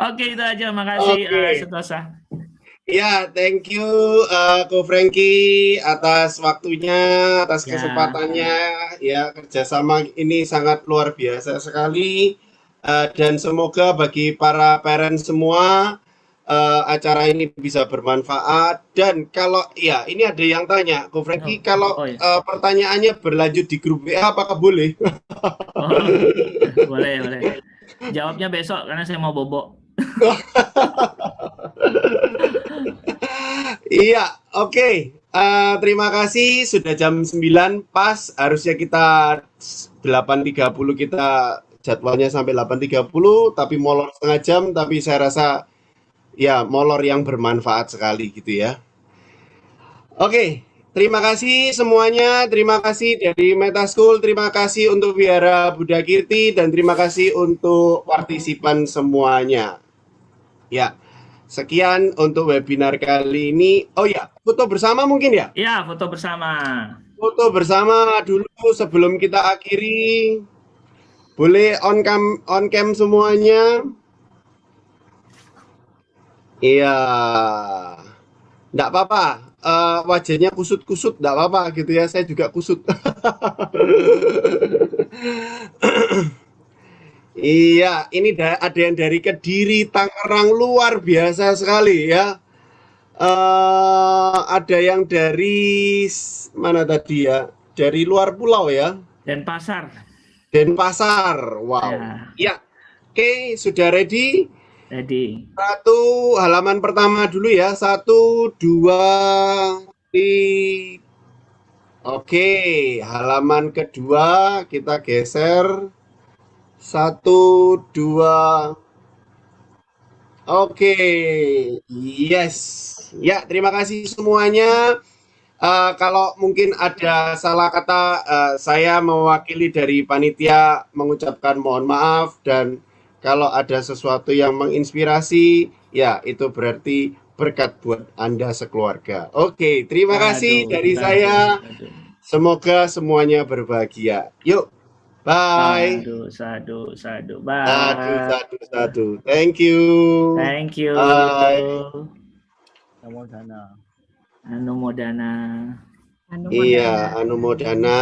Oke, itu aja. Makasih, Sentosa. Ya, thank you Ko Frankie atas waktunya, atas kesempatannya. Ya, kerjasama ini sangat luar biasa sekali. Dan semoga bagi para parent semua acara ini bisa bermanfaat. Dan kalau ya ini ada yang tanya, Ko Frankie, kalau pertanyaannya berlanjut di grup WA apakah boleh? Boleh. Jawabnya besok karena saya mau bobo. Iya, oke. Terima kasih, sudah jam 9 pas. Harusnya kita 8.30 kita jadwalnya sampai 8.30, tapi molor setengah jam, tapi saya rasa ya molor yang bermanfaat sekali gitu ya. Oke, terima kasih semuanya. Terima kasih dari Meta School, terima kasih untuk Wihara Buddha Kirti, dan terima kasih untuk partisipan semuanya. Ya. Sekian untuk webinar kali ini. Oh ya, foto bersama mungkin ya? Iya, foto bersama. Foto bersama dulu sebelum kita akhiri. Boleh on cam semuanya? Iya. Enggak apa-apa. Wajahnya kusut-kusut, enggak apa-apa gitu ya. Saya juga kusut. Iya, ini ada yang dari Kediri, Tangerang, luar biasa sekali ya. Ada yang dari mana tadi ya? Dari luar pulau ya? Denpasar. Wow. Ya. Oke, sudah ready? Ready. Satu halaman pertama dulu ya. 1, 2, 3. Oke, halaman kedua kita geser. 1, 2. Oke. Yes. Ya, terima kasih semuanya. Kalau mungkin ada salah kata, saya mewakili dari panitia mengucapkan mohon maaf, dan kalau ada sesuatu yang menginspirasi, ya itu berarti berkat buat Anda sekeluarga. Oke, terima kasih dari saya. Semoga semuanya berbahagia. Yuk, bye. Sadu. Satu. Thank you. Thank you. Bye. Anumodana. Iya, Anumodana.